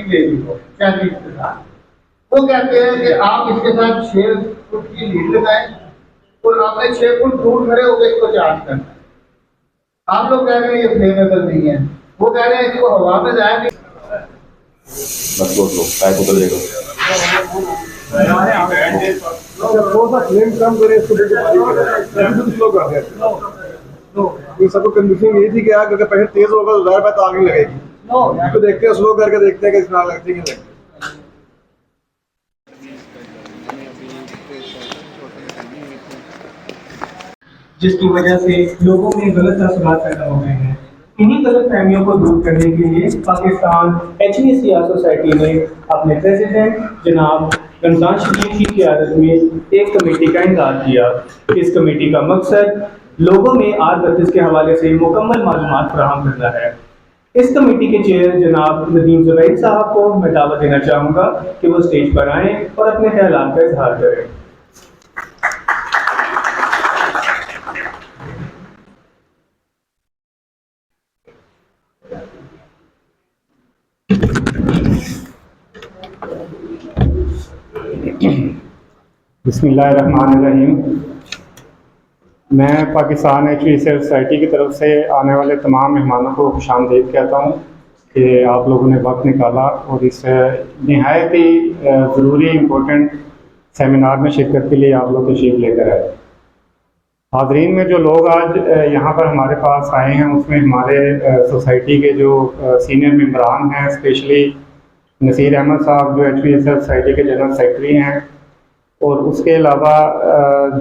Baby को Chinese के साथ, वो कहते हैं कि आप इसके साथ 6 फुट की लीड लगाएं और आपने 6 फुट दूर खड़े होकर इसको चार्ज करना है। आप लोग कह रहे हैं ये फ्लेमेबल नहीं है, वो कह रहे हैं इसको हवा में जाए नहीं। बस लो काय को बदलेगा थोड़ा सा फ्लेम कम करे इसको स्लो कर दे। ये सबको कंडीशन ये थी कि आग अगर पहले तेज होगा तो ज़्यादा बात आग नहीं लगेगी। इसको देखते हैं, स्लो करके देखते हैं कि इतना लगती है कि नहीं। जिसकी वजह से लोगों में गलत तासुरात पैदा हो गए हैं। इन्हीं गलत फहमियों को दूर करने के लिए पाकिस्तान HVAC सोसाइटी ने अपने प्रेसिडेंट जनाब रमजान शरीफ की क़ियादत में एक कमेटी का इंतज़ार किया। इस कमेटी का मकसद लोगों में R32 के हवाले से मुकम्मल मालूमात फराहम करना है। इस कमेटी के चेयर जनाब नदीम जुबैर साहब को मैं दावत देना चाहूँगा कि वो स्टेज पर आएँ और अपने ख्यालात का इजहार करें। बिस्मिल्लाहिर्रहमानिर्रहीम। मैं पाकिस्तान HVAC सोसाइटी की तरफ से आने वाले तमाम मेहमानों को खुशामदीद कहता हूँ कि आप लोगों ने वक्त निकाला और इस नहायत ही ज़रूरी इम्पोर्टेंट सेमिनार में शिरकत के लिए आप लोग तशरीफ़ लेकर आए। हाज़रीन में जो लोग आज यहाँ पर हमारे पास आए हैं उसमें हमारे सोसाइटी के जो सीनियर मेंबरान हैं, स्पेशली नसीर अहमद साहब जो HVAC सोसाइटी के जनरल सेक्रेटरी हैं, और उसके अलावा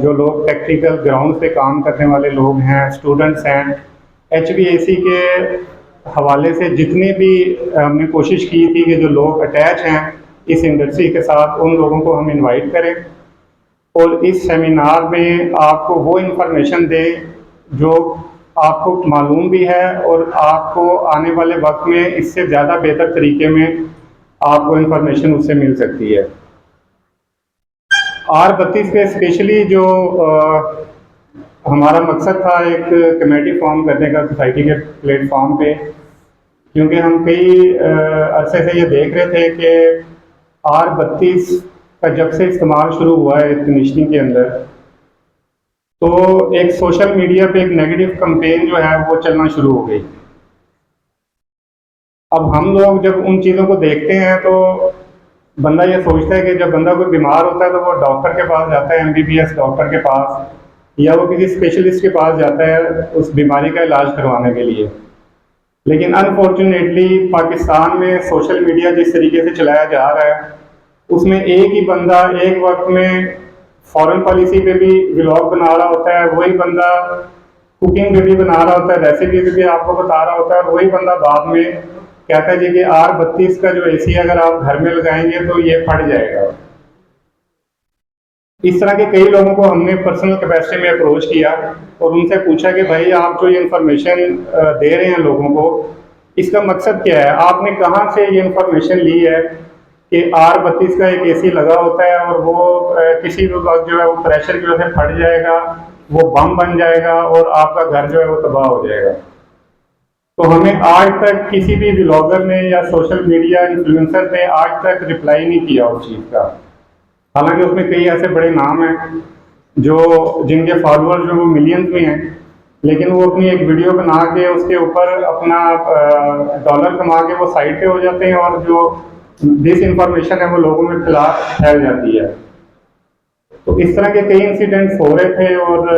जो लोग टेक्निकल ग्राउंड पे काम करने वाले लोग हैं, स्टूडेंट्स हैं। HVAC के हवाले से जितने भी हमने कोशिश की थी कि जो लोग अटैच हैं इस इंडस्ट्री के साथ, उन लोगों को हम इनवाइट करें और इस सेमिनार में आपको वो इन्फॉर्मेशन दें जो आपको मालूम भी है और आपको आने वाले वक्त में इससे ज़्यादा बेहतर तरीके में आपको इन्फॉर्मेशन उससे मिल सकती है। R32 पे स्पेशली जो हमारा मकसद था एक कमेटी फॉर्म करने का सोसाइटी के प्लेटफॉर्म पे, क्योंकि हम कई अरसे से ये देख रहे थे कि R32 का जब से इस्तेमाल शुरू हुआ है कमीशनिंग के अंदर, तो एक सोशल मीडिया पे एक नेगेटिव कैंपेन जो है वो चलना शुरू हो गई। अब हम लोग जब उन चीज़ों को देखते हैं तो बंदा ये सोचता है कि जब बंदा कोई बीमार होता है तो वो डॉक्टर के पास जाता है, MBBS डॉक्टर के पास, या वो किसी स्पेशलिस्ट के पास जाता है उस बीमारी का इलाज करवाने के लिए। लेकिन अनफॉर्चुनेटली पाकिस्तान में सोशल मीडिया जिस तरीके से चलाया जा रहा है उसमें एक ही बंदा एक वक्त में फॉरेन पॉलिसी पे भी व्लॉग बना रहा होता है, वही बंदा कुकिंग पे भी बना रहा होता है, रेसिपी पे भी आपको बता रहा होता है, और वही बंदा बाद में कहता है जी कि R32 का जो AC अगर आप घर में लगाएंगे तो ये फट जाएगा। इस तरह के कई लोगों को हमने पर्सनल कैपेसिटी में अप्रोच किया और उनसे पूछा कि भाई आप जो ये इन्फॉर्मेशन दे रहे हैं लोगों को, इसका मकसद क्या है, आपने कहाँ से ये इन्फॉर्मेशन ली है कि R32 का एक AC लगा होता है और वो किसी भी वक्त जो है वो प्रेशर की वजह से फट जाएगा, वो बम बन जाएगा और आपका घर जो है वो तबाह हो जाएगा। तो हमें आज तक किसी भी व्लॉगर ने या सोशल मीडिया इन्फ्लुएंसर ने आज तक रिप्लाई नहीं किया उस चीज़ का। हालांकि उसमें कई ऐसे बड़े नाम हैं जो जिनके फॉलोअर्स जो वो मिलियंस में हैं, लेकिन वो अपनी एक वीडियो बना के उसके ऊपर अपना डॉलर कमा के वो साइड पे हो जाते हैं और जो डिस इन्फॉर्मेशन है वो लोगों में फैल जाती है। तो इस तरह के कई इंसिडेंट्स हो रहे थे और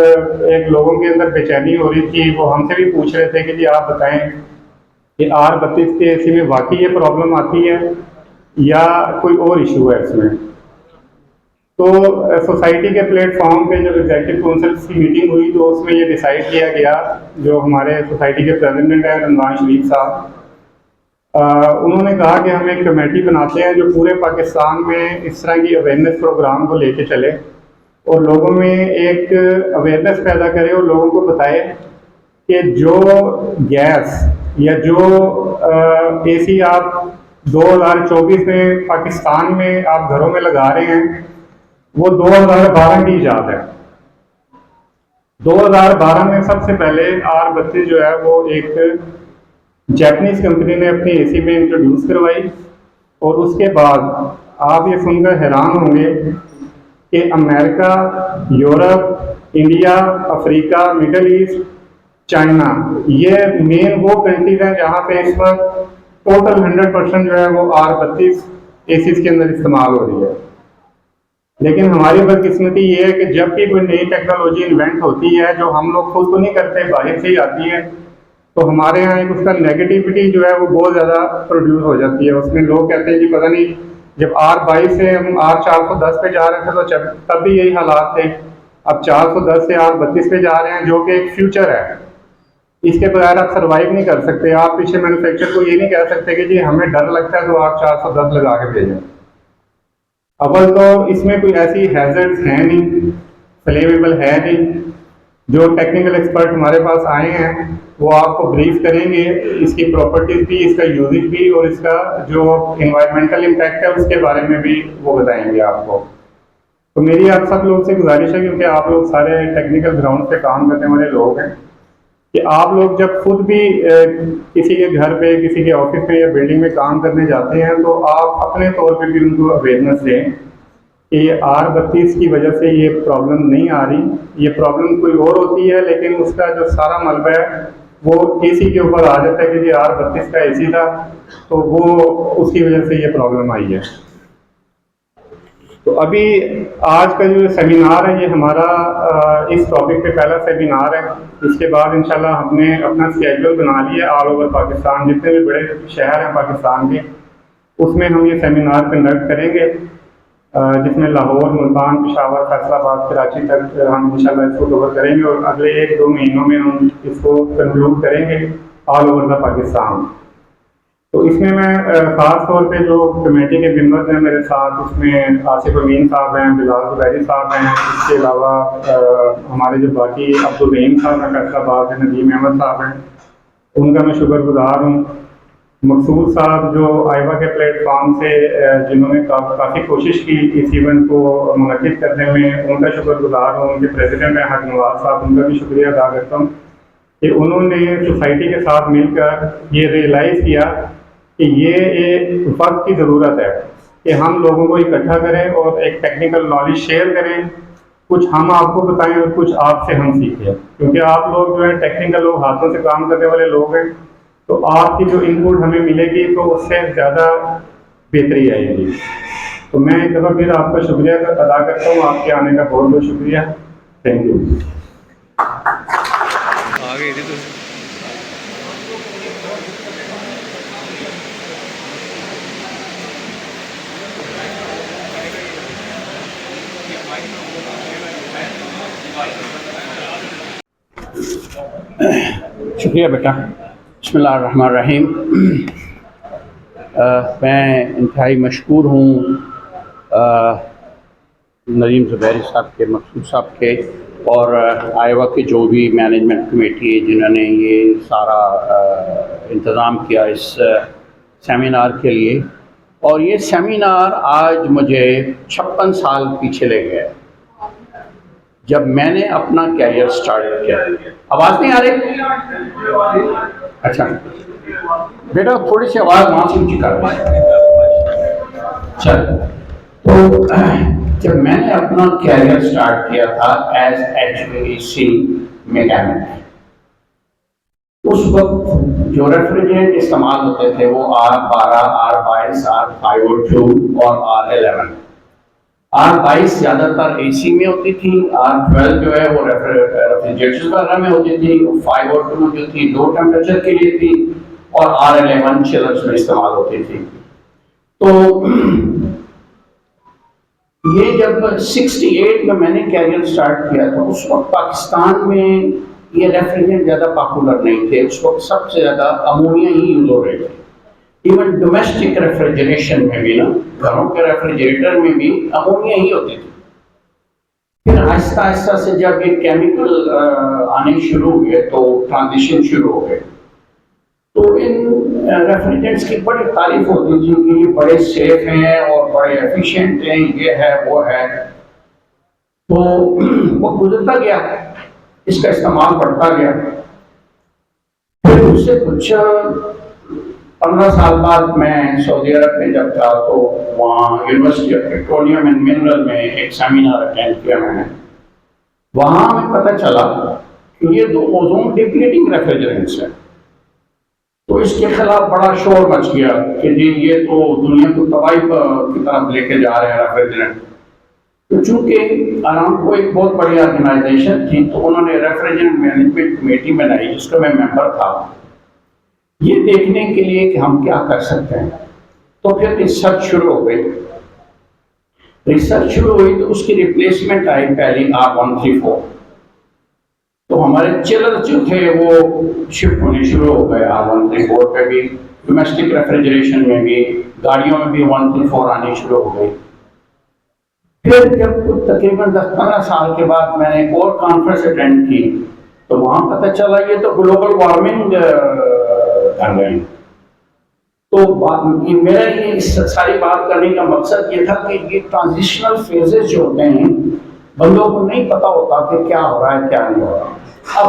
एक लोगों के अंदर बेचैनी हो रही थी। वो हमसे भी पूछ रहे थे कि जी आप बताएं कि R32 के AC में वाकई ये प्रॉब्लम आती है या कोई और इशू है इसमें। तो सोसाइटी के प्लेटफॉर्म पे जब एग्जीक्यूटिव काउंसिल की मीटिंग हुई तो उसमें ये डिसाइड किया गया, जो हमारे सोसाइटी के प्रेसिडेंट हैं रमजान शरीफ साहब, उन्होंने कहा कि हम एक कमेटी बनाते हैं जो पूरे पाकिस्तान में इस तरह की अवेयरनेस प्रोग्राम को लेके चले और लोगों में एक अवेयरनेस पैदा करे और लोगों को बताए कि जो गैस या जो AC आप 2024 में पाकिस्तान में आप घरों में लगा रहे हैं वो 2012 की ईजाद है। 2012 में सबसे पहले R32 जो है वो एक जापानीज कंपनी ने अपनी AC में इंट्रोड्यूस करवाई और उसके बाद आप ये सुनकर हैरान होंगे कि America, Europe, India, Africa, middle east, China, ये मेन वो कंट्रीज हैं जहाँ पे इस वक्त टोटल 100% जो है वो R32 एसीज के अंदर इस्तेमाल हो रही है। लेकिन हमारी बदकिस्मती ये है कि जब भी कोई नई टेक्नोलॉजी इन्वेंट होती है जो हम लोग खुद तो नहीं करते, बाहर से ही आती है, तो हमारे यहाँ एक उसका नेगेटिविटी जो है वो बहुत ज़्यादा प्रोड्यूस हो जाती है। उसमें लोग कहते हैं कि पता नहीं, जब R22 से हम R410 पे जा रहे थे तो तब भी यही हालात थे, अब 410 से R32 पे जा रहे हैं, जो कि एक फ्यूचर है, इसके बगैर आप सर्वाइव नहीं कर सकते। आप पीछे मैन्युफैक्चर को ये नहीं कह सकते कि जी हमें डर लगता है तो आप 410 लगा के भेजें। अव्वल तो इसमें कोई ऐसी हैजर्ड्स हैं नहीं, फ्लेमेबल है नहीं। जो टेक्निकल एक्सपर्ट हमारे पास आए हैं वो आपको ब्रीफ करेंगे इसकी प्रॉपर्टीज भी, इसका यूजेज भी, और इसका जो इन्वायरमेंटल इम्पैक्ट है उसके बारे में भी वो बताएंगे आपको। तो मेरी आप सब लोग से गुजारिश है, क्योंकि आप लोग सारे टेक्निकल ग्राउंड पे काम करने वाले लोग हैं, कि आप लोग जब खुद भी किसी के घर पे, किसी के ऑफिस पे या बिल्डिंग में काम करने जाते हैं तो आप अपने तौर पे भी उनको अवेयरनेस दें कि ये R32 की वजह से ये प्रॉब्लम नहीं आ रही, ये प्रॉब्लम कोई और होती है, लेकिन उसका जो सारा मलबा है वो एसी के ऊपर आ जाता है कि ये R32 का एसी था, तो वो उसकी वजह से ये प्रॉब्लम आई है। तो अभी आज का जो सेमिनार है ये हमारा इस टॉपिक पे पहला सेमिनार है। इसके बाद इंशाल्लाह हमने अपना स्केड्यूल बना लिया ऑल ओवर पाकिस्तान, जितने भी बड़े शहर हैं पाकिस्तान के, उसमें हम ये सेमिनार कंडक्ट करेंगे, जिसमें लाहौर, मुल्तान, पेशावर, फैसलाबाद, कराची तक हम इंशाल्लाह इसको कवर करेंगे, और अगले 1-2 महीनों में हम इसको कंक्लूड करेंगे ऑल ओवर द पाकिस्तान। तो इसमें मैं ख़ास तौर पे जो कमेटी के मेंबर्स हैं मेरे साथ, उसमें आसिफ अमीन साहब हैं, बिलाल जुबैरी साहब हैं, इसके अलावा हमारे जो बाकी अब्दुल रहीम साहब हैं फैसलाबाद से, नदीम अहमद साहब हैं, उनका मैं शुक्रगुजार हूँ। मकसूद साहब जो आइवा के प्लेटफॉर्म से जिन्होंने काफ़ी कोशिश की इस इवेंट को मुनक़िद करने में, उनका शुक्रगुजार हूँ। उनके प्रेसिडेंट हैं हक नवाज साहब, उनका भी शुक्रिया अदा करता हूँ कि उन्होंने सोसाइटी के साथ मिलकर ये रियलाइज़ किया कि ये एक वक्त की ज़रूरत है कि हम लोगों को इकट्ठा करें और एक टेक्निकल नॉलेज शेयर करें, कुछ हम आपको बताएं और कुछ आपसे हम सीखें, क्योंकि आप लोग जो है टेक्निकल लोग, हाथों से काम करने वाले लोग हैं, तो आपकी जो इनपुट हमें मिलेगी तो उससे ज़्यादा बेहतरी आएगी। तो मैं एक दफ़ा फिर आपका शुक्रिया अदा करता हूँ, आपके आने का बहुत बहुत शुक्रिया। Thank you. शुक्रिया बेटा। बिस्मिल्लाहिर्रहमानिर्रहीम। मैं इंतहाई मशकूर हूँ नदीम ज़ुबैरी साहब के, मकसूद साहब के, और आइवा की जो भी मैनेजमेंट कमेटी है जिन्होंने ये सारा इंतज़ाम किया इस सेमिनार के लिए। और ये सेमिनार आज मुझे 56 साल पीछे ले गया, जब मैंने अपना कैरियर स्टार्ट किया। आवाज़ नहीं आ रही? अच्छा बेटा, थोड़ी सी आवाज़ वहाँ से ऊँची कर दें। चल, तो जब मैंने अपना कैरियर स्टार्ट किया था एज HVAC मैकेनिक, उस वक्त जो रेफ्रिजरेंट इस्तेमाल होते थे वो R12, R22, R502 और R11। R22 ज़्यादातर AC में होती थी, R12 जो है वो रेफ्रिजरेटर्स वगैरह में होती थी, 502 जो थी 2 टेम्परेचर के लिए थी, और R11 चिलर्स में इस्तेमाल होती थी। तो ये जब 68 में मैंने कैरियर स्टार्ट किया था, उस वक्त पाकिस्तान में ये रेफ्रिजरेंट ज़्यादा पॉपुलर नहीं थे। उस वक्त सबसे ज़्यादा अमोनिया ही यूज हो रहे थे। इवन डोमेस्टिक रेफ्रिजरेशन में भी ना, घरों के रेफ्रिजरेटर में भी अमोनिया ही होती थी। फिर आहिस्ता आहिस्ता से जब ये केमिकल आने शुरू हुए तो ट्रांजिशन शुरू हो गए। तो इन रेफ्रिजरेंट्स की बड़ी तारीफ होती थी कि ये बड़े सेफ हैं और बड़े एफिशिएंट हैं, ये है वो है। तो वो गुजरता गया, इसका इस्तेमाल बढ़ता गया। फिर उससे कुछ 15 साल बाद मैं सऊदी अरब में जब था तो वहाँ university of petroleum and mineral में एक सेमिनार अटेंड किया मैंने। वहाँ हमें पता चला कि ये दो ओजोन डिप्लीटिंग रेफ्रिजरेंट्स हैं। तो इसके खिलाफ बड़ा शोर मच गया कि जी ये तो दुनिया को तबाही की तरफ लेके जा रहे हैं रेफ्रिजरेंट। तो चूंकि अरामको एक बहुत बड़ी ऑर्गेनाइजेशन थी तो उन्होंने रेफ्रिजरेंट मैनेजमेंट कमेटी बनाई जिसका मैं मेंबर था, ये देखने के लिए कि हम क्या कर सकते हैं। तो फिर रिसर्च शुरू हो गई। रिसर्च शुरू हुई तो उसकी रिप्लेसमेंट आई पहली R134। तो हमारे चिलर्स जो थे वो शिफ्ट होने शुरू हो गए R134 पे भी, डोमेस्टिक रेफ्रिजरेशन में भी, गाड़ियों में भी 134 आनी शुरू हो गई। फिर जब तकरीबन 10-15 साल के बाद मैंने एक और कॉन्फ्रेंस अटेंड की तो वहाँ पता चला ये तो ग्लोबल वार्मिंग कर रहे हैं। तो मेरा ये इस सारी बात करने का मकसद ये था कि ये ट्रांजिशनल फेजेस जो होते हैं बंदों को नहीं पता होता कि क्या हो रहा है क्या नहीं हो रहा। अब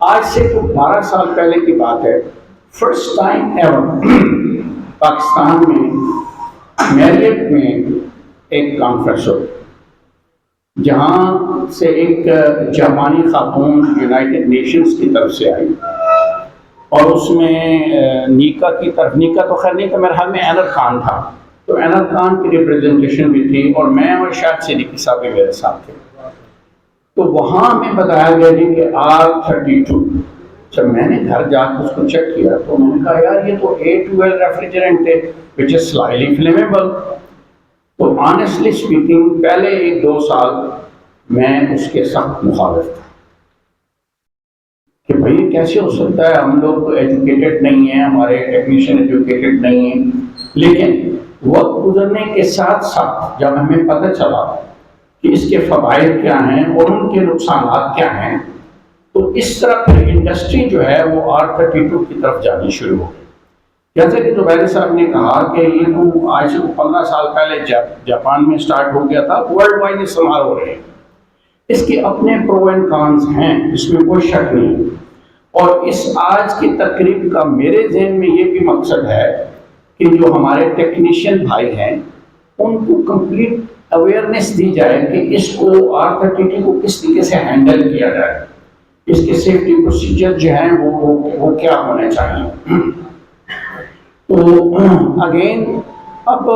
आज से तो 12 साल पहले की बात है, फर्स्ट टाइम एवर पाकिस्तान में मैरियट में एक कॉन्फ्रेंस हो जहाँ से एक जापानी खातून यूनाइटेड नेशंस की तरफ से आई और उसमें नीका की तरफ, नीका तो खैर नहीं था, मेरे ख्याल में एनर खान था, तो एनर खान की रिप्रेजेंटेशन भी थी और मैं और शायद सिद्दीकी साहब भी मेरे साथ थे। तो वहाँ हमें बताया गया जी कि R32। जब मैंने घर जाकर उसको चेक किया तो मैंने कहा यार ये तो A12 रेफ्रिजरेंट है विच इज स्लाइटली फ्लेमेबल। तो ऑनेस्टली स्पीकिंग पहले 1-2 साल मैं उसके सख्त मुखालिफ था कि भाई कैसे हो सकता है, हम लोग तो एजुकेटेड नहीं हैं, हमारे टेक्नीशियन एजुकेटेड नहीं हैं। लेकिन वक्त गुजरने के साथ साथ जब हमें पता चला कि इसके फ़वाइद क्या हैं और उनके नुकसान क्या हैं, तो इस तरह फिर इंडस्ट्री जो है वो R32 की तरफ जानी शुरू हो गई। जैसे कि जुबैर साहब ने कहा कि ये तो आज से 15 साल पहले जापान में स्टार्ट हो गया था, वर्ल्ड वाइड इस्तेमाल हो रहे हैं। इसके अपने प्रो एंड कॉन्स हैं, इसमें कोई शक नहीं। और इस आज की तकरीब का मेरे जहन में ये भी मकसद है कि जो हमारे टेक्नीशियन भाई हैं उनको कंप्लीट अवेयरनेस दी जाए कि इसको R32 को किस तरीके से हैंडल किया जाए, इसके सेफ्टी प्रोसीजर जो हैं वो क्या होने चाहिए। तो अगेन अब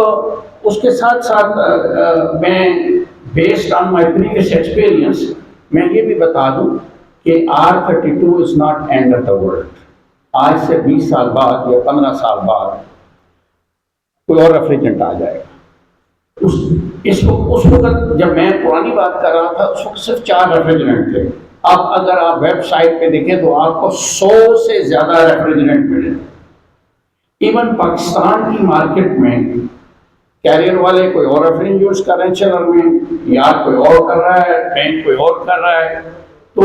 उसके साथ साथ मैं based on my previous experience मैं ये भी बता दूं कि R32 is not end of the world. आज से 20 साल बाद या 15 साल बाद कोई और रेफ्रिजरेंट आ जाएगा। उस वक्त जब मैं पुरानी बात कर रहा था उस वक्त सिर्फ 4 रेफ्रिजरेंट थे। अब अगर आप वेबसाइट पे देखें तो आपको 100 से ज़्यादा रेफ्रिजरेंट मिले। इवन पाकिस्तान की मार्केट में कैरियर वाले कोई और रेफ्रिजरेंट यूज कर रहे हैं चिलर में, या कोई और कर रहा है, पेंट कोई और कर रहा है। तो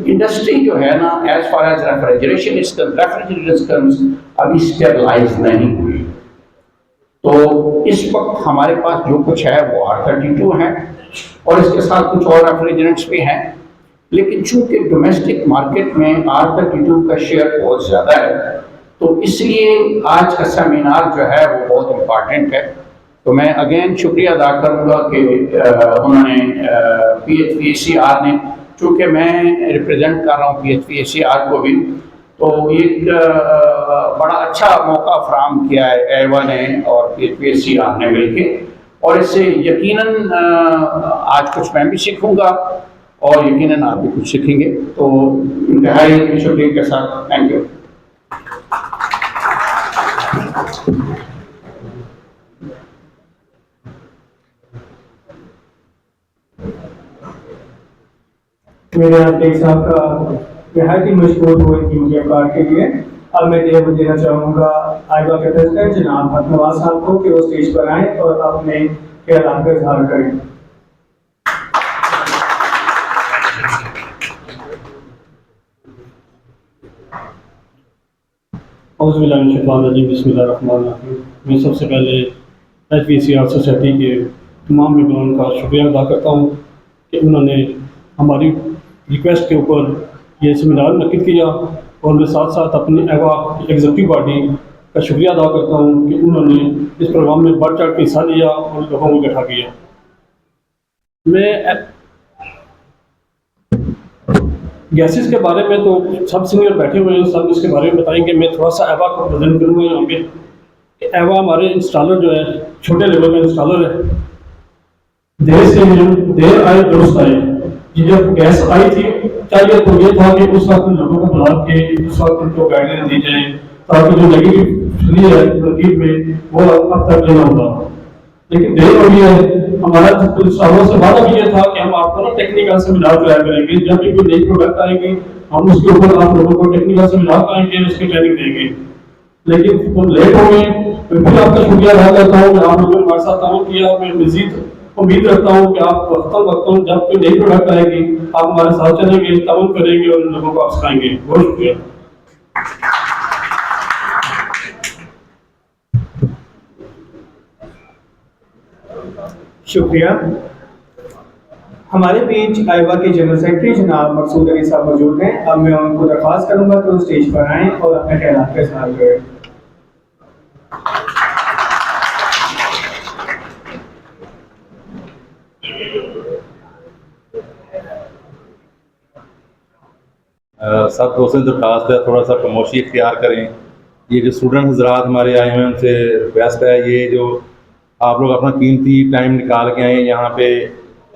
इंडस्ट्री जो है ना as far as refrigeration refrigeration अभी स्टेबलाइज नहीं हुई। तो इस वक्त हमारे पास जो कुछ है वो R32 है और इसके साथ कुछ और रेफ्रिजरेंट्स भी हैं, लेकिन चूंकि डोमेस्टिक मार्केट में R32 का शेयर बहुत ज़्यादा है तो इसलिए आज का सेमिनार जो है वो बहुत इम्पॉर्टेंट है। तो मैं अगेन शुक्रिया अदा करूँगा कि उन्होंने PHVACR ने, चूँकि मैं रिप्रेजेंट कर रहा हूँ PHVACR को भी, तो एक बड़ा अच्छा मौका फराहम किया है एवा ने और PHVACR ने मिलके, और इससे यकीनन आज कुछ मैं भी सीखूँगा और यकीनन आप भी कुछ सीखेंगे। तो इंतहाई शुक्रिया के साथ थैंक यू। मेरे यहाँ टेक साहब का नहायत ही मशहूर हुए कीमती अवकार के लिए अब मैं देना चाहूँगा आइबा के प्रेसिडेंट जनाब नवाज साहब को कि वो स्टेज पर आएँ और अपने ख्यालात का इजहार करें। मैं सबसे पहले HVACR सोसाइटी के तमाम मेम्बरों का शुक्रिया अदा करता हूँ कि उन्होंने हमारी रिक्वेस्ट के ऊपर ये सेमिनार मुनक्किद किया और मैं साथ साथ अपनी एग्जीक्यूटिव बॉडी का शुक्रिया अदा करता हूँ कि उन्होंने इस प्रोग्राम में बढ़ चढ़ के हिस्सा लिया और लोगों को इकट्ठा किया। मैं गैसेस के बारे में तो सब सीनियर बैठे हुए हैं, सब इसके बारे में बताएंगे। मैं थोड़ा सा एवा को प्रेजेंट करूँगा यहाँ पे। एवा हमारे इंस्टॉलर जो है छोटे लेवल का इंस्टॉलर है। देर से हम देर आए दुरुस्त आए। ये जब गैस आई थी चाहिए तो ये था कि उस वक्त लोगों को बुला के उस वक्त उनको गाइडलाइन दी जाए ताकि जो नेगेटिव है तरकीब में वो अब तक लेना होगा। लेकिन देर हो गई है। हमारा इंस्टॉलर से वादा भी ये था कि हम आपको ना टेक्निकल सेमिनार कराया करेंगे। जब भी कोई नई प्रोडक्ट आएगी हम उसके ऊपर आप लोगों को टेक्निकल सेमिनार कराएंगे, उसकी ट्रेनिंग देंगे। लेकिन तुम लेट हो गए। मैं फिर आपका शुक्रिया अदा करता हूँ कि आप लोगों ने हमारे साथ ताउन किया। मैं मजीद उम्मीद रखता हूँ कि आप वक्तों जब कोई नई प्रोडक्ट आएगी आप हमारे साथ चलेंगे, ताउन करेंगे और लोगों को आप सिखाएंगे। बहुत शुक्रिया। शुक्रिया। हमारे बीच आईवा के जनरल सेक्रेटरी जनाब मकसूद अली साहब मौजूद हैं। अब मैं उनको दरख्वास्त करूंगा कि वो स्टेज पर आएँ और अपने ख्यालात का इज़हार करें। सब दोस्तों से दरख्वास्त है थोड़ा सा खामोशी इख्तियार करें। ये जो स्टूडेंट हजरात हमारे आए हुए हैं उनसे रिक्वेस्ट है, ये जो आप लोग अपना कीमती टाइम निकाल के आए हैं यहाँ पे,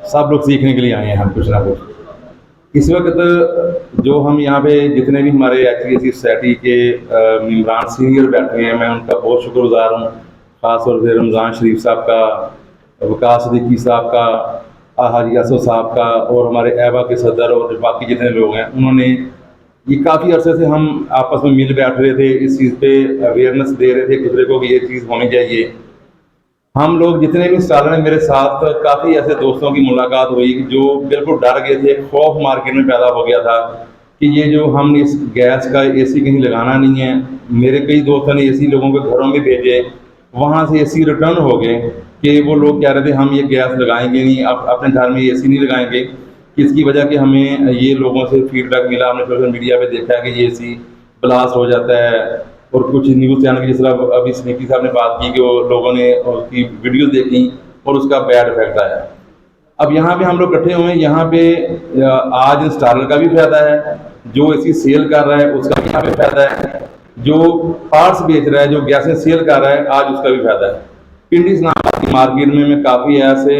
सब लोग सीखने के लिए आए हैं हम कुछ ना कुछ। इस वक्त जो हम यहाँ पे जितने भी हमारे HVAC सोसाइटी के मेम्बरान सीनियर बैठे हैं, मैं उनका बहुत शुक्रगुजार हूँ। ख़ास तौर से रमज़ान शरीफ साहब का, वकास सिद्दीकी साहब का, हाजी असद साहब का और हमारे एवा के सदर और बाकी जितने लोग हैं, उन्होंने ये काफ़ी अरसे से हम आपस में मिल बैठ रहे थे, इस चीज़ पे अवेयरनेस दे रहे थे एक दूसरे को कि ये चीज़ होनी चाहिए। हम लोग जितने भी इंस्टॉलर हैं मेरे साथ काफ़ी ऐसे दोस्तों की मुलाकात हुई जो बिल्कुल डर गए थे। खौफ मार्केट में पैदा हो गया था कि ये जो हम इस गैस का AC कहीं लगाना नहीं है। मेरे कई दोस्तों ने AC लोगों के घरों में भेजे, वहाँ से AC रिटर्न हो गए कि वो लोग कह रहे थे हम ये गैस लगाएंगे नहीं, अब अपने घर में AC नहीं लगाएंगे। इसकी वजह कि हमें ये लोगों से फीडबैक मिला, हमने सोशल मीडिया पे देखा है कि ये AC ब्लास्ट हो जाता है। और कुछ न्यूज़ चैनल की जिस तरह अभी स्नीकी साहब ने बात की कि वो लोगों ने उसकी वीडियो देखी और उसका बैड इफेक्ट आया। अब यहाँ पे हम लोग इकट्ठे हुए हैं, यहाँ पे आज इंस्टॉलर का भी फ़ायदा है, जो AC सेल कर रहा है उसका भी यहाँ पे फ़ायदा है, जो पार्ट्स बेच रहा है, जो गैसें सेल कर रहा है आज उसका भी फ़ायदा है। पिंडी इस्लामाबाद की मार्केट में मैं काफ़ी ऐसे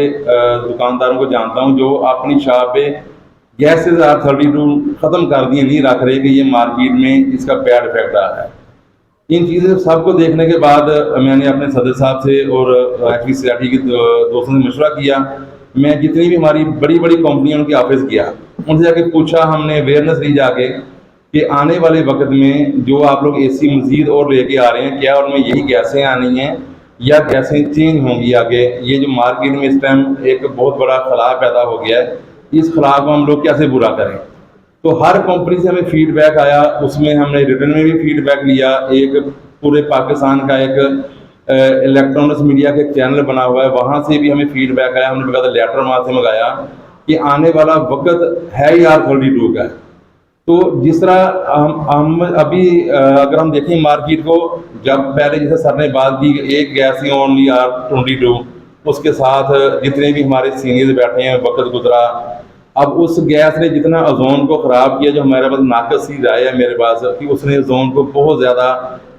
दुकानदारों को जानता हूँ जो अपनी शॉप पे गैसेज R32 ख़त्म कर दिए, नहीं रख रहे कि ये मार्केट में इसका बैड इफेक्ट आ रहा है। इन चीज़ें सबको देखने के बाद मैंने अपने सदर साहब से और HVAC सोसाइटी के दोस्तों से मशवरा किया। मैं जितनी भी हमारी बड़ी बड़ी कंपनियों उनके ऑफिस गया, उनसे जाके पूछा, हमने अवेयरनेस ली जाके कि आने वाले वक्त में जो आप लोग AC मज़ीद और लेके आ रहे हैं, क्या उनमें यही गैसें आनी हैं या गैसें चेंज होंगी आगे। ये जो मार्केट में इस टाइम एक बहुत बड़ा खला पैदा हो गया है, इस खला को हम लोग कैसे बुरा करें। तो हर कंपनी से हमें फीडबैक आया, उसमें हमने रिटर्न में भी फीडबैक लिया। एक पूरे पाकिस्तान का एक इलेक्ट्रॉनिक्स मीडिया के चैनल बना हुआ है, वहाँ से भी हमें फीडबैक आया। हमने बकायदा लेटर वहाँ से मंगाया कि आने वाला वक्त है ही R32 का। तो जिस तरह हम अभी अगर हम देखें मार्केट को, जब पहले जैसे सर ने बात की एक गैस ही ओनली R22, उसके साथ जितने भी हमारे सीनियर्स बैठे हैं वक्त गुजरा, अब उस गैस ने जितना ओजोन को ख़राब किया, जो हमारे पास नाकस सी राय है मेरे पास कि उसने ओजोन को बहुत ज़्यादा,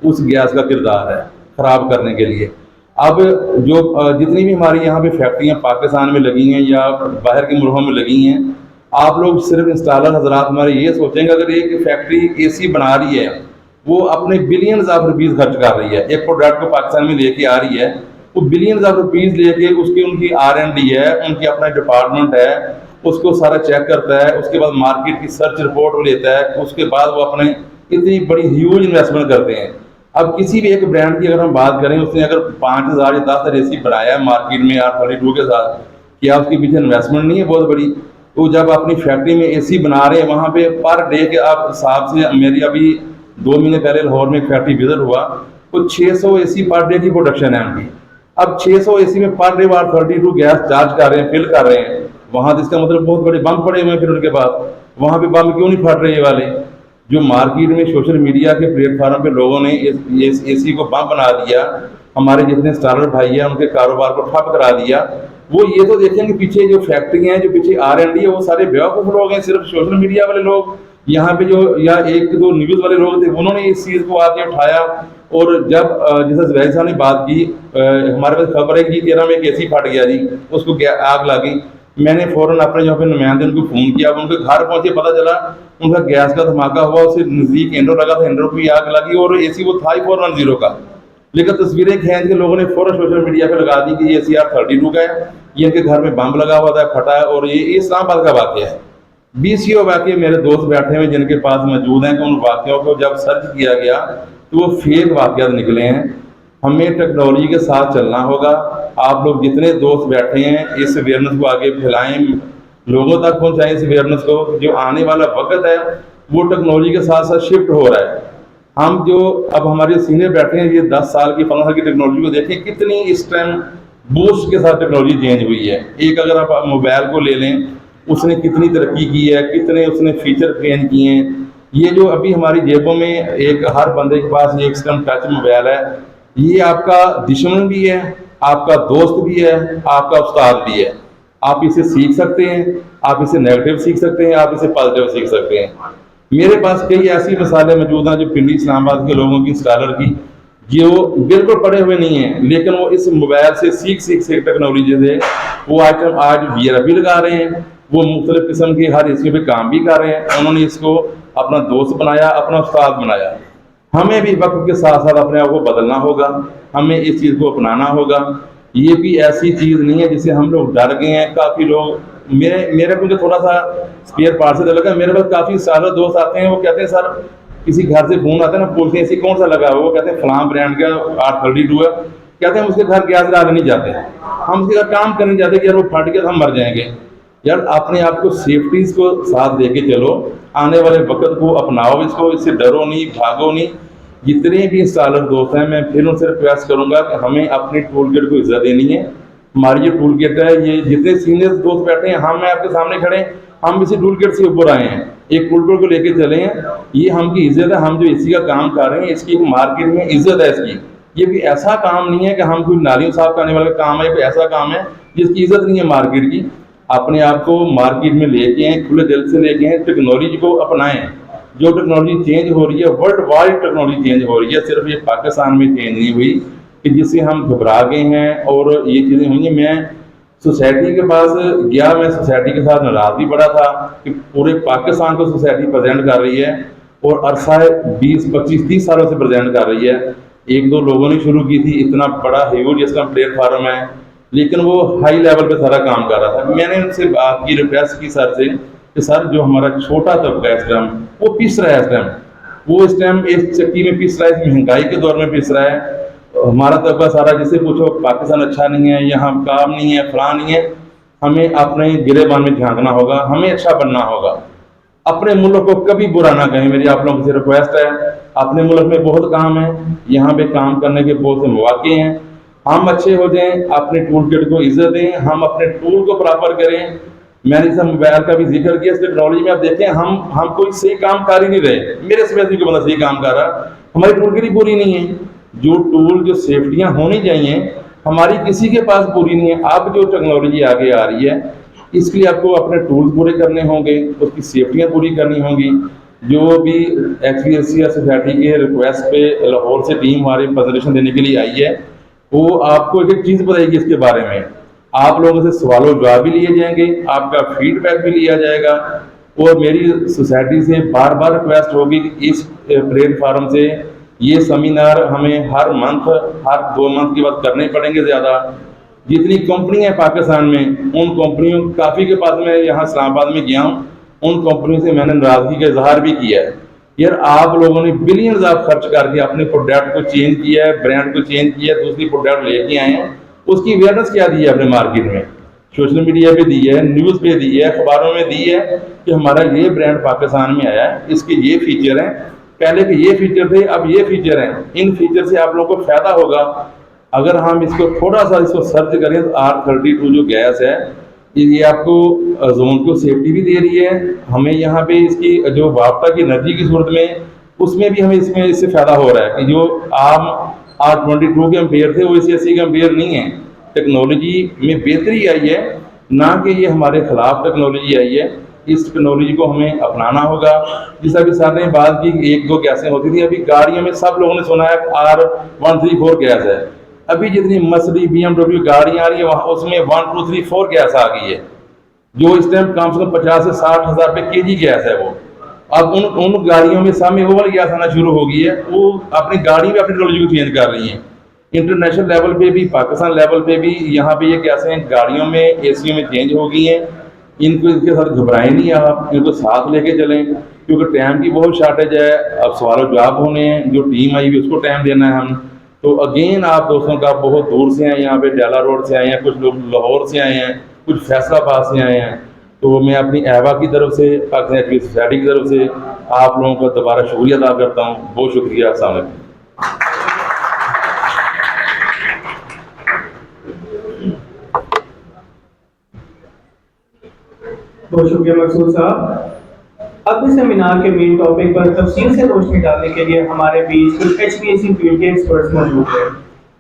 उस गैस का किरदार है ख़राब करने के लिए। अब जो जितनी भी हमारी यहाँ पे फैक्ट्रियाँ पाकिस्तान में लगी हैं या बाहर के मुल्कों में लगी हैं, आप लोग सिर्फ इंस्टॉलर हजरात हमारे ये सोचेंगे अगर एक फैक्ट्री AC बना रही है, वो अपने बिलियंस ऑफ रुपीज़ खर्च कर रही है, एक प्रोडक्ट को पाकिस्तान में लेके आ रही है, वो बिलियंस ऑफ रुपीज़ लेके उसकी उनकी R&D है, उनकी अपना डिपार्टमेंट है, उसको सारा चेक करता है, उसके बाद मार्केट की सर्च रिपोर्ट लेता है, उसके बाद वो अपने इतनी बड़ी ह्यूज इन्वेस्टमेंट करते हैं। अब किसी भी एक ब्रांड की अगर हम बात करें, उसने अगर 5000 या 10,000 AC बनाया है मार्केट में R32 के साथ, क्या उसके पीछे इन्वेस्टमेंट नहीं है बहुत बड़ी। तो जब अपनी फैक्ट्री में AC बना रहे हैं, वहाँ पे पर डे के आप हिसाब से, मेरी अभी 2 महीने पहले लाहौर में एक फैक्ट्री विजिट हुआ, तो 600 AC पर डे की प्रोडक्शन है उनकी। अब 600 AC में per day R32 gas charge कर रहे हैं, फिल कर रहे हैं, वहाँ तो इसका मतलब बहुत बड़े बम पड़े हुए हैं। फिर उनके पास वहाँ पे बम क्यों नहीं फट रहे ये वाले। जो मार्केट में सोशल मीडिया के प्लेटफॉर्म पे लोगों ने इस एसी को बम बना दिया, हमारे जितने इंस्टॉलर भाई हैं उनके कारोबार को ठप करा दिया, वो ये तो देखें कि पीछे जो फैक्ट्रियाँ हैं, जो पीछे R&D है, वो सारे बेवकूफ़ लोग हैं। सिर्फ सोशल मीडिया वाले लोग यहाँ पे जो या एक दो न्यूज़ वाले लोग थे, उन्होंने इस चीज़ को आके उठाया। और जब जैसे जुबैर साहब ने बात की, हमारे पास खबर है कि 13 में एक एसी फट गया जी, उसको आग लगी। मैंने फ़ौरन अपने जो नुमाइंदे उनको फ़ोन किया, उनके घर पहुंचे, पता चला उनका गैस का धमाका हुआ, उससे नज़दीक इंडो लगा था, इंडो की आग लगी और एसी वो था ही 410 का। लेकिन तस्वीरें खींच के लोगों ने फ़ौरन सोशल मीडिया पे लगा दी कि ये ACR 32 का है, ये इनके घर में बम लगा हुआ था, फटा है। और ये इस्लामाबाद का वाक़या है। 20 वाक़े मेरे दोस्त बैठे हुए जिनके पास मौजूद हैं कि उन वाक़ों को जब सर्च किया गया तो वो फेक वाक़यात निकले हैं। हमें टेक्नोलॉजी के साथ चलना होगा। आप लोग जितने दोस्त बैठे हैं इस अवेयरनेस को आगे फैलाएं, लोगों तक पहुंचाएं इस अवेयरनेस को। जो आने वाला वक्त है वो टेक्नोलॉजी के साथ साथ शिफ्ट हो रहा है। हम जो अब हमारे सीनियर बैठे हैं, ये 10 साल की 15 साल की टेक्नोलॉजी को देखें, कितनी इस टाइम बूस्ट के साथ टेक्नोलॉजी चेंज हुई है। एक अगर आप मोबाइल को ले लें, उसने कितनी तरक्की की है, कितने उसने फीचर चेंज किए हैं। ये जो अभी हमारी जेबों में एक हर बंदे के पास एक स्टम टच मोबाइल है, ये आपका दुश्मन भी है, आपका दोस्त भी है, आपका उस्ताद भी है। आप इसे सीख सकते हैं, आप इसे नेगेटिव सीख सकते हैं, आप इसे पॉजिटिव सीख सकते हैं। मेरे पास कई ऐसी मिसालें मौजूद हैं जो पिंडी इस्लामाबाद के लोगों की, इंस्टॉलर की, जो बिल्कुल पढ़े हुए नहीं हैं, लेकिन वो इस मोबाइल से सीख टेक्नोलॉजी से वो आइटम आज वीआर भी लगा रहे हैं। वो मुख्तलिफ किस्म के हर इसी पे काम भी कर रहे हैं। उन्होंने इसको अपना दोस्त बनाया, अपना उस्ताद बनाया। हमें भी वक्त के साथ साथ अपने आप को बदलना होगा, हमें इस चीज़ को अपनाना होगा। ये भी ऐसी चीज़ नहीं है जिससे हम लोग डर गए हैं। काफ़ी लोग मेरे को जो थोड़ा सा स्पेयर पार्ट से लगा, मेरे पास काफ़ी सारे दोस्त आते हैं, वो कहते हैं सर किसी घर से फोन आता है ना, बोलते हैं ऐसी कौन सा लगा हुआ, वो कहते हैं फलां ब्रांड का R32 है, कहते हैं हम उसके घर गैस डालने नहीं जाते, हम उसके घर काम करने जाते कि यार वो फट गया तो हम मर जाएंगे। यार अपने आप को सेफ्टीज को साथ लेके चलो, आने वाले वक्त को अपनाओ, इसको, इससे डरो नहीं, भागो नहीं। जितने भी इंस्टॉलर दोस्त हैं, मैं फिर उनसे रिक्वेस्ट करूंगा कि हमें अपनी टूल किट को इज्जत देनी है। हमारी जो टूल किट है, ये जितने सीनियर दोस्त बैठे हैं, हम आपके सामने खड़े हैं, हम इसी टूल किट से ऊपर आए हैं, एक टूल किट को लेके चले हैं। ये हमकी इज्जत है, हम जो इसी का काम कर रहे हैं, इसकी मार्केट में इज्जत है इसकी। ये भी ऐसा काम नहीं है कि हम कोई नालियों साफ करने वाला काम है, कोई ऐसा काम है जिसकी इज्जत नहीं है मार्केट की। अपने आप को मार्केट में लेके आए, खुले दिल से लेके आए, टेक्नोलॉजी को अपनाएं। जो टेक्नोलॉजी चेंज हो रही है, वर्ल्ड वाइड टेक्नोलॉजी चेंज हो रही है, सिर्फ ये पाकिस्तान में चेंज नहीं हुई कि जिससे हम घबरा गए हैं और ये चीज़ें हुई हैं। मैं सोसाइटी के पास गया, मैं सोसाइटी के साथ नाराज भी बड़ा था कि पूरे पाकिस्तान को सोसाइटी प्रेजेंट कर रही है और अरसा 20, 25, 30 सालों से प्रेजेंट कर रही है। एक दो लोगों ने शुरू की थी, इतना बड़ा ह्यूज इसका प्लेटफार्म है, लेकिन वो हाई लेवल पे सारा काम कर रहा था। मैंने उनसे बात की, रिक्वेस्ट की सर से कि सर जो हमारा छोटा तबका है इस टाइम वो पिस रहा है, इस टाइम वो इस टाइम इस चक्की में पिस रहा है, इस महंगाई के दौर में पिस रहा है। हमारा तबका सारा, जिसे पूछो पाकिस्तान अच्छा नहीं है, यहाँ काम नहीं है, फलां नहीं है। हमें अपने गिरेबान में झांकना होगा, हमें अच्छा बनना होगा। अपने मुल्क को कभी बुरा ना कहें, मेरी आप लोगों से रिक्वेस्ट है। अपने मुल्क में बहुत काम है, यहाँ पे काम करने के बहुत से मौके हैं। हम अच्छे हो जाएं, अपने टूल किट को इज्जत दें, हम अपने टूल को प्रॉपर करें। मैंने इस मोबाइल का भी जिक्र किया, इस टेक्नोलॉजी में आप देखें हम कोई सही काम कर ही नहीं रहे। मेरे से वैसे कोई बंदा सही काम कर रहा, हमारी टूल किट ही पूरी नहीं है। जो टूल, जो सेफ्टियाँ होनी चाहिए, हमारी किसी के पास पूरी नहीं है। अब जो टेक्नोलॉजी आगे आ रही है, इसके लिए आपको अपने टूल्स पूरे करने होंगे, उसकी सेफ्टियाँ पूरी करनी होंगी। जो भी HVAC सोसाइटी के रिक्वेस्ट पे लाहौर से टीम हमारे प्रेजेंटेशन देने के लिए आई है, वो आपको एक एक चीज़ बताएगी इसके बारे में। आप लोगों से सवालों जवाब भी लिए जाएंगे, आपका फीडबैक भी लिया जाएगा। और मेरी सोसाइटी से बार बार रिक्वेस्ट होगी कि इस प्लेटफार्म से ये सेमिनार हमें हर मंथ, हर 2 मंथ के बाद करने पड़ेंगे। ज़्यादा जितनी कंपनी है पाकिस्तान में, उन कंपनियों काफ़ी के पास मैं यहाँ इस्लामाबाद में गया हूँ, उन कंपनियों से मैंने नाराज़गी का इजहार भी किया है। यार आप लोगों ने बिलियंस आप खर्च करके अपने प्रोडक्ट को चेंज किया है, ब्रांड को चेंज किया है, दूसरी प्रोडक्ट लेके आए हैं, उसकी अवेयरनेस क्या दी है अपने मार्केट में? सोशल मीडिया पे दी है, न्यूज़ पे दी है, अखबारों में दी है कि हमारा ये ब्रांड पाकिस्तान में आया है, इसके ये फीचर हैं, पहले के ये फीचर थे, अब ये फीचर हैं। इन फीचर से आप लोगों को फायदा होगा। अगर हम इसको थोड़ा सा इसको सर्च करें तो R32 जो गैस है, ये आपको जोन को सेफ्टी भी दे रही है, हमें यहाँ पे इसकी जो वापता की एनर्जी की सूरत में उसमें भी हमें इससे फ़ायदा हो रहा है कि जो आम R22 के एम्पेयर थे वो इसी 80 के एम्पेयर नहीं है। टेक्नोलॉजी में बेहतरी आई है, ना कि ये हमारे खिलाफ टेक्नोलॉजी आई है। इस टेक्नोलॉजी को हमें अपनाना होगा। जैसा कि सर ने बात की 1-2 गैसें होती थी, अभी गाड़ियों में सब लोगों ने सुना है R134 गैस है। अभी जितनी मर्सिडीज BMW गाड़ियाँ आ रही है वहाँ उसमें 1, 2, 3, 4 गैस आ गई है, जो इस टाइम कम से कम 50 से 60 हज़ार रुपये केजी गैस है वो। अब उन गाड़ियों में सामने ओवर गैस आना शुरू हो गई है, वो अपनी गाड़ी में अपनी टेक्नोलॉजी को चेंज कर रही हैं। इंटरनेशनल लेवल पे भी, पाकिस्तान लेवल पे भी यहाँ पे ये गैसें गाड़ियों में AC में चेंज हो गई हैं। इनको इसके साथ घबराएं नहीं, आप इनको साथ लेके चलें, क्योंकि टाइम की बहुत शॉर्टेज है। अब सवाल जवाब होने हैं, जो टीम आई हुई उसको टाइम देना है हम। तो अगेन आप दोस्तों का बहुत दूर से आए, यहाँ पे डेला रोड से आए हैं, कुछ लोग लाहौर से आए हैं, कुछ फैसलाबाद से आए हैं। तो मैं अपनी एवा की तरफ से, पाकिस्तान एथलीट सोसाइटी की तरफ से आप लोगों का दोबारा शुक्रिया अदा करता हूँ। बहुत शुक्रिया। अस्सलाम वालेकुम। बहुत शुक्रिया मकसूद साहब। अब इस सेमिनार के मेन टॉपिक पर तफसील से रोशनी डालने के लिए हमारे बीच कुछ HVAC फील्ड के एक्सपर्ट्स मौजूद हैं।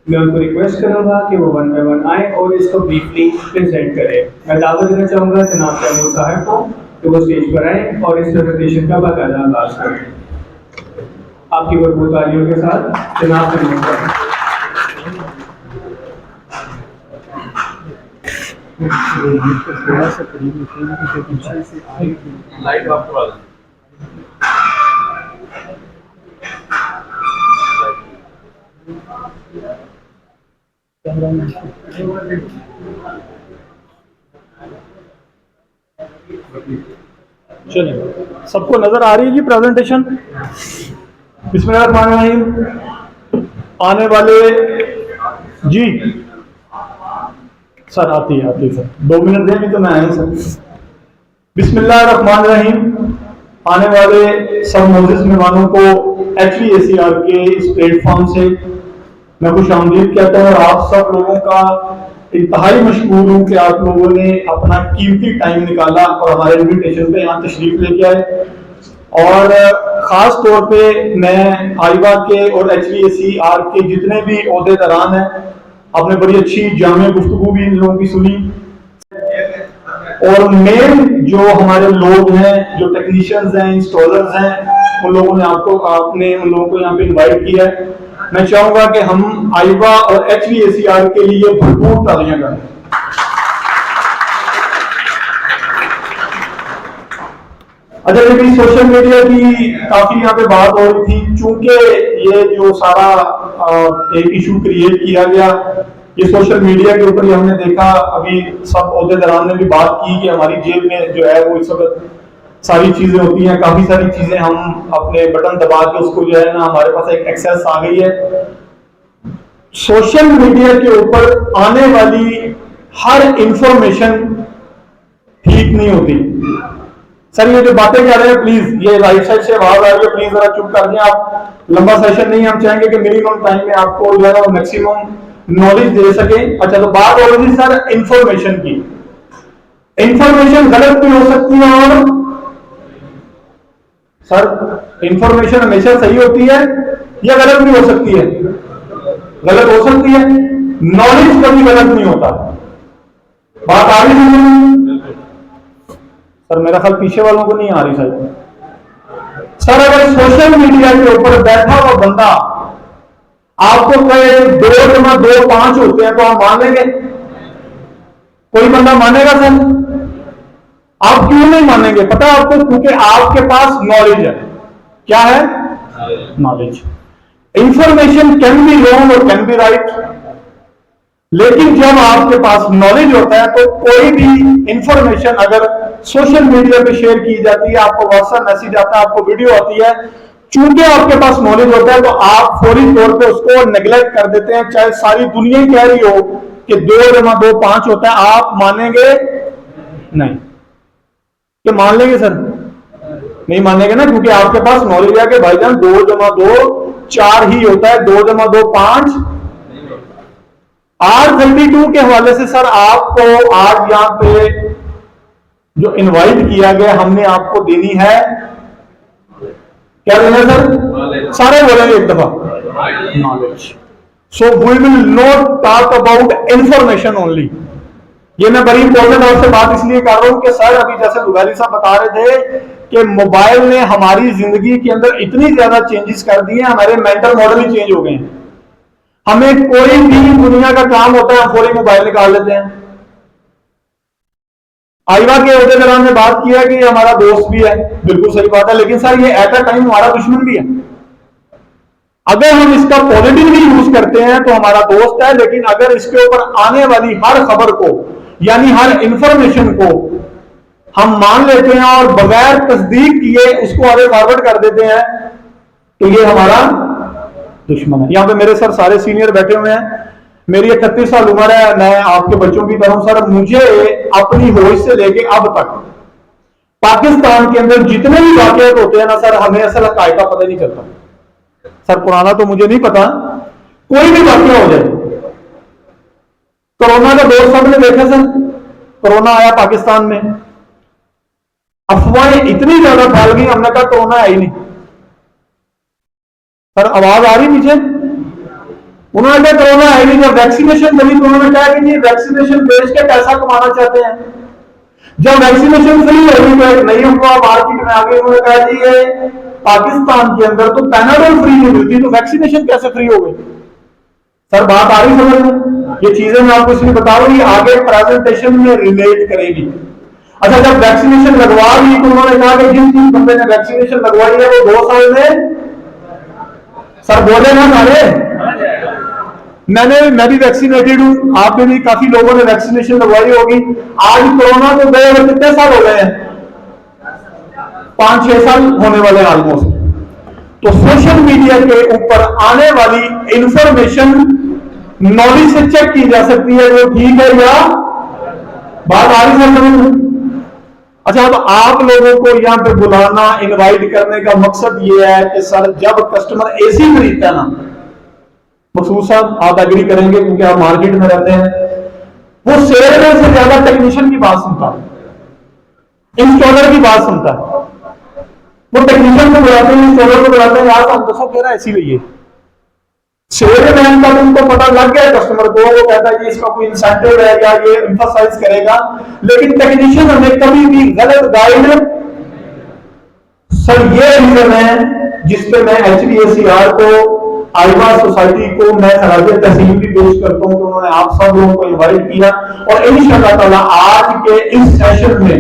मैं उनको रिक्वेस्ट करूंगा कि वो 1 बाय 1 आए और इसको ब्रीफली प्रेजेंट करें। मैं दावत देना चाहूँगा जनाब तैमूर साहब को कि वो स्टेज पर आए और इस प्रेजेंटेशन का बाकायदा आगाज करें। आपकी बहुत तालियों के साथ जनाब तैमूर साहब। लाइट आपके पास चलिए, सबको नजर आ रही है जी प्रेजेंटेशन? बिस्मिल्लाहिर्रहमानिर्रहीम। आने वाले जी सर आती है सर, 2 मिनट देंगे तो मैं आया सर। बिस्मिल्लाहिर्रहमानिर्रहीम। आने वाले सब मोजिज़ मेहमानों को HVACR के इस प्लेटफॉर्म से मैं खुश आमदीद कहता हूँ और आप सब लोगों का इंतहाई मशकूर हूँ कि आप लोगों ने अपना कीमती टाइम निकाला और हमारे इन्विटेशन पे यहाँ तशरीफ लेके आए। और ख़ास तौर पे मैं आईवा के और HVACR के जितने भी ओहदेदारान हैं, आपने बड़ी अच्छी जामिया गुफ्तगू भी इन लोगों की सुनी। और मेन जो हमारे लोग हैं, जो टेक्नीशियंस हैं, इंस्टॉलर्स हैं, उन लोगों ने आपने उन लोगों को यहाँ पे इनवाइट किया है। मैं चाहूंगा कि हम आईवा और HVACR के लिए भरपूर तालियां करें। अच्छा, लेकिन सोशल मीडिया की काफी यहाँ पे बात हो रही थी, चूंकि ये जो सारा एक इशू क्रिएट किया गया, ये सोशल मीडिया के ऊपर ही हमने देखा। अभी सब ओहदेदारान ने भी बात की कि हमारी जेब में जो है वो इस वक्त सारी चीजें होती हैं, काफी सारी चीजें हम अपने बटन दबा के उसको जो है ना हमारे पास एक एक्सेस आ गई है। सोशल मीडिया के ऊपर आने वाली हर इंफॉर्मेशन ठीक नहीं होती। सर ये जो बातें कर रहे हैं, प्लीज ये राइट साइड से आवाज आ रही है, प्लीज जरा चुप कर दें। आप लंबा सेशन नहीं, हम चाहेंगे कि मिनिमम टाइम में आपको जो है ना मैक्सिमम नॉलेज दे सके। अच्छा, तो बात हो रही थी सर इंफॉर्मेशन की। इंफॉर्मेशन गलत भी हो सकती है और सर इंफॉर्मेशन हमेशा सही होती है या गलत भी हो सकती है? गलत हो सकती है। नॉलेज कभी गलत नहीं होता। बात आ रही है सर? मेरा ख्याल पीछे वालों को नहीं आ रही सर। अगर सोशल मीडिया के ऊपर बैठा हुआ बंदा आपको कहे 2 + 2 5 होते हैं, तो आप मान लेंगे? कोई बंदा मानेगा सर? आप क्यों नहीं मानेंगे? पता है आपको? क्योंकि आपके पास नॉलेज है। क्या है? Knowledge. Information can be wrong और कैन बी राइट, लेकिन जब आपके पास नॉलेज होता है तो कोई भी इंफॉर्मेशन अगर सोशल मीडिया पे शेयर की जाती है, आपको व्हाट्सएप मैसेज आता है, आपको वीडियो आती है, चूंकि आपके पास नॉलेज होता है तो आप फौरी तौर पे उसको नेग्लेक्ट कर देते हैं। चाहे सारी दुनिया कह रही हो कि 2 + 2 5 होता है, आप मानेंगे नहीं? कि मान लेंगे सर? नहीं मानेंगे ना, क्योंकि आपके पास नॉलेज है कि भाईजान 2 + 2 4 ही होता है, 2 + 2 5। R32 के हवाले से सर आपको आज यहां पे जो इनवाइट किया गया हमने आपको देनी है, क्या देना है सर? सारे बोलेंगे एक दफा, knowledge. So we will not talk about information only. ये मैं बड़ी इंपॉर्टेंट आपसे बात इसलिए कर रहा हूं कि सर अभी जैसे बुगारी साहब बता रहे थे कि मोबाइल ने हमारी जिंदगी के अंदर इतनी ज्यादा चेंजेस कर दिए, हमारे मेंटल मॉडल ही चेंज हो गए हैं। हमें कोई भी दुनिया का काम होता है हम फौरी मोबाइल निकाल लेते हैं। आईवा के होते दौरान ने बात किया कि हमारा दोस्त भी है, बिल्कुल सही बात है, लेकिन सर ये एट अ टाइम हमारा दुश्मन भी है। अगर हम इसका पॉजिटिवली यूज करते हैं तो हमारा दोस्त है, लेकिन अगर इसके ऊपर आने वाली हर खबर को यानी हर इंफॉर्मेशन को हम मान लेते हैं और बगैर तस्दीक किए उसको आगे फॉरवर्ड कर देते हैं तो ये हमारा दुश्मन है। यहां पे मेरे सर सारे सीनियर बैठे हुए हैं, मेरी 38 साल उम्र है, मैं आपके बच्चों की तरह हूं सर। मुझे अपनी होश से लेके अब तक पाकिस्तान के अंदर जितने भी वाकयात होते हैं ना सर, हमें असल हकायक का पता नहीं चलता सर। पुराना तो मुझे नहीं पता, कोई भी वाकया हो जाए। कोरोना का दौर सबने देखा सर, कोरोना आया पाकिस्तान में, अफवाहें इतनी ज्यादा फैल गई, हमने कहा कोरोना है ही नहीं। सर आवाज आ रही पीछे? उन्होंने कहा कोरोना है नहीं। जब वैक्सीनेशन बनी तो उन्होंने कहा कि ये वैक्सीनेशन बेच के पैसा कमाना चाहते हैं। जब वैक्सीनेशन फ्री होगी तो एक नई अफवाह मार्केट में आ गई, उन्होंने कहा जी ये पाकिस्तान के अंदर तो पैनाडोल फ्री नहीं मिलती, तो वैक्सीनेशन कैसे फ्री हो गई? सर बात आ रही समझ में? ये चीजें मैं आपको इसलिए बता रहा हूं, आगे प्रेजेंटेशन में रिलेट करेगी। अच्छा, जब वैक्सीनेशन लगवा ली तो उन्होंने कहा कि जिस बंदे ने वैक्सीनेशन लगवाई है वो 2 साल में, सर बोले ना सारे, मैं भी वैक्सीनेटेड हूं, आप में भी काफी लोगों ने वैक्सीनेशन लगवाई होगी। आज कोरोना को गए हुए कितने साल हो गए हैं? 5-6 साल होने वाले हैं ऑलमोस्ट। तो सोशल मीडिया के ऊपर आने वाली इंफॉर्मेशन नॉलेज से चेक की जा सकती है वो ठीक है या बात आ रही है। अच्छा, अब आप लोगों को यहां पे बुलाना, इनवाइट करने का मकसद ये है कि सर जब कस्टमर एसी खरीदता है ना, मकसूद साहब आप एग्री करेंगे क्योंकि आप मार्केट में रहते हैं, वो सेलर से ज्यादा टेक्नीशियन की बात सुनता है, इंस्टॉलर की बात सुनता है। वो टेक्नीशियन को बुलाते हैं, इंस्टॉलर को बुलाते हैं, यार हम तो सब कह रहा ऐसी लिए सेलरमैन का तुमको पता लग गया कस्टमर को, वो कहता है कि इसका कोई इंसेंटिव है या ये एम्फसाइज करेगा, लेकिन टेक्नीशियन हमें कभी भी गलत गाइड। सर ये रीजन है जिसपे मैं HVACR को, आईवा सोसाइटी को मैं खराजे तहसील भी पेश करता हूं, तो उन्होंने आप सब लोगों को इनवाइट किया और इंशाअल्लाह ताला आज के इस सेशन में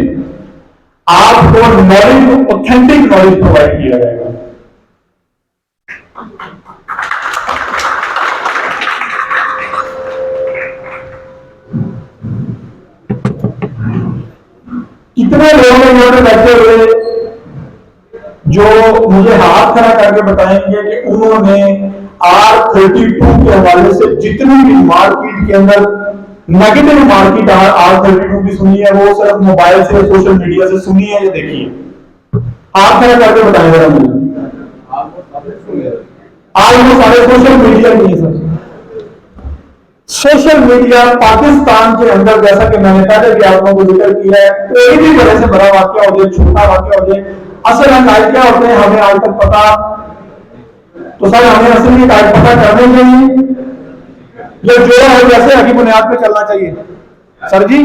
आपको नॉलेज, ऑथेंटिक नॉलेज प्रोवाइड किया जाएगा। कितने लोग यहां पे बैठे हुए जो मुझे हाथ खड़ा करके बताएंगे कि उन्होंने R32 के हवाले से जितनी भी मार्केट के अंदर नेगेटिव मार्केट R32 की सुनी है, वो सिर्फ मोबाइल से, सोशल मीडिया से सुनी है या देखी है? हाथ खड़ा करके बताएंगे मुझे। आज वो सारे सोशल मीडिया की है सर। सोशल मीडिया पाकिस्तान के अंदर, जैसा कि मैंने पहले भी आप लोगों को जिक्र किया है, कोई भी बड़े से बड़ा वाकया हो जाए, छोटा वाकया हो जाए, असल हकायक क्या होते हैं हमें आज तक पता, तो सर हमें असल हकायक पता करने चाहिए या जो है वैसे की बुनियाद पे चलना चाहिए? सर जी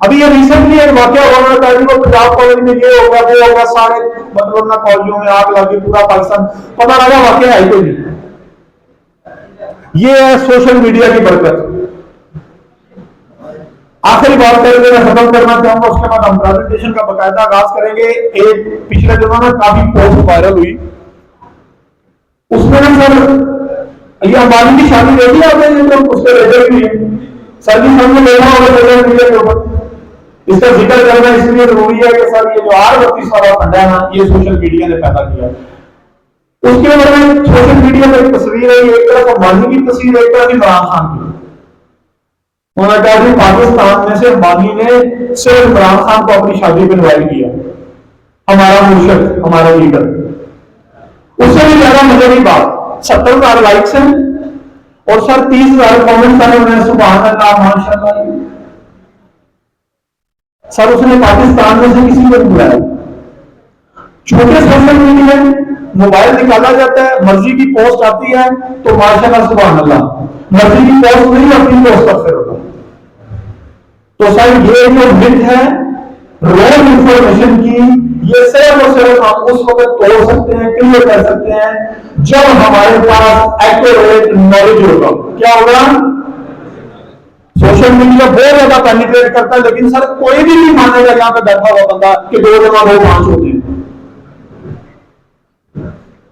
अभी ये रिसेंटली एक वाकया हुआ, मैंने कहा वो पंजाब कॉलेज में ये होगा वो होगा, सारे मतलब ना कॉलेजों में आग लगी, पूरा पाकिस्तान, पता लगा वाकया है कोई नहीं। ये है सोशल मीडिया की बरकत। आखिरी बात करके मैं खत्म करना चाहूंगा, उसके बाद हम प्रेजेंटेशन का बकायदा आगाज करेंगे। एक पिछले दिनों में काफी पोस्ट वायरल हुई, उसमें ना सर ये अंबानी की शादी देखी आपने, तो उसके रिजल्ट भी सर जी सामने देखा होगा सोशल मीडिया के ऊपर। इसका जिक्र करना इसलिए जरूरी है कि सर ये जो R32 वाला फंडा है ना, ये सोशल मीडिया ने पैदा किया। उसके बारे में सोशल मीडिया में एक तस्वीर है, एक तरफ अंबानी की तस्वीर, एक तरफ इमरान खान की। उन्होंने कहा कि पाकिस्तान में से अंबानी ने सिर्फ इमरान खान को अपनी शादी में इनवाइट किया, हमारा मुर्शिद, हमारा लीडर। उससे भी ज्यादा मजे की बात, 70,000 लाइक्स हैं और सर 30,000 कमेंट्स आए हुए हैं, सुभान अल्लाह माशाल्लाह। सर उसने पाकिस्तान में से किसी को नहीं बुलाया। छोटे सोशल मीडिया मोबाइल निकाला जाता है, मर्जी की पोस्ट आती है तो माशाल्लाह सुभान अल्लाह, मर्जी की पोस्ट नहीं अपनी पोस्ट पर फिर होगा। तो सर ये जो मिथ है रॉन्ग इंफॉर्मेशन की, ये सिर्फ और सिर्फ हम उस वक्त तोड़ सकते हैं, क्लियर कर सकते हैं जब हमारे पास एक्यूरेट नॉलेज होगा। क्या होगा? सोशल मीडिया बहुत ज्यादा पेनिट्रेट करता है, लेकिन सर कोई भी नहीं मानेगा यहाँ पे बैठा हुआ बंदा कि 2 जमा 2 5 होते हैं।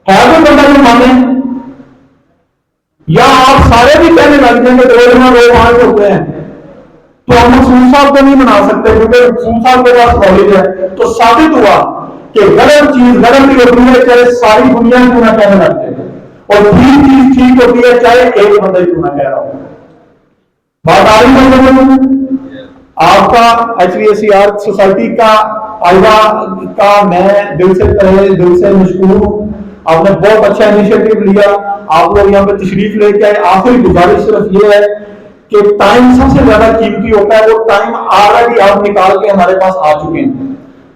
है तो बंदा जो माने, या आप सारे भी कहने लग जाएंगे 2 जमा 2 5 होते हैं, तो हम मकसूद साहब को नहीं बना सकते क्योंकि मकसूद साहब के पास नॉलेज है। तो साबित हुआ कि गलत चीज गलत ही होती है, चाहे सारी दुनिया क्यों ना कहने लगते हैं, और ठीक चीज ठीक होती है चाहे एक बंदा क्यों ना कह रहा हो। बात आ रही है? आपका HVACR सोसाइटी का आइवा का मैं दिल से मशकूर हूं। आपने बहुत अच्छा इनिशिएटिव लिया, आप लोग यहाँ पे तशरीफ लेके आए। आखिरी गुजारिश सिर्फ ये है कि टाइम सबसे ज्यादा कीमती होता है, वो टाइम ऑलरेडी आप निकाल के हमारे पास आ चुके हैं।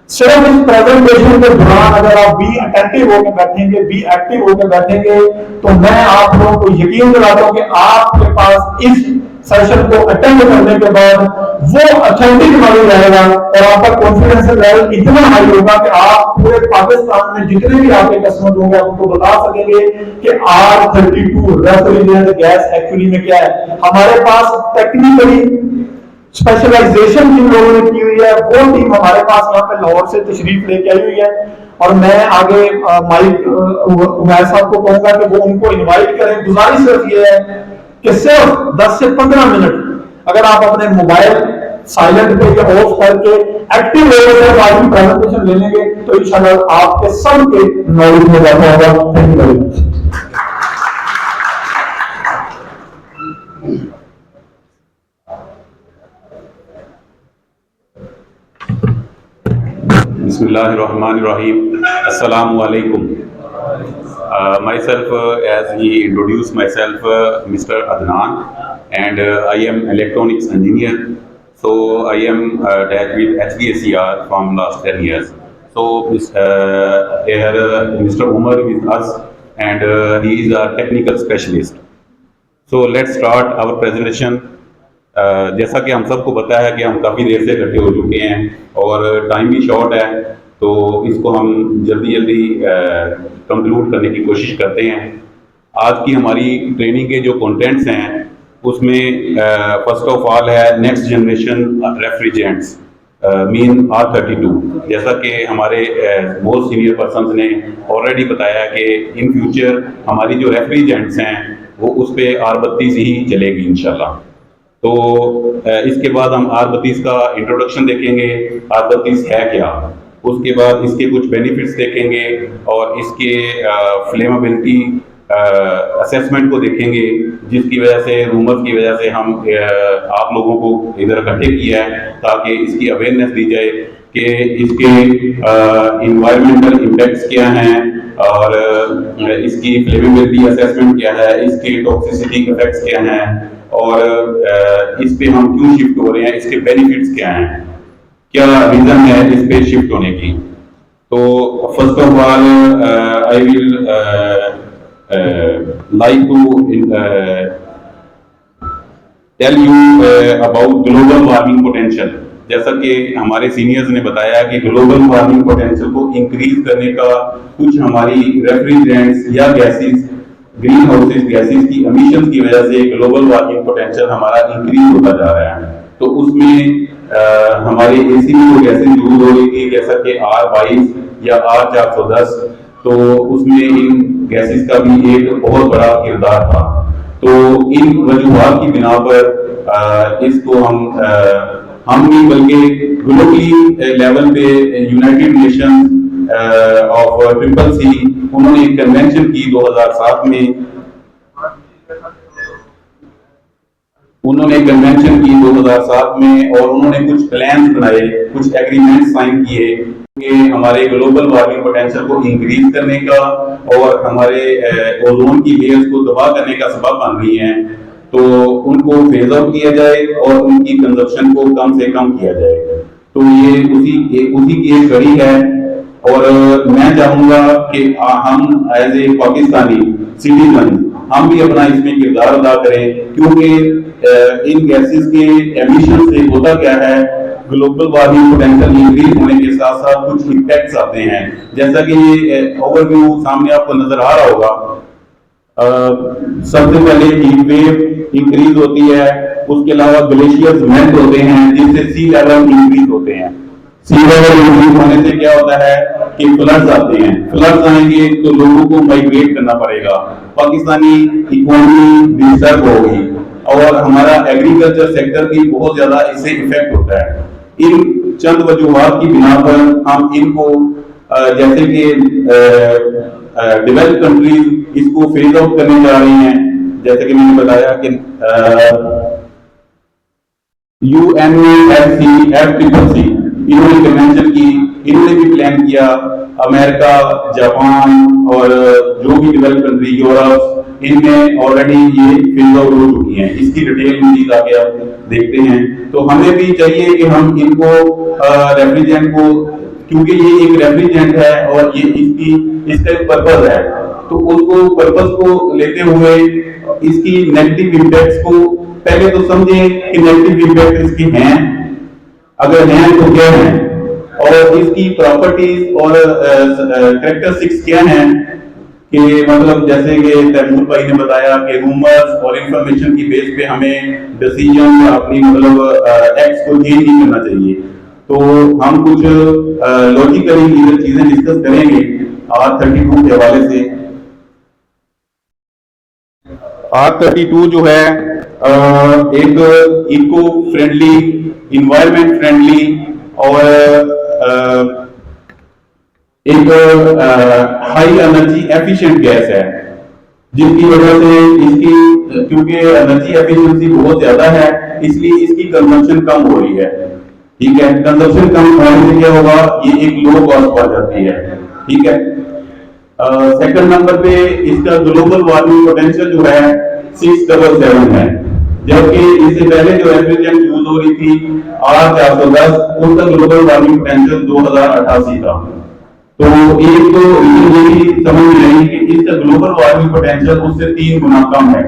सिर्फ इस प्रेजेंटेशन के दौरान अगर आप बी अटेंटिव होकर बैठेंगे, बी एक्टिव होकर बैठेंगे, तो मैं आप लोगों को यकीन दिलाता हूं कि आपके पास इस सेशन को अटेंड करने के बाद वो ऑथेंटिक नॉलेज रहेगा और आपका कॉन्फिडेंस लेवल इतना हाई होगा कि आप पूरे पाकिस्तान में जितने भी आपके कस्टमर होंगे आप उनको बता सकेंगे कि R32 रेफ्रिजरेंट गैस एक्चुअली में क्या है। हमारे पास टेक्निकली स्पेशलाइजेशन जिन लोगों ने की हुई है वो टीम हमारे पास यहाँ पे लाहौर से तशरीफ लेके आई हुई है, और मैं आगे माइक उमैर साहब को कहूंगा कि वो उनको इनवाइट करें। गुजारिश सिर्फ ये है कि सिर्फ 10 से 15 मिनट अगर आप अपने मोबाइल साइलेंट पे या ऑफ करके एक्टिव लेवल पर आज की प्रेजेंटेशन ले लेंगे तो इंशाल्लाह आपके सबके नॉलेज में इजाफा होगा। Thank you very much. Bismillahirrahmanirrahim. Assalamu alaikum. Myself, as he introduced myself, Mr. Adnan, and I am electronics engineer. So I am attached with HVACR from last 10 years. So here Mr. Umar is with us, and he is a technical specialist. So let's start our presentation. जैसा कि हम सबको पता है कि हम काफ़ी देर से इकट्ठे हो चुके हैं और टाइम भी शॉर्ट है, तो इसको हम जल्दी कंक्लूड करने की कोशिश करते हैं। आज की हमारी ट्रेनिंग के जो कंटेंट्स हैं उसमें फर्स्ट ऑफ ऑल है next generation refrigerants mean R32। जैसा कि हमारे मोस्ट सीनियर पर्सन्स ने ऑलरेडी बताया कि इन फ्यूचर हमारी जो रेफ्रिजरेंट्स हैं वो उस पर R32 ही चलेगी इंशाल्लाह। तो इसके बाद हम R32 का इंट्रोडक्शन देखेंगे, R32 है क्या, उसके बाद इसके कुछ बेनिफिट्स देखेंगे और इसके फ्लेमेबिलिटी असेसमेंट को देखेंगे, जिसकी वजह से रूमर्स की वजह से हम आप लोगों को इधर इकट्ठे किया है ताकि इसकी अवेयरनेस दी जाए कि इसके इन्वायरमेंटल इम्पैक्ट्स क्या हैं और इसकी फ्लेमेबिलिटी असेसमेंट क्या है, इसके टॉक्सिसिटी इफेक्ट्स क्या हैं और इस पे हम क्यों शिफ्ट हो रहे हैं, इसके बेनिफिट्स क्या हैं, क्या रीजन है इस पे शिफ्ट होने की। तो first of all I will like to tell you about global warming potential। जैसा कि हमारे सीनियर्स ने बताया कि ग्लोबल वार्मिंग पोटेंशियल को इंक्रीज करने का कुछ हमारी रेफ्रिजरेंट्स या गैसेस, ग्रीन हाउसेस गैसेस की एमिशन की वजह से ग्लोबल वार्मिंग पोटेंशियल हमारा इंक्रीज होता जा रहा है। तो उसमें हमारे एसी में जो गैसेस यूज हो रही थी जैसा कि R22 या R410, तो उसमें इन गैसेस का भी एक बहुत बड़ा किरदार था। तो इन वजूहात की बिना पर इसको हम नहीं बल्कि ग्लोबली लेवल पे यूनाइटेड नेशन ऑफ CCC उन्होंने एक कन्वेंशन की 2007 में, और उन्होंने कुछ प्लान बनाए, कुछ एग्रीमेंट साइन किए कि हमारे ग्लोबल वार्मिंग पोटेंशियल को इंक्रीज करने का और हमारे ओजोन की लेयर्स को तबाह करने का सबब बन रही हैं, तो उनको फेज आउट किया जाए और उनकी कंजप्शन को कम से कम किया जाए। तो ये उसी की एक कड़ी है। और मैं चाहूंगा कि हम एज ए पाकिस्तानी सिटीजन हम भी अपना इसमें किरदार अदा करें, क्योंकि इन गैसेस के एमिशन से होता क्या है, ग्लोबल वार्मिंग पोटेंशियल इंक्रीज होने के साथ साथ कुछ इम्पैक्ट्स आते हैं, जैसा कि ये ओवरव्यू सामने आपको नजर आ रहा होगा। सबसे पहले हीट वेव इंक्रीज होती है, उसके अलावा ग्लेशियर्स मेल्ट होते हैं जिससे सी लेवल इंक्रीज होते हैं। सी लेवल इंक्रीज होने से क्या होता है कि फ्लड्स आते हैं, फ्लड्स आएंगे तो लोगों को माइग्रेट करना पड़ेगा, पाकिस्तानी इकोनॉमी डिस्टर्ब होगी और हमारा एग्रीकल्चर सेक्टर भी बहुत ज्यादा इससे इफेक्ट होता है। इन चंद वजूहात की बिना पर हम इनको जैसे कि डेवलप्ड कंट्रीज इसको फेज आउट करने जा रही हैं, जैसे कि मैंने बताया कि UNFCCC इन्होंने कन्वेंशन की, इन्होंने भी प्लान किया, अमेरिका, जापान और जो भी डेवलप्ड कंट्री, यूरोप, इनमें ऑलरेडी ये फेज आउट हो चुकी हैं। इसकी डिटेल में आगे आप देखते हैं। तो हमें भी चाहिए कि हम इनको रेफ्रिजरेंट को, क्योंकि ये एक रेफ्रिजरेंट है और ये इसका एक पर्पस है, तो उसको पर्पस को लेते हुए इसकी नेगेटिव इम्पैक्ट्स को पहले तो समझें कि नेगेटिव इम्पैक्ट इसके हैं, अगर हैं तो क्या हैं, और इसकी प्रॉपर्टीज और कैरेक्टरिस्टिक्स क्या हैं, कि मतलब जैसे कि तैमूर भाई ने बताया कि रूमर्स और इंफॉर्मेशन की बेस पे हमें डिसीजन अपनी मतलब एक्ट्स को चेंज नहीं करना चाहिए। तो हम कुछ लॉजिकली चीजें डिस्कस करेंगे R32 के हवाले से। R32 जो है एक इको फ्रेंडली, इन्वायरमेंट फ्रेंडली और एक हाई एनर्जी एफिशिएंट गैस है, जिसकी वजह से इसकी, क्योंकि एनर्जी एफिशिएंसी बहुत ज्यादा है इसलिए इसकी कंजम्पशन कम हो रही है। ठीक है, कंजम्पशन कम होने से क्या होगा, ये एक लो कॉस्ट आ जाती है। ठीक है, सेकंड नंबर पे इसका ग्लोबल वार्मिंग पोटेंशियल जो है 677 है, जबकि इससे पहले जो रेफ्रिजरेंट यूज हो रही थी R410, उसका ग्लोबल वार्मिंग पोटेंशियल 2088 था। तो एक तो ये भी समझ में नहीं कि इसका ग्लोबल वार्मिंग पोटेंशियल उससे 3 गुना कम है।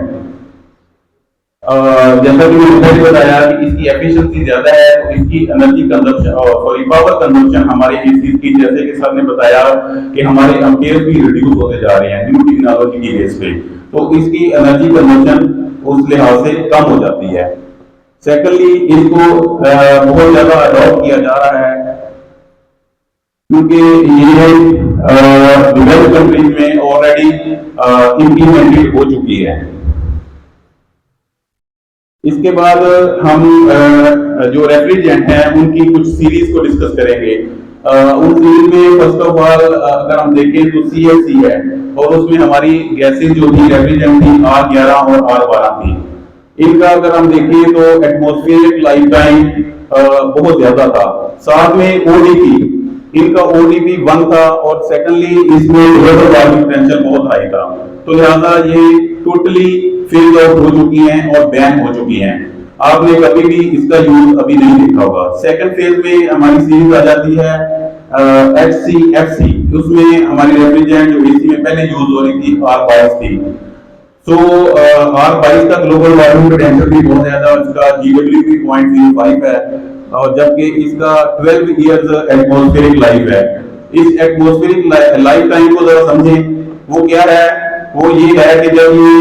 जैसा कि मैंने पहले बताया कि इसकी एफिशिएंसी ज्यादा है, तो इसकी energy consumption, sorry power consumption हमारे एसीज की, जैसे कि सर ने बताया कि हमारे एम्पेयर भी रिड्यूस होते जा रहे हैं न्यू टेक्नोलॉजी की बेस पे, तो इसकी एनर्जी कंजप्शन उस लिहाज से कम हो जाती है। सेकेंडली, इसको बहुत ज्यादा अडॉप्ट किया जा रहा है क्योंकि ये डेवलप्ड कंट्रीज में ऑलरेडी इम्प्लीमेंटेड हो चुकी है। इसके बाद हम जो रेफ्रिजरेंट हैं उनकी कुछ सीरीज को डिस्कस करेंगे। उन सीरीज में फर्स्ट ऑफ ऑल अगर हम देखें तो CFC है, और उसमें हमारी गैसेज जो थी रेफ्रिजरेंट थी R11 और R12 थी। इनका अगर हम देखें तो एटमॉस्फेरिक लाइफ टाइम बहुत ज्यादा था। साथ में ODP, इनका ODP 1 था, और सेकेंडली इसमें ग्लोबल वार्मिंग पोटेंशियल बहुत हाई था। तो लिहाजा ये टोटली फेज आउट हो चुकी हैं और बैन हो चुकी हैं। आपने कभी भी इसका यूज अभी नहीं देखा होगा। सेकंड फेज में हमारी सीरीज आ जाती है HCFC, उसमें हमारी रेफ्रिजरेंट जो एसी में पहले यूज हो रही थी R22 थी। तो R22 का ग्लोबल वार्मिंग पोटेंशियल भी बहुत ज्यादा, उसका GWP 0.05 है, और जबकि इसका 12 इयर्स एटमॉस्फेरिक लाइफ है। इस एटमॉस्फेरिक लाइफ टाइम को जरा समझें, वो क्या है, वो ये है कि जब ये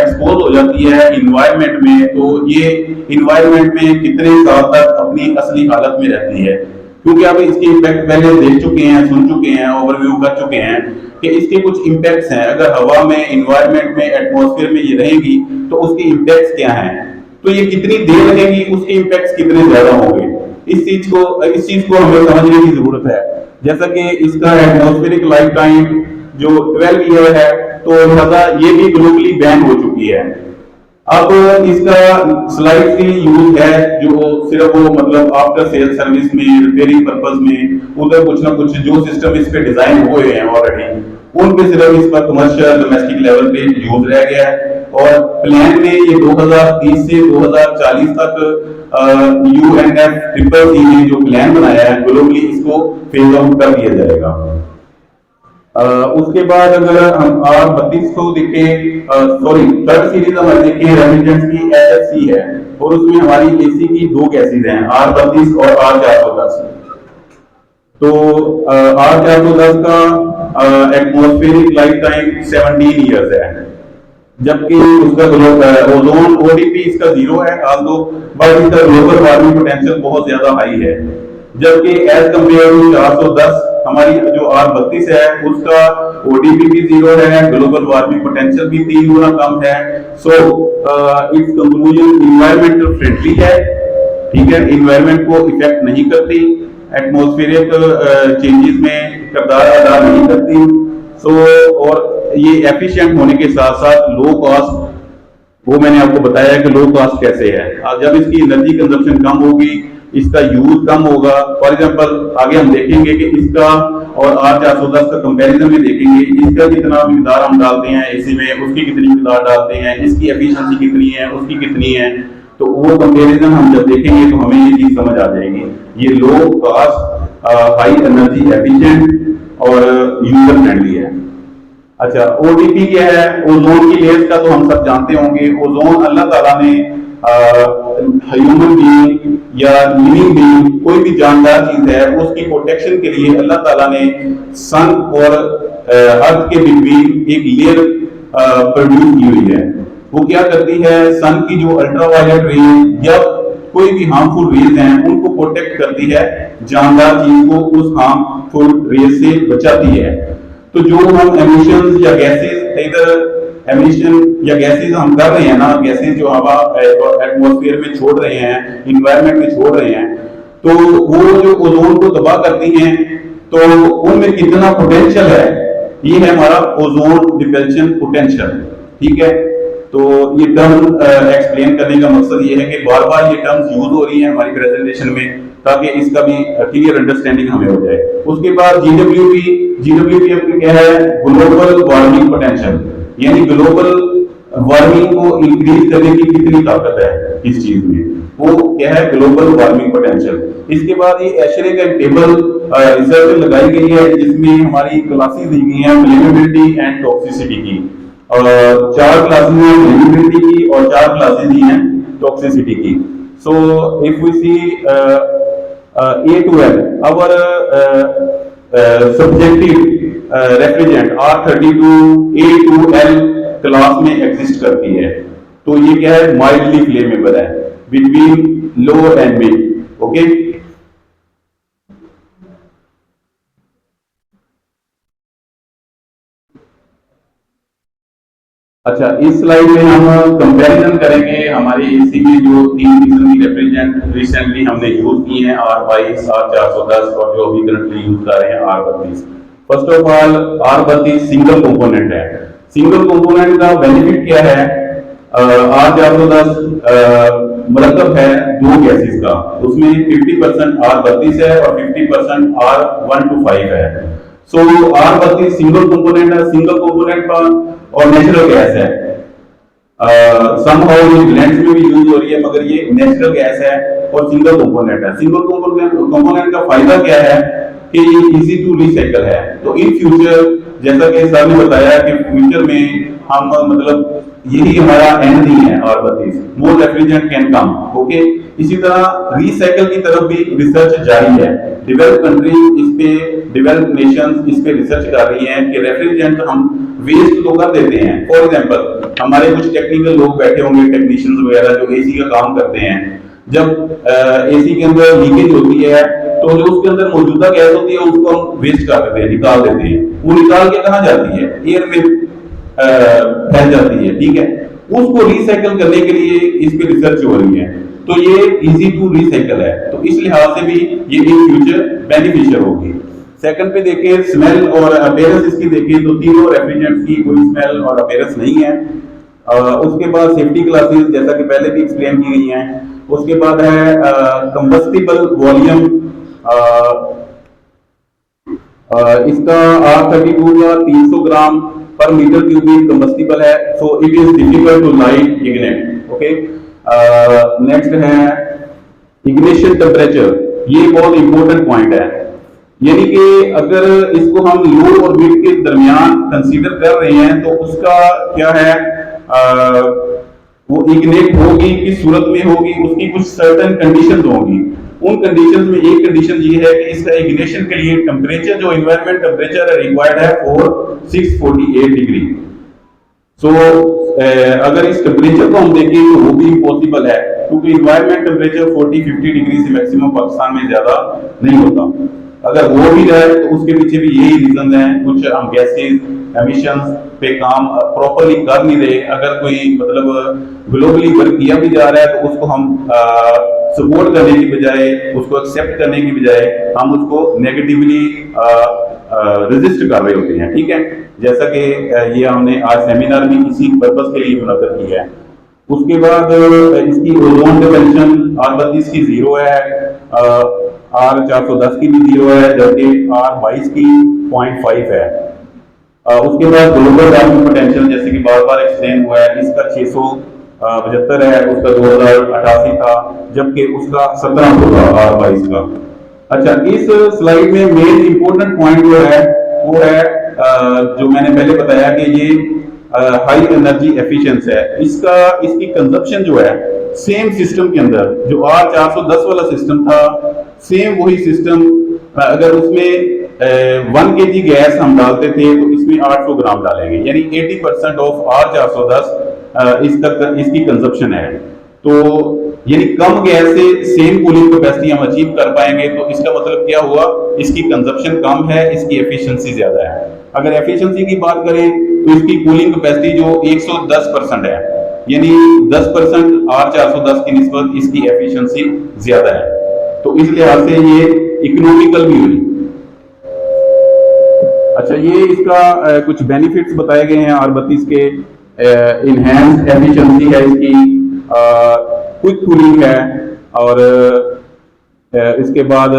एक्सपोज हो जाती है इन्वायरमेंट में, तो ये इन्वायरमेंट में कितने साल तक अपनी असली हालत में रहती है, क्योंकि आप इसके इम्पैक्ट पहले देख चुके हैं, सुन चुके हैं, ओवरव्यू कर चुके हैं कि इसके कुछ इम्पैक्ट्स हैं। अगर हवा में, इन्वायरमेंट में, एटमॉस्फेयर में ये रहेगी तो उसके इम्पैक्ट्स क्या हैं, तो ये कितनी देर रहेगी, उसके इम्पैक्ट्स कितने ज्यादा होंगे। इस चीज को हमें समझने की जरूरत है। जैसा कि इसका एटमॉस्फेरिक लाइफ टाइम जो 12 ईयर है, तो लिहाजा ये भी ग्लोबली बैन हो चुकी है। अब इसका स्लाइटली यूज है जो सिर्फ वो मतलब आफ्टर सेल सर्विस में, रिपेयरिंग पर्पस में, उधर कुछ ना कुछ जो सिस्टम इस पे डिजाइन हुए हैं ऑलरेडी, उन पे सिर्फ इस पर कमर्शियल डोमेस्टिक लेवल पे यूज रह गया है। और प्लान में ये 2030 से 2040 तक UNFCCC ने जो प्लान बनाया है ग्लोबली, इसको फेज आउट कर दिया जाएगा। उसके बाद अगर हम R32 को देखें, सॉरी थर्ड सीरीज हम देखें, रेफ्रिजरेंट्स की HFC है और उसमें हमारी AC की दो गैसेज हैं, R32 और R410। तो R410 का एटमॉस्फेरिक लाइफ टाइम 17 इयर्स है, जबकि उसका ओजोन ODP इसका 0 है, आल्दो बट इसका ग्लोबल वार्मिंग पोटेंशियल बहुत ज्यादा हाई है। जबकि एज कम्पेयर टू 410 हमारी जो R32 है उसका ODP भी 0 है, ग्लोबल वार्मिंग पोटेंशियल भी 3 गुना कम है। So it's conclusion environmental friendly है, ठीक है, इन्वायरमेंट को इफेक्ट नहीं करती, एटमॉस्फेरिक चेंजेस में किरदार अदा नहीं करती। सो और ये एफिशिएंट होने के साथ साथ लो कॉस्ट, वो मैंने आपको बताया कि लो कॉस्ट कैसे है। जब इसकी एनर्जी कंजप्शन कम होगी, इसका यूज कम होगा। फॉर एग्जांपल आगे हम देखेंगे कि इसका और R410 का कंपैरिजन में देखेंगे, इसका कितना मिकदार हम डालते हैं एसी में, उसकी कितनी मिकदार डालते हैं, इसकी एफिशिएंसी कितनी है, उसकी कितनी है। तो वो कंपैरिजन हम जब देखेंगे तो हमें ये चीज समझ आ जाएगी। ये low cost, high energy efficient और यूजर फ्रेंडली है। अच्छा, ODP क्या है? ओजोन की लेयर्स का तो हम सब जानते होंगे। ओजोन अल्लाह ताला ने ह्यूमन बीइंग या लिविंग बीइंग, कोई भी जानदार चीज है, उसकी प्रोटेक्शन के लिए अल्लाह ताला ने सन और अर्थ के बिटवीन एक लेयर प्रोड्यूस की हुई है। वो क्या करती है? सन की जो अल्ट्रावायलेट रेज या कोई भी हार्मफुल रेज हैं उनको प्रोटेक्ट करती है, जानदार चीज को उस हार्मफुल रेज से बचाती है। तो जो हम एमिशंस या गैसेस, इधर एमिशन या गैसेस हम कर रहे हैं ना, गैसेस जो हवा एटमॉस्फेयर में छोड़ रहे हैं, इन्वायरमेंट में छोड़ रहे हैं, तो वो जो ओजोन को तबाह करती हैं, तो उनमें कितना पोटेंशियल है, ये है हमारा ओजोन डिप्लेशन पोटेंशियल, ठीक है। तो ये टर्म एक्सप्लेन करने का मकसद ये है कि बार बार ये टर्म्स यूज हो रही हैं हमारी प्रेजेंटेशन में, ताकि इसका भी क्लियर अंडरस्टैंडिंग हमें हो जाए। उसके बाद GWP अपनी क्या है? ग्लोबल वार्मिंग पोटेंशियल, यानी ग्लोबल वार्मिंग को इंक्रीज करने की कितनी ताकत है इस चीज में, वो क्या है? Global warming potential. इसके बाद ये एशरे का टेबल रिसर्च लगाई गई है, जिसमें हमारी क्लासेस दी गई हैं फ्लेमेबिलिटी एंड टॉक्सिसिटी की, और 4 क्लासेस हैं फ्लेमेबिलिटी की और 4 क्लासेस दी हैं टॉक्सिसिटी की। So if we see A12, our subjective refrigerant R32 A2L class में एग्जिस्ट करती है। तो ये क्या है? माइल्डली फ्लेमेबल है, between low and mid, okay. अच्छा, इस स्लाइड में हम कंपैरिजन करेंगे हमारे एसी में जो 3 किस्म की रेफ्रिजरेंट रिसेंटली हमने यूज की हैं, R22, R410 और जो अभी करंटली यूज कर रहे हैं R32। First of all R32 single component है। सिंगल कंपोनेंट का बेनिफिट क्या है? R410 मरकब है 2 गैसेस का, उसमें 50% R32 है और 50% R125 है। सो R32 सिंगल कंपोनेंट है, सिंगल कंपोनेंट का और नेचुरल गैस है। समहाउ ये ब्लेंड्स में भी यूज हो रही है, मगर ये नेचुरल गैस है और सिंगल कंपोनेंट है। सिंगल कंपोनेंट का फायदा क्या है कि ये इजी टू रिसाइकल है। तो इन फ्यूचर, जैसा कि सर ने बताया कि फ्यूचर में हम मतलब यही हमारा एंड नहीं है R32, more refrigerant can come, okay. इसी तरह रिसाइकल की तरफ भी रिसर्च जारी है। डेवलप कंट्रीज इस पे, डेवलप नेशंस इस पे रिसर्च कर रही हैं कि रेफ्रिजरेंट हम वेस्ट तो कर देते हैं। फॉर एग्जांपल हमारे कुछ टेक्निकल लोग बैठे होंगे, टेक्नीशियंस वगैरह जो एसी का काम करते हैं, जब एसी के अंदर लीकेज होती है तो जो उसके अंदर मौजूदा गैस होती है उसको हम वेस्ट कर देते हैं, निकाल देते हैं। वो निकाल के कहाँ जाती है? एयर में फैल जाती है, ठीक है। उसको रिसाइकल करने के लिए इस पे रिसर्च हो रही है, तो ये इजी टू रिसाइकल है। तो इस लिहाज से भी ये इन फ्यूचर बेनिफिशियल होगी। सेकंड पे देखें, स्मेल और अपीयरेंस इसकी देखें तो तीनों रेफ्रिजरेंट्स की कोई स्मेल और अपीयरेंस नहीं है। उसके बाद सेफ्टी क्लासेस जैसा कि पहले भी एक्सप्लेन की गई हैं। उसके बाद है कंबस्टिबल वॉल्यूम, इसका R32 का 300 ग्राम पर मीटर क्यूबिक कंबस्टिबल है, so it is difficult to light ignite. Okay, next है इग्निशन टेम्परेचर, ये बहुत इंपॉर्टेंट पॉइंट है। यानी कि अगर इसको हम लो और मिड के दरमियान कंसीडर कर रहे हैं तो उसका क्या है, वो इग्नेट होगी किस सूरत में होगी, उसकी कुछ सर्टेन कंडीशंस होंगी। उन कंडीशंस में एक कंडीशन ये है कि इसका इग्निशन के लिए टेम्परेचर जो एनवायरनमेंट टेम्परेचर है रिक्वायर्ड है फॉर 648 डिग्री। सो अगर इस टेम्परेचर को हम देखें तो वो भी इम्पॉसिबल है, क्योंकि एनवायरनमेंट टेम्परेचर 40-50 डिग्री से मैक्सिमम पाकिस्तान में ज्यादा नहीं होता। अगर वो भी रहे तो उसके पीछे भी यही रीजन है, कुछ हम गैसेज एमिशंस पे काम प्रॉपरली कर नहीं रहे। अगर कोई मतलब ग्लोबली वर्क किया भी जा रहा है तो उसको हम सपोर्ट करने की बजाय, उसको एक्सेप्ट करने की बजाय हम उसको नेगेटिवली रेजिस्ट कर रहे होते हैं। ठीक है, जैसा कि ये हमने आज सेमिनार में इसी पर्पस के लिए मुनक्कद किया है। उसके बाद इसकी ओजोन डिप्रेशन R32 की 0 है, R410 की भी 0 है, जबकि R22 की 0.5 है। उसके बाद ग्लोबल वार्मिंग पोटेंशियल जैसे कि बार बार एक्सप्लेन हुआ है, इसका 675 है, उसका 2088 था, जबकि उसका 1700 था R22 का। अच्छा, इस स्लाइड में मेन इंपॉर्टेंट पॉइंट जो है वो है जो मैंने पहले बताया कि ये हाई एनर्जी एफिशिएंसी है। इसकी कंजप्शन जो है सेम सिस्टम के अंदर जो R410 वाला सिस्टम था, सेम वही सिस्टम अगर उसमें 1 kg गैस हम डालते थे तो इसमें 800 ग्राम डालेंगे, यानी 80% ऑफ R410 इसकी कंजप्शन है। तो यानी कम गैस से सेम कूलिंग कैपेसिटी हम अचीव कर पाएंगे। तो इसका मतलब क्या हुआ, इसकी कंजप्शन कम है, इसकी एफिशिएंसी ज्यादा है। अगर एफिशिएंसी की बात करें तो इसकी कूलिंग कैपेसिटी जो 110% है, यानी 10% R410 की निस्बत इसकी एफिशिएंसी ज्यादा है। तो इस लिहाज से ये इकोनॉमिकल भी हुई। अच्छा, ये इसका कुछ बेनिफिट्स बताए गए हैं R32 के। इनहैंस एफिशिएंसी है इसकी, क्विक कूलिंग है, और इसके बाद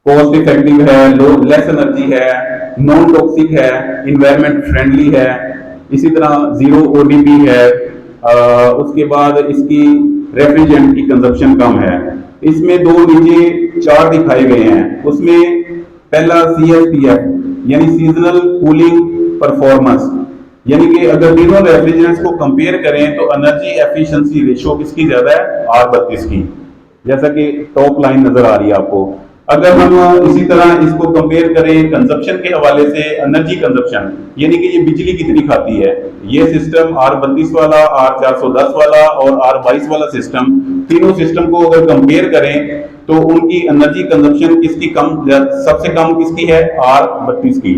कॉस्ट इफेक्टिव है, लेस एनर्जी है, नॉन टॉक्सिक है, इन्वायरमेंट फ्रेंडली है, इसी तरह 0 ODP है। उसके बाद इसकी रेफ्रिजरेंट की कंजप्शन कम है। इसमें दो नीचे चार्ट दिखाए गए हैं, उसमें पहला CSPF यानी सीजनल कूलिंग परफॉर्मेंस, यानी कि अगर तीनों रेफ्रिजरेंट्स को कंपेयर करें तो एनर्जी एफिशिएंसी रेशियो किसकी ज्यादा है, R32 की, जैसा कि टॉप लाइन नजर आ रही है आपको। अगर हम इसी तरह इसको कंपेयर करें कंजप्शन के हवाले से, एनर्जी कंजप्शन यानी कि ये बिजली कितनी खाती है, ये सिस्टम R32 वाला, R410 वाला और R22 वाला सिस्टम, तीनों सिस्टम को अगर कंपेयर करें तो उनकी एनर्जी कंजप्शन किसकी कम, सबसे कम किसकी है, R32 की,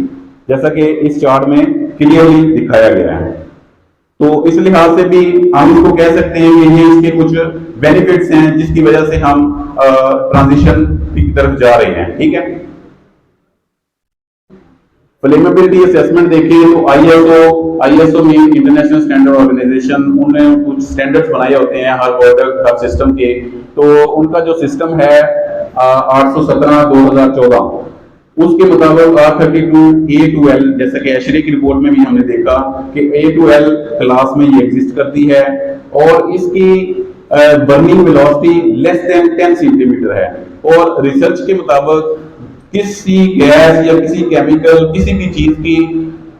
जैसा कि इस चार्ट में क्लियरली दिखाया गया है। तो इस लिहाज से भी हम इसको कह सकते हैं कि ये इसके कुछ बेनिफिट्स हैं जिसकी वजह से हम ट्रांजिशन की तरफ जा रहे हैं। ठीक है, फ्लेमेबिलिटी असेसमेंट देखें तो ISO में इंटरनेशनल स्टैंडर्ड ऑर्गेनाइजेशन, उन्होंने कुछ स्टैंडर्ड्स बनाए होते हैं हर प्रोडक्ट हर सिस्टम के। तो उनका जो सिस्टम है 817/2014, उसके मुताबिक R32 A2L, जैसा कि एशरी की रिपोर्ट में भी हमने देखा कि A2L क्लास में ये एग्जिस्ट करती है, और इसकी burning velocity less than 10 centimetre है। और रिसर्च के मुताबिक किसी गैस या किसी केमिकल, किसी भी चीज की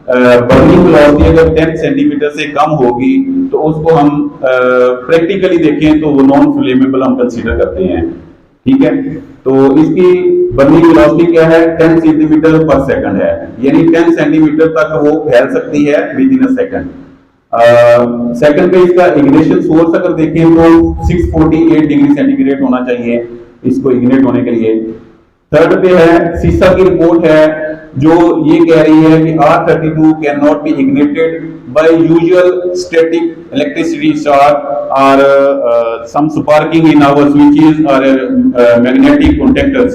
बर्निंग वेलोसिटी अगर 10 सेंटीमीटर से कम होगी तो उसको हम प्रैक्टिकली देखें तो वो नॉन फ्लेमेबल हम कंसीडर करते हैं। ठीक है, तो इसकी बर्निंग वेलोसिटी क्या है, 10 सेंटीमीटर पर सेकंड है, यानी 10 सेंटीमीटर तक वो फैल सकती है with in a second. Second पे इसका इग्निशन सोर्स अगर देखें तो 648 डिग्री सेंटीग्रेड होना चाहिए इसको इग्निट होने के लिए। थर्ड पे है सीसा की रिपोर्ट है जो ये कह रही है कि R32 can not be ignited by usual static electricity charge और some sparking in our switches और मैग्नेटिक कॉन्टैक्टर्स,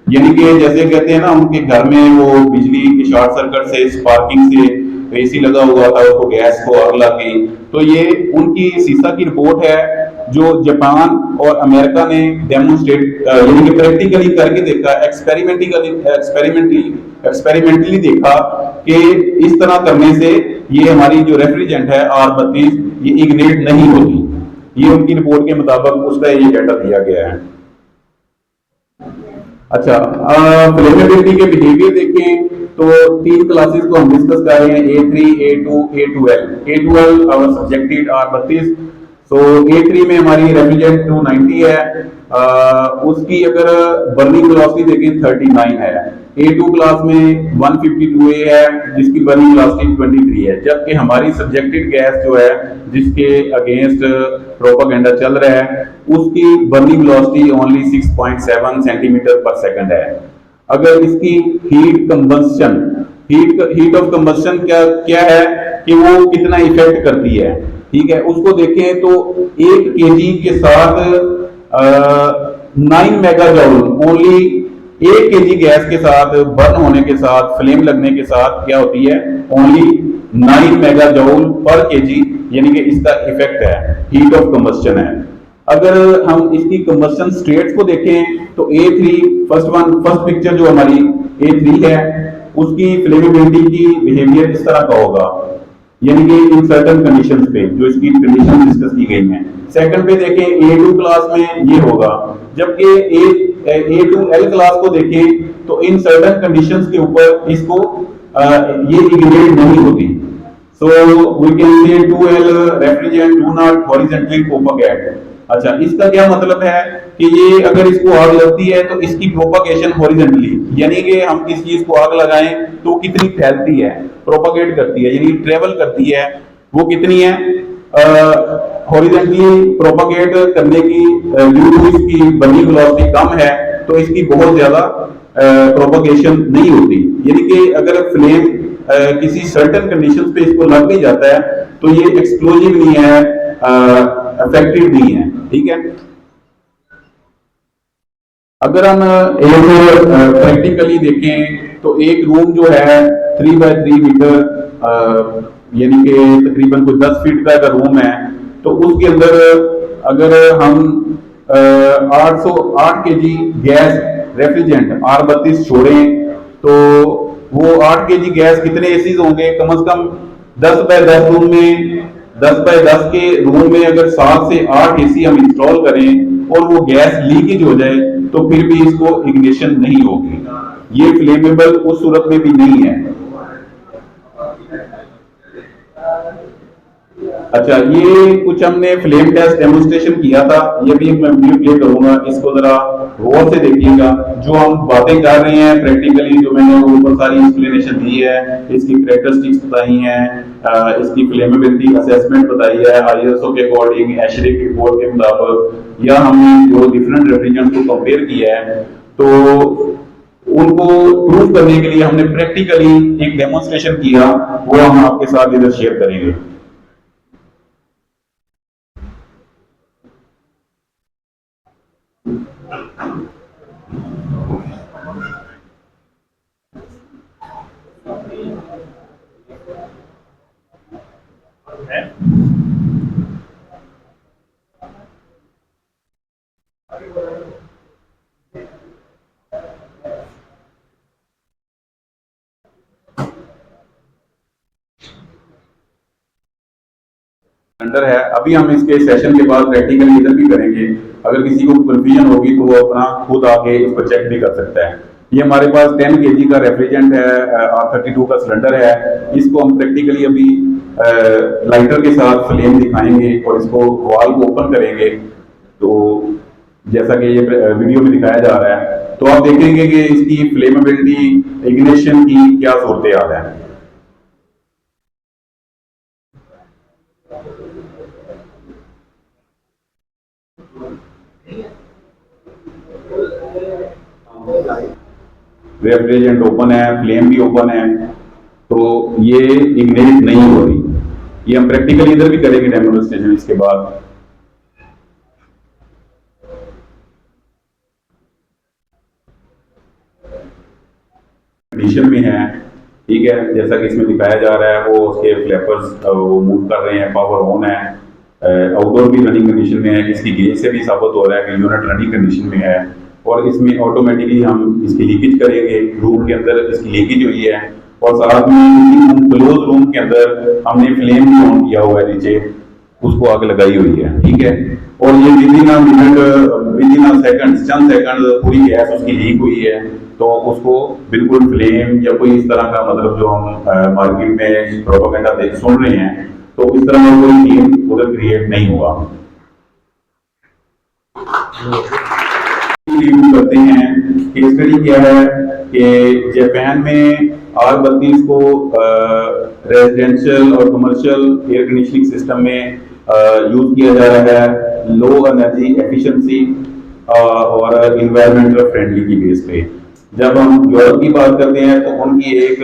यानी कि जैसे कहते हैं ना उनके घर में वो बिजली के शॉर्ट सर्किट से, स्पार्किंग से एसी लगा हुआ था, उसको गैस को आग लग गई। तो ये उनकी सीसा की रिपोर्ट है जो जापान और अमेरिका ने डेमोन्स्ट्रेट यानी कि प्रैक्टिकली करके देखा, एक्सपेरिमेंटली देखा कि इस तरह करने से ये हमारी जो रेफ्रिजरेंट है R32 ये इग्नेट नहीं होती। ये उनकी रिपोर्ट के मुताबिक उसका ये डाटा दिया गया है। अच्छा, फ्लेमेबिलिटी के बिहेवियर देखें तो 3 क्लासेस को हम डिस्कस कर रहे हैं, A3, A2, A2L। A2L our subjected R32। So A3 में हमारी रेफ्रिजरेंट 290 है, उसकी अगर बर्निंग वेलोसिटी देखें 39 है। A2 क्लास में 152A है जिसकी बर्निंग वेलोसिटी 23 है, जबकि हमारी सब्जेक्टेड गैस जो है जिसके अगेंस्ट प्रोपेगेंडा चल रहा है उसकी बर्निंग वेलोसिटी ओनली 6.7 सेंटीमीटर पर सेकंड है। अगर इसकी हीट ऑफ कंबस्शन क्या है कि वो कितना इफेक्ट करती है, ठीक है, उसको देखें तो 1 केजी के साथ 9 मेगाजॉल, ओनली 1 केजी गैस के साथ बर्न होने के साथ, फ्लेम लगने के साथ क्या होती है, ओनली 9 मेगाजॉल पर केजी, यानी कि इसका इफेक्ट है, हीट ऑफ कंबस्शन है। अगर हम इसकी कंबस्शन स्टेट्स को देखें तो A3 फर्स्ट पिक्चर जो हमारी A3 है उसकी फ्लेमेबिलिटी की बिहेवियर इस तरह का होगा, यानी कि इन सर्टेन कंडीशंस पे जो इसकी कंडीशन डिस्कस की गई हैं। सेकंड पे देखें A2 क्लास में ये होगा, जबकि A2L क्लास को देखें तो इन सर्टेन कंडीशंस के ऊपर इसको ये इग्नेट नहीं होती। So we can say 2L refrigerant do not horizontally propagate. अच्छा, इसका क्या मतलब है कि ये अगर इसको आग लगती है तो इसकी प्रोपेगेशन हॉरिजॉन्टली, यानी कि हम किसी चीज को आग लगाएं तो कितनी फैलती है, प्रोपेगेट करती है, यानी ट्रेवल करती है, वो कितनी है, हॉरिजॉन्टली प्रोपेगेट करने की इसकी बर्निंग वेलोसिटी कम है तो इसकी बहुत ज्यादा प्रोपेगेशन नहीं होती। यानी कि अगर फ्लेम किसी सर्टेन कंडीशंस पे इसको लग भी जाता है तो ये एक्सप्लोजिव नहीं है, इफेक्टिव नहीं है, ठीक है। अगर हम प्रैक्टिकली देखें तो एक रूम जो है 3 बाय 3 मीटर यानी कि तकरीबन कोई 10 फीट का अगर रूम है तो उसके अंदर अगर हम 808 केजी गैस रेफ्रिजरेंट R32 छोड़ें तो वो 8 केजी गैस कितने एसीज होंगे, कम से कम 10 बाय 10 रूम में, 10 बाय 10 के रूम में अगर 7 से 8 एसी हम इंस्टॉल करें और वो गैस लीकेज हो जाए तो फिर भी इसको इग्निशन नहीं होगी, ये फ्लेमेबल उस सूरत में भी नहीं है। अच्छा, ये कुछ हमने फ्लेम टेस्ट डेमोन्स्ट्रेशन किया था, ये भी मैं वीडियो प्ले करूंगा, इसको जरा गौर से देखिएगा। जो हम बातें कर रहे हैं प्रैक्टिकली, जो मैंने ऊपर सारी एक्सप्लेनेशन दी है, इसकी कैरेक्टरिस्टिक्स बताई हैं, इसकी फ्लेमेबिलिटी असेसमेंट बताई है ISO के अकॉर्डिंग, एशरी की रिपोर्ट के मुताबिक, या हमने जो डिफरेंट रेफ्रिजरेंट को कंपेयर किया है तो उनको प्रूव करने के लिए हमने प्रैक्टिकली एक डेमोन्स्ट्रेशन किया, वो हम आपके साथ इधर शेयर करेंगे। सिलेंडर है, अभी हम इसके सेशन के बाद प्रैक्टिकली इधर भी करेंगे। अगर किसी को कंफ्यूजन होगी तो वो अपना खुद आके इसको चेक भी कर सकता है। ये हमारे पास 10 केजी का रेफ्रिजरेंट है, R32 का सिलेंडर है, इसको हम प्रैक्टिकली अभी लाइटर के साथ फ्लेम दिखाएंगे और इसको वॉल को ओपन करेंगे। तो जैसा कि ये वीडियो में दिखाया जा रहा है तो आप देखेंगे कि इसकी फ्लेमेबिलिटी, इग्निशन की क्या सूरत हाल है। रेफ्रिजरेंट ओपन है, फ्लेम भी ओपन है, तो ये इग्नेट नहीं हो रही। ये हम प्रैक्टिकली इधर भी करेंगे डेमोन्स्ट्रेशन इसके बाद। कंडीशन में है, ठीक है, जैसा कि इसमें दिखाया जा रहा है, वो उसके फ्लैपर्स वो मूव कर रहे हैं, पावर ऑन है, आउटडोर भी रनिंग कंडीशन में है। इसकी गेज से भी साबित हो रहा है कि यूनिट रनिंग कंडीशन में है। और इसमें ऑटोमेटिकली हम इसकी लीकेज करेंगे, रूम के अंदर इसकी लीकेज हुई है। और साथ में क्लोज रूम के अंदर हमने फ्लेम भी ऑन किया हुआ है, नीचे उसको आग लगाई हुई है, ठीक है। और ये within a minute, within a second, Chand second पूरी गैस उसकी लीक हुई है। तो उसको बिल्कुल फ्लेम या कोई इस तरह का, मतलब जो हम मार्केट में प्रोपेगेंडा सुन रहे हैं, तो इस तरह का कोई सीन उधर क्रिएट नहीं हुआ। रिव्यू करते हैं, केस स्टडी क्या है कि जापान में R32 को रेजिडेंशियल और कमर्शियल एयर कंडीशनिंग सिस्टम में यूज किया जा रहा है लो एनर्जी एफिशिएंसी और इन्वायरमेंटल फ्रेंडली की बेस पे। जब हम यूरोप की बात करते हैं तो उनकी एक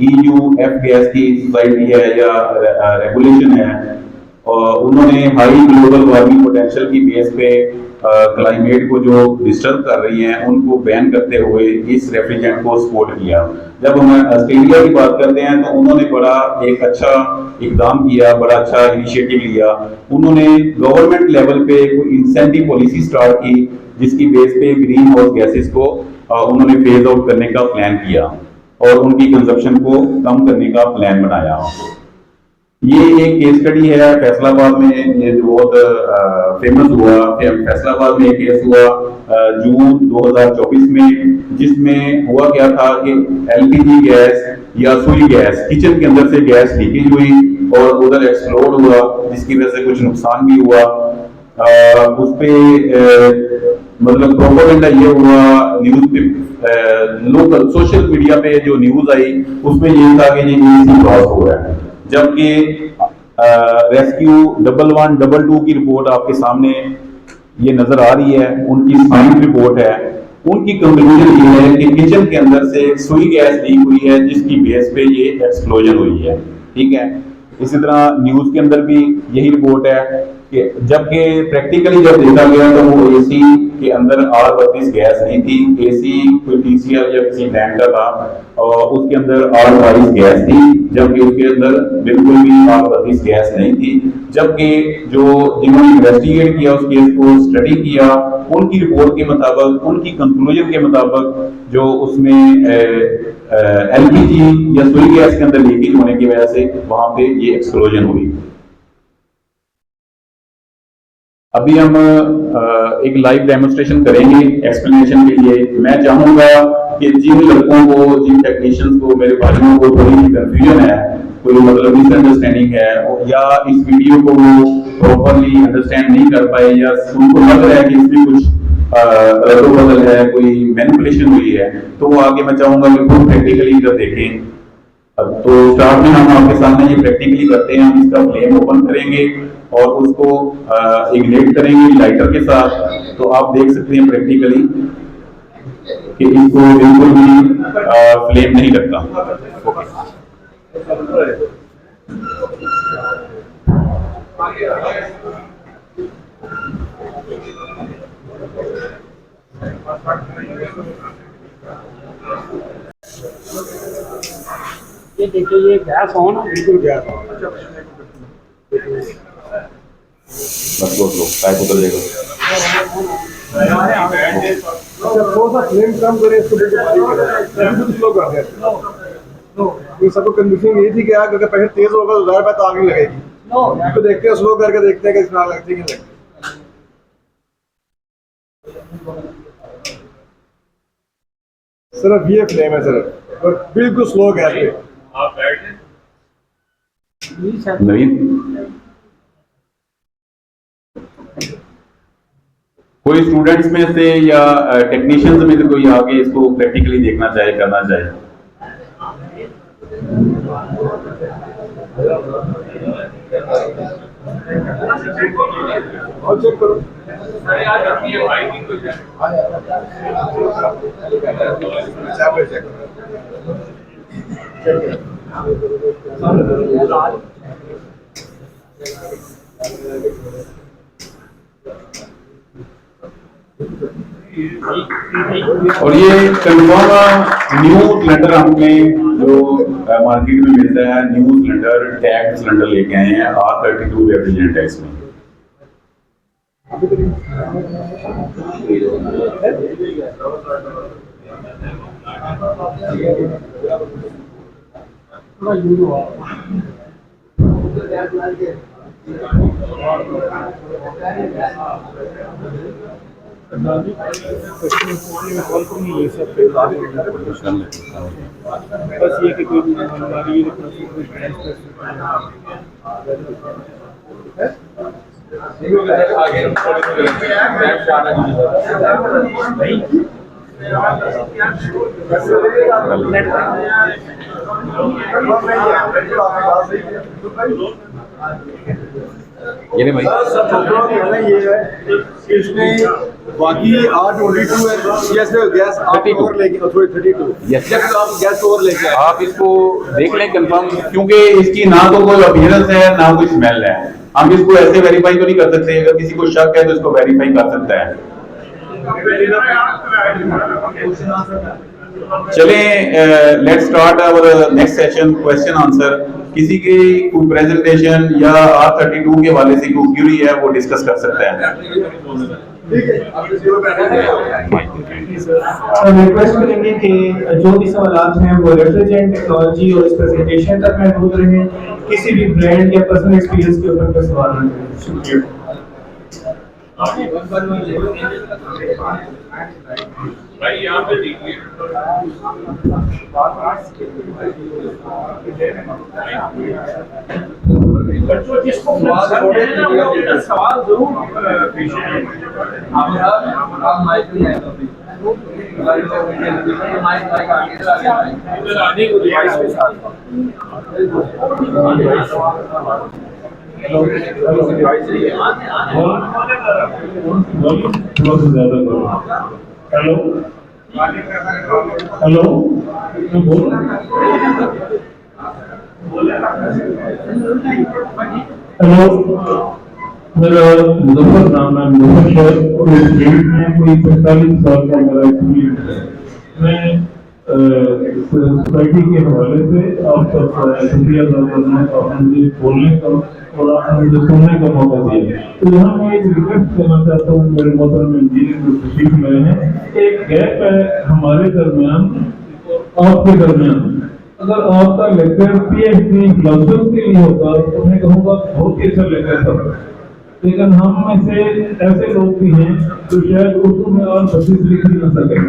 EU F-गैस की सोसाइटी है या रेगुलेशन है, और उन्होंने हाई ग्लोबल वार्मिंग पोटेंशियल की बेस पे क्लाइमेट को जो डिस्टर्ब कर रही हैं उनको बैन करते हुए इस रेफ्रिजरेंट को सपोर्ट किया। जब हम ऑस्ट्रेलिया की बात करते हैं तो उन्होंने बड़ा एक अच्छा इकदाम किया, बड़ा अच्छा इनिशिएटिव लिया। उन्होंने गवर्नमेंट लेवल पे कोई इंसेंटिव पॉलिसी स्टार्ट की, जिसकी बेस पे ग्रीन हाउस गैसेस को उन्होंने फेज आउट करने का प्लान किया और उनकी कंजप्शन को कम करने का प्लान बनाया। ये एक केस स्टडी है फैसलाबाद में, ये जो बहुत फेमस हुआ। फैसलाबाद में एक केस हुआ जून 2024 में, जिसमें हुआ क्या था कि LPG गैस या सुई गैस, किचन के अंदर से गैस लीकेज हुई और उधर एक्सप्लोड हुआ, जिसकी वजह से कुछ नुकसान भी हुआ। उस पे मतलब प्रोपेगेंडा ये हुआ न्यूज पे, लोकल सोशल मीडिया पे जो न्यूज आई उसमें ये था कि ये लॉस हो रहा है। जबकि रेस्क्यू 1122 की रिपोर्ट आपके सामने ये नजर आ रही है, उनकी साइंस रिपोर्ट है। उनकी कंक्लूजन ये है कि किचन के अंदर से सुई गैस लीक हुई है, जिसकी बेस पे ये एक्सप्लोजन हुई है, ठीक है। इसी तरह न्यूज के अंदर भी यही रिपोर्ट है कि जबकि प्रैक्टिकली जब देखा गया तो वो एसी के अंदर R32 गैस नहीं थी, एसी कोई TCL या किसी ब्रांड का था और उसके अंदर R22 गैस थी, जबकि उसके अंदर बिल्कुल भी R32 गैस नहीं थी। जबकि जो जिन्होंने इन्वेस्टिगेट किया, उस केस को स्टडी किया, उनकी रिपोर्ट के मुताबिक, उनकी कंक्लूजन के मुताबिक जो उसमें LPG या सुई गैस के अंदर लीकेज होने की वजह से वहां पे ये एक्सप्लोजन हुई। अभी हम एक लाइव डेमोन्स्ट्रेशन करेंगे एक्सप्लेनेशन के लिए। मैं चाहूंगा कि जिन लड़कों को, जिन टेक्नीशियंस को, मेरे भाइयों को थोड़ी कंफ्यूजन है, कोई मतलब मिसअंडरस्टैंडिंग है, या इस वीडियो को वो प्रॉपरली अंडरस्टैंड नहीं कर पाए, या उनको लग रहा है कि इसमें कुछ रद्दो-बदल है, कोई मैनिपुलेशन हुई है, तो वो आगे मैं चाहूंगा कि खुद प्रैक्टिकली जब देखें। तो स्टार्ट में हम आपके सामने ये प्रैक्टिकली करते हैं। हम इसका फ्लेम ओपन करेंगे और उसको इग्नाइट करेंगे लाइटर के साथ। तो आप देख सकते हैं प्रैक्टिकली कि इसको बिल्कुल भी फ्लेम नहीं लगता। ये देखिए, ये गैस ऑन है, बिल्कुल गैस ऑन। बस लो टाइप उतर जाएगा। थोड़ा सा फ्लेम कम करें, इसको बिल्कुल स्लो कर दें। ये सबको कंडीशन यही थी कि आग अगर पहले तेज होगा तो ज़्यादा तो आग नहीं लगेगी। तो देखते हैं, स्लो करके देखते हैं कि इसमें आग लगती है कि नहीं। सिर्फ ये फ्लेम है सिर्फ, और बिल्कुल स्लो गैस पे। नहीं, कोई स्टूडेंट्स में से या टेक्नीशियंस में से कोई आगे इसको प्रैक्टिकली देखना चाहे, करना चाहे? और चेक करो। चेक करो। और ये कंफर्म न्यू सिलेंडर हमने जो मार्केट में मिलता है, न्यू सिलेंडर टैग सिलेंडर लेके आए हैं, R32 रेफ्रिजरेंट है इसमें। बस ये कि कोई हमारी ये नहीं भाई, कहना ये है कि इसमें बाकी R22 है, ये इसमें गैस आप 32 और लेके थोड़ी 32 Yes. जब आप गैस और लेके आए आप इसको देख लें कंफर्म, क्योंकि इसकी ना तो कोई अपीयरेंस है ना कोई स्मेल है। हम इसको ऐसे वेरीफाई तो नहीं कर सकते, अगर किसी को शक है तो इसको वेरीफाई कर सकता है। चलें, let's start our next session, question answer. किसी की कोई प्रेजेंटेशन या R32 के हवाले से कोई क्यूरी है वो डिस्कस कर सकता है। रिक्वेस्ट करेंगे कि जो भी सवाल हैं वो रेफ्रिजरेंट टेक्नोलॉजी और इस प्रेजेंटेशन तक महदूद रहें, किसी भी ब्रांड या पर्सनल एक्सपीरियंस के ऊपर कोई सवाल न करें। शुक्रिया। सवाल जरूर हेलो हेलो, मैं बोल हेलो, मेरा मुजफ्फर नाम है, मुजफ्फर शहर और इस फील्ड में कोई 45 साल का मेरा एक्सपीरियंस है। मैं सोसाइटी के हवाले से आप सब शुक्रिया अदा करना, आपने मुझे बोलने का और आपने मुझे सुनने का मौका दिया। तो यहाँ मैं एक रिक्वेस्ट करना चाहता हूँ, मेरे मोहतरम इंजीनियर जो तशरीफ में हैं, एक गैप है हमारे दरमियान आपके दरमियान। अगर आपका लेक्चर PhD फिलोसफी के लिए होता तो मैं कहूँगा बहुत ही अच्छा लेक्चर था, लेकिन हम में से ऐसे लोग भी हैं जो शायद उर्दू में और तफसील लिख ही न सकें।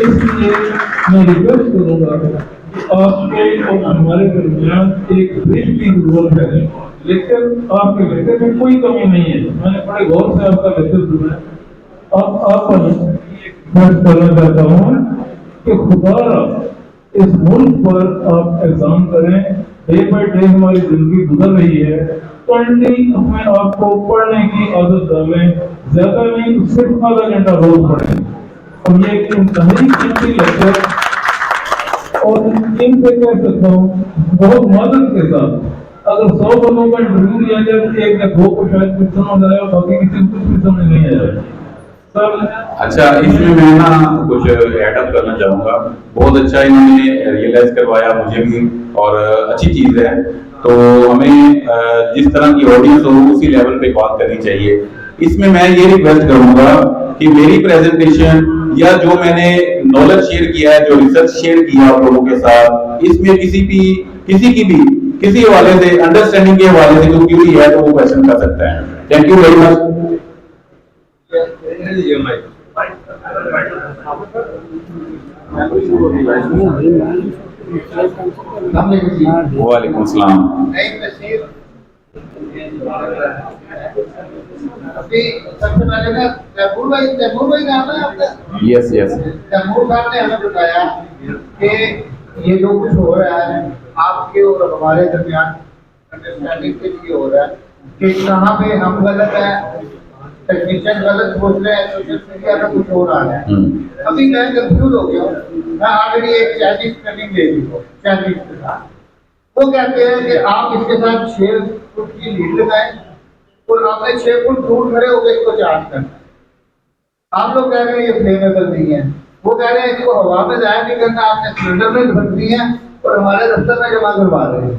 इसलिए मैं रिक्वेस्ट करूँगा कि आपके और हमारे दरमियान एक ब्रिज की जरूरत है। लेकिन आपके लेक्चर में कोई कमी नहीं है, मैंने बड़े गौर से आपका लेक्चर सुना। अब आप रिक्वेस्ट करना चाहता हूँ कि खुदा इस मुल्क पर आप एग्जाम करें। डे बाई डे हमारी जिंदगी गुजर रही है, कंटिन्यू अपने आप को पढ़ने की आदत डालें, ज्यादा नहीं तो सिर्फ आधा घंटा रोज पढ़ें। और ये एक इंतहाई कीमती लेक्चर, और इनसे कह सकता हूँ बहुत मदद के साथ अगर 100 लोगों का इंटरव्यू लिया जाए, एक या दो को शायद कुछ समझ आया, बाकी किसी को कुछ भी समझ नहीं आया। अच्छा, इसमें मैं ना कुछ एडअप करना चाहूँगा। बहुत अच्छा इन्होंने रियलाइज करवाया मुझे भी, और अच्छी चीज़ है। तो हमें जिस तरह की ऑडियंस हो उसी लेवल पे बात करनी चाहिए। इसमें मैं ये रिक्वेस्ट करूँगा कि मेरी प्रेजेंटेशन या जो मैंने नॉलेज शेयर किया है, जो रिसर्च शेयर किया आप लोगों के साथ, इसमें किसी की भी किसी हवाले से, अंडरस्टैंडिंग के हवाले से जो क्यूरी है तो वो क्वेश्चन कर सकता है। Thank you very much. वालेकुम सलाम। अभी सबसे पहले ना तैमूर भाई नाम है आपका? Yes yes. तैमूर साहब ने हमें बताया कि ये जो कुछ हो रहा है आपके और हमारे दरमियान अंडरस्टैंडिंग के लिए हो रहा है कि कहाँ पे हम गलत है, टेक्नीशियन गलत सोच रहे हैं, सोशल मीडिया का कुछ हो रहा है। अभी मैं कंफ्यूज हो गया हूँ। मैं ऑलरेडी एक चाइनीज ट्रेनिंग ले ली हूँ चाइनीज के साथ। वो कहते हैं कि आप इसके साथ 6 फुट की लीड लगाएं और आपने 6 फुट दूर खड़े होकर इसको चार्ज करना है। आप लोग कह रहे हैं ये फ्लेमेबल नहीं है, वो कह रहे हैं इसको हवा में जाया नहीं करना, आपने सिलेंडर में भरती है और हमारे दफ्तर में जमा करवा रहे हैं।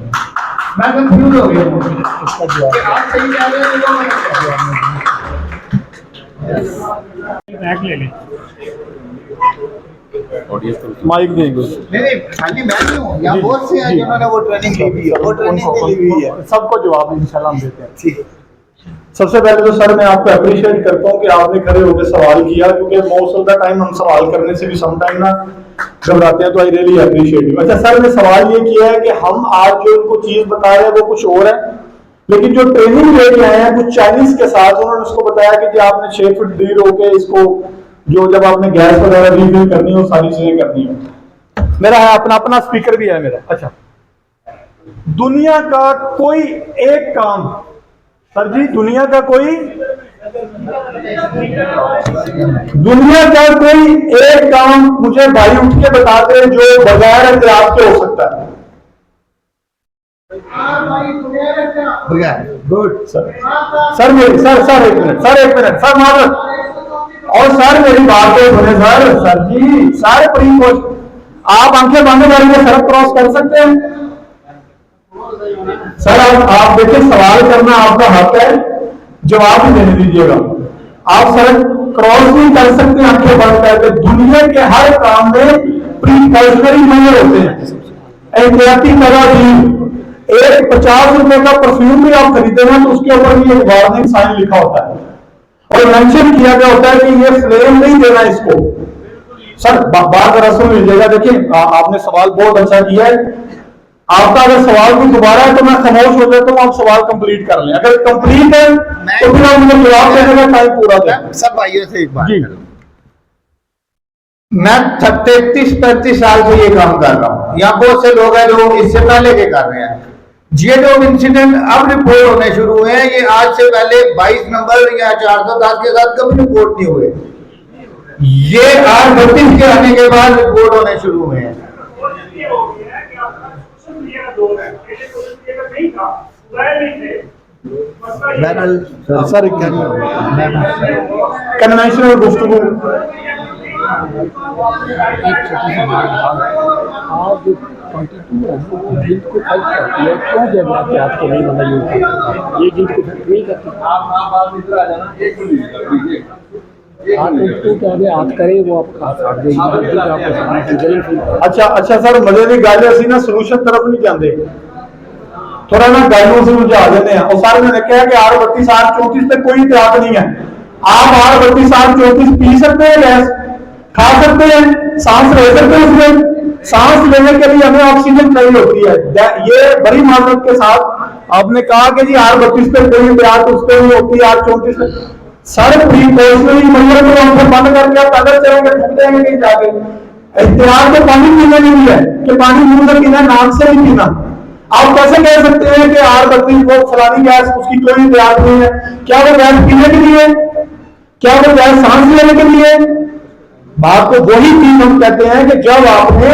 मैं कंफ्यूज हो गया हूँ कि आप सही कह रहे हैं तो मैं माइक देंगे। नहीं खाली मैं नहीं हूँ, यहाँ बहुत से हैं जिन्होंने वो ट्रेनिंग ली हुई है, वो ट्रेनिंग ली हुई है। सबको जवाब इंशाल्लाह हम देते हैं। ठीक। सबसे पहले तो सर मैं आपको अप्रिशिएट करता हूँ कि आपने खड़े होकर सवाल किया, क्योंकि मोस्ट ऑफ द टाइम हम सवाल करने से भी सम टाइम ना घबराते हैं, तो आई रियली अप्रिशिएट यू। अच्छा सर, ने सवाल ये किया है कि हम आज जो उनको चीज बता रहे हैं वो कुछ और है, लेकिन जो ट्रेनिंग लेके आए हैं कुछ चाइनीज के साथ, उन्होंने उसको बताया कि जी आपने 6 फीट दूर होके इसको जो जब आपने गैस वगैरह रिफिल करनी हो सारी चीजें करनी हो। मेरा है अपना अपना स्पीकर भी है मेरा। अच्छा, दुनिया का कोई एक काम, सर जी दुनिया का कोई एक काम मुझे भाई उठ के बता दे जो बगैर एहतियात के हो सकता है। Good sir. सर एक मिनट सर माधव, और सर मेरी बात को सुने सर जी, सर प्रीकॉशन, आप आंखें बंद करके सड़क क्रॉस कर सकते हैं सर? आप देखिए, सवाल करना आपका हक है, जवाब ही देने दीजिएगा। आप सड़क क्रॉस नहीं कर सकते आंखें बंद करके। दुनिया के हर काम में प्रीकॉशनरी मेजर होते हैं, एहतियाती तदाबीर। एक 50 रुपए का परफ्यूम भी आप खरीदे ना तो उसके ऊपर भी एक वार्निंग साइन लिखा होता है और मेंशन किया गया होता है कि ये फ्लेम नहीं देना इसको। सर बात रसम लीजिएगा। देखिए आपने सवाल बहुत अच्छा किया है, आपका अगर सवाल कोई दोबारा है तो मैं खामोश हो जाता हूँ, आप सवाल कंप्लीट कर लें। अगर कंप्लीट है तो फिर आप मुझे जवाब देने का टाइम पूरा दें। सब भाइयों से एक बात जी, मैं 33-35 साल से ये काम कर रहा हूँ, यहाँ बहुत से लोग हैं जो इससे पहले के कर रहे हैं। ये जो इंसिडेंट अब रिपोर्ट होने शुरू हुए हैं, ये आज से पहले 22 नंबर या 410 के साथ कभी रिपोर्ट नहीं हुए, ये R32 के आने के बाद रिपोर्ट होने शुरू हुए हैं। सर कन्वेंशनल गुफ्तगू एक छोटी सी बात, आप 22 है वो जिल्द को फर्क करती है, क्यों जब एहतियात को नहीं बंदा यूज करता, ये जिल्द को फर्क नहीं करती। आप उसको क्या है आप करें वो आपका साथ देगी। अच्छा सर, मजे की गल असी ना सोल्यूशन तरफ नहीं जाते, थोड़ा ना गलों से उलझा देते हैं। और सर मैंने कहा कि R32 R34 पे कोई एहतियात नहीं है। आप R32 R34 पी सकते हैं, गैस खा सकते हैं, सांस ले सकते हैं, उसमें सांस लेने के लिए हमें ऑक्सीजन चाहिए होती है। ये बड़ी माजरत के साथ आपने कहा कि जी R32 पे कोई एहतियात उस पर नहीं होती, R34 पे। सर प्रीकॉशनरी मेजर को हम बंद करके आप पैदल चलेंगे, ठुक जाएंगे कहीं जाके। एहतियात तो पानी पीने की भी है कि पानी मुंह से पीना, नाक से नहीं पीना। आप कैसे कह सकते हैं कि R32 वो फलानी गैस उसकी कोई एहतियात नहीं है? क्या वो गैस पीने के लिए, क्या वो गैस सांस लेने के लिए? बात को वही चीज हम कहते हैं कि जब आपने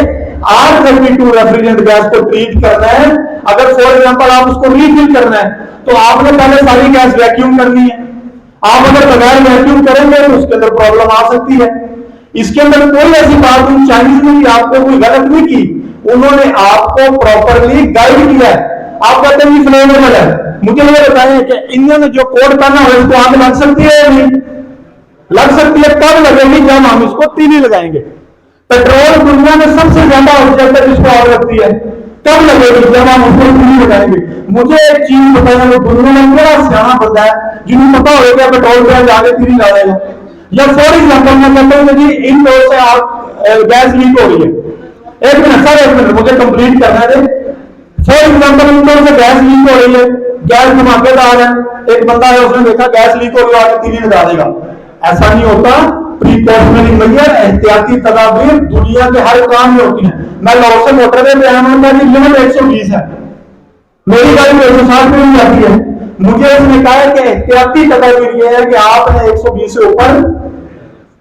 R32 रेफ्रिजरेंट गैस को ट्रीट करना है, अगर फॉर एग्जांपल आप उसको रीफिल करना है तो आपने पहले सारी गैस वैक्यूम करनी है। आप अगर बगैर वैक्यूम करेंगे तो उसके अंदर प्रॉब्लम आ सकती है। इसके अंदर कोई ऐसी बात नहीं, चाइनीज ने आपको कोई गलत नहीं की, उन्होंने आपको प्रॉपरली गाइड किया है। आप कहते हैं फ्लेमेबल है, मुझे ये बताएं कि इन्होंने जो कोड पहना है इसको आग लग सकती है या नहीं लग सकती है? कब लगेगी? जब हम इसको तीली लगाएंगे। पेट्रोल दुनिया में सबसे ज्यादा ऑब्जेक्ट है जिसको आग लगती है, कब लगेगी? जब हम उसको तीली लगाएंगे। मुझे एक चीज बताया, वो दुनिया में बड़ा सियाना बंदा है जिन्हें पता होगा पेट्रोल पे जाके तीली लगाएगा। या फॉर एग्जाम्पल मैं कहता हूँ जी इन डोर से आप गैस लीक हो रही है, एक मिनट सर, एक मिनट मुझे कंप्लीट करना है। फॉर एग्जाम्पल इन डोर से गैस लीक हो रही है, गैस धमाकेदार है, एक बंदा है उसने देखा गैस लीक हो रही है, आगे तीली लगा देगा। ऐसा नहीं होता। प्रीकॉशनरी मेजर, एहतियाती तदाबीर दुनिया के हर काम में होती है। मैं लॉ से मोटरवे पे आया हूं, मेरी लिमिट 120 है, मेरी गाड़ी 160 में जाती है। मुझे उसने कहा है कि एहतियाती तदाबीर यह है कि आपने 120 से ऊपर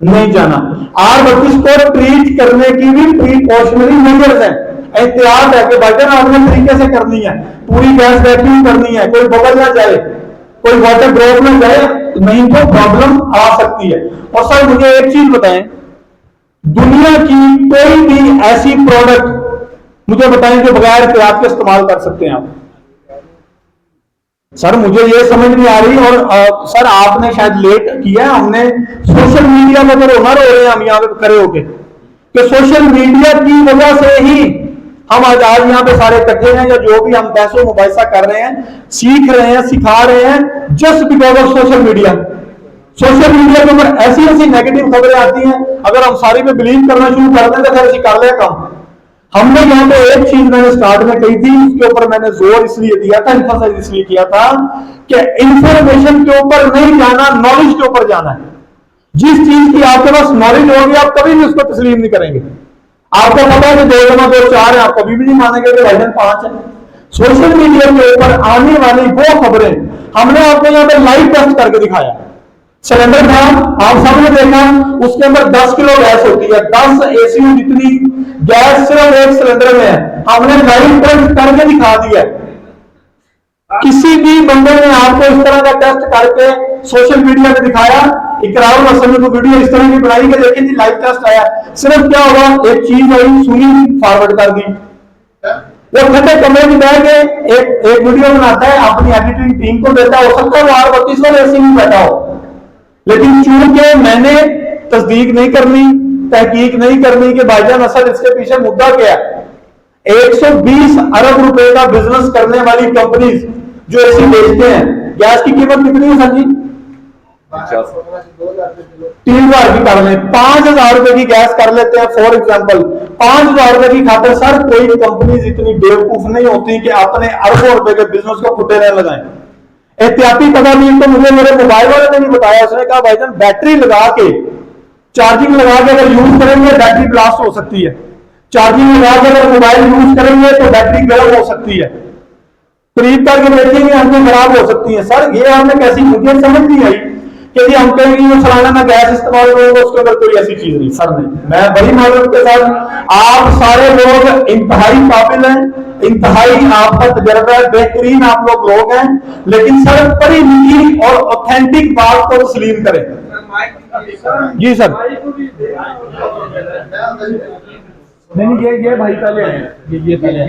नहीं जाना। R32 को ट्रीट करने की भी प्रीकॉशनरी मेजर्स है, एहतियात है कि भाईजान आपने तरीके से करनी है, पूरी गैस वैक्यूम करनी है, कोई बबल ना जाए, कोई वाटर ड्रॉप ना जाए, नहीं तो प्रॉब्लम आ सकती है। और सर मुझे एक चीज बताएं, दुनिया की कोई भी ऐसी प्रोडक्ट मुझे बताएं जो बगैर एहतियात के इस्तेमाल कर सकते हैं आप? सर मुझे ये समझ नहीं आ रही। और सर आपने शायद लेट किया, हमने सोशल मीडिया में अगर ओनर हो रहे हैं हम यहाँ पे खड़े होके कि सोशल मीडिया की वजह से ही हम आज यहाँ पे सारे इकट्ठे हैं, या जो भी हम बहसो मुबाहिसा कर रहे हैं, सीख रहे हैं, सिखा रहे हैं, just because of social media. Social media के ऊपर ऐसी ऐसी नेगेटिव खबरें आती हैं, अगर हम सारी में बिलीव करना शुरू कर दें तो फिर ऐसी कर ले काम। हमने यहाँ पे एक चीज मैंने स्टार्ट में कही थी, उसके ऊपर मैंने जोर इसलिए दिया था, एम्फसाइज इसलिए किया था कि इंफॉर्मेशन के ऊपर नहीं जाना, नॉलेज के ऊपर जाना है। जिस चीज की आपके पास नॉलेज होगी आप कभी भी उसको तस्लीम नहीं करेंगे। आपको पता है कि 2 जमा 2 4 है, आप कभी भी नहीं मानेंगे कि भाईजान 5 है। सोशल मीडिया के ऊपर आने वाली वो खबरें हमने आपको यहाँ पे लाइव टेस्ट करके दिखाया। सिलेंडर था, आप सबने देखा, उसके अंदर 10 किलो गैस होती है, 10 एसीयू जितनी गैस सिर्फ एक सिलेंडर में है। हमने लाइव टेस्ट करके दिखा दिया। किसी भी बंदे ने आपको इस तरह का टेस्ट करके सोशल मीडिया पे दिखाया, इकरार मसले को वीडियो इस तरह की बनाई कि देखें जी लाइव टेस्ट आया, सिर्फ क्या हुआ, एक चीज आई, सुनी, फॉरवर्ड कर दी। वो ठंडे कमरे में बैठ के एक वीडियो बनाता है, अपनी एडिटिंग टीम को देता है, हो सकता है वो 38 वाले ऐसे ही बैठा हो, लेकिन चूंकि मैंने तस्दीक नहीं करनी, तहकीक नहीं करनी कि भाईजान असल इसके पीछे मुद्दा क्या है। 120 अरब रुपए का बिजनेस करने वाली कंपनीज जो एसी बेचते हैं, गैस की कीमत कितनी है सर जी? 3000 की कर लें, 5000 रुपए की गैस कर लेते हैं फॉर एग्जांपल। 5000 रुपए की खातिर सर कोई कंपनीज इतनी बेवकूफ नहीं होती कि अपने अरबों रुपए के बिजनेस को खुटे न लगाएं। एहतियाती तदाबीर तो मुझे मेरे मोबाइल वाले ने नहीं बताया। उसने कहा भाईजान बैटरी लगा के, चार्जिंग लगा के अगर यूज करेंगे बैटरी ब्लास्ट हो सकती है, चार्जिंग लगा के अगर मोबाइल यूज करेंगे तो बैटरी गर्म हो सकती है, खरीद करके देखेंगे हमने खराब हो सकती है। सर ये हमने कैसी, मुझे समझ नहीं आई कि जी हम कहेंगे वो फलाना में गैस इस्तेमाल करेंगे, उसके अंदर कोई ऐसी चीज नहीं। सर नहीं, मैं बड़ी मालूम के साथ आप सारे लोग इंतहाई काबिल हैं, इंतहाई आपका तजर्बा है, बेहतरीन आप लोग हैं, लेकिन सर पढ़ी लिखी और ऑथेंटिक बात को तस्लीम करें। जी सर। नहीं ये भाई पहले ये पहले मैं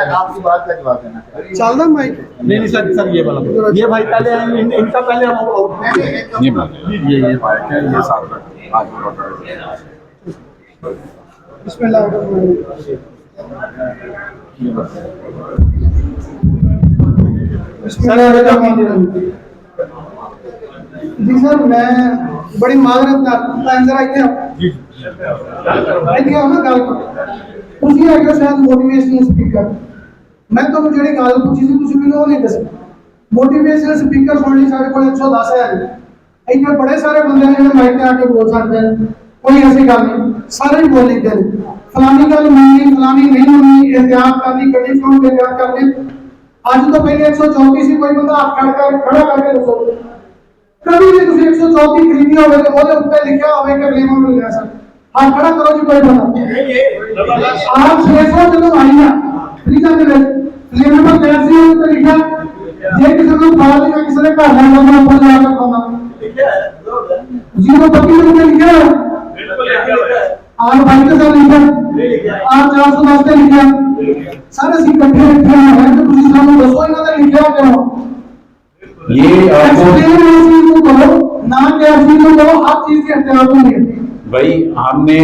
आपकी बात का जवाब देना चल रहा माइक। नहीं सर ये वाला, ये भाई पहले आएंगे, इनका पहले हम ये साथ जी सर मैं बड़ी माजरत जरा ना गल ਤੁਸੀਂ ਹੈਗੇ ਸ਼ਾਇਦ ਮੋਟੀਵੇਸ਼ਨਲ ਸਪੀਕਰ। ਮੈਂ ਤੁਹਾਨੂੰ ਜਿਹੜੀ ਗੱਲ ਪੁੱਛੀ ਸੀ ਤੁਸੀਂ ਮੈਨੂੰ ਉਹ ਨਹੀਂ ਦੱਸਿਆ। ਮੋਟੀਵੇਸ਼ਨਲ ਸਪੀਕਰ ਸੁਣ ਲਈ ਸਾਡੇ ਕੋਲ 110 ਹੈ। ਇੱਥੇ ਬੜੇ ਸਾਰੇ ਬੰਦੇ ਨੇ ਜਿਹੜੇ ਮਾਈਕ ਤੇ ਆ ਕੇ ਬੋਲ ਸਕਦੇ ਨੇ, ਕੋਈ ਐਸੀ ਗੱਲ ਨਹੀਂ, ਸਾਰੇ ਹੀ ਬੋਲ ਲੈਂਦੇ ਨੇ। ਫਲਾਨੀ ਗੱਲ ਮੰਨਣੀ, ਫਲਾਨੀ ਨਹੀਂ ਮੰਨਣੀ, एहतियात करनी, ਗੱਡੀ ਚੋਂ एहतियात करनी। ਅੱਜ ਤੋਂ ਪਹਿਲੇ 134 ਸੀ, ਕੋਈ ਬੰਦਾ ਹੱਥ ਖੜਾ ਕਰਕੇ ਦੱਸੋ कभी भी तुम 134 खरीदी होवे तो ਉਹਦੇ ਉੱਤੇ ਲਿਖਿਆ ਹੋਵੇ ਕਿ ਫਲੇਮਰ ਮਿਲ ਗਿਆ ਸਰ, ਹਾਂ ਖੜਾ ਕਰੋ ਜੀ ਕੋਈ ਬੰਦਾ। ਆਪ 600 ਜਦੋਂ ਆਈ ਨਾ ਫਰੀਜ਼ਾ ਦੇ ਵਿੱਚ ਫਲੇਮਰ ਪਰ ਪੈਸੇ ਉੱਤੇ ਲਿਖਿਆ, ਜੇ ਕਿਸੇ ਨੂੰ ਬਾਹਰ ਜਾਂ ਕਿਸੇ ਦੇ ਘਰ ਲੈ ਜਾਣਾ ਉੱਪਰ ਜਾ ਕੇ ਖਾਣਾ ਲਿਖਿਆ ਹੈ 025 ਰੁਪਏ ਲਿਖਿਆ ਹੈ। ਆਪ ਭਾਈ ਤੇ ਸਰ ਲਿਖਿਆ, ਆਪ 410 ਤੇ ਲਿਖਿਆ। ਸਾਰੇ ਅਸੀਂ ਇਕੱਠੇ ਬੈਠੇ ਹੋਏ ਤੇ ਤੁਸੀਂ ਸਾਨੂੰ ਦੱਸੋ ਇਹਨਾਂ ਦਾ ਲਿਖਿਆ ਕਿਉਂ? ये आपको ना क्या हर चीज की एहतियात होनी है भाई हमने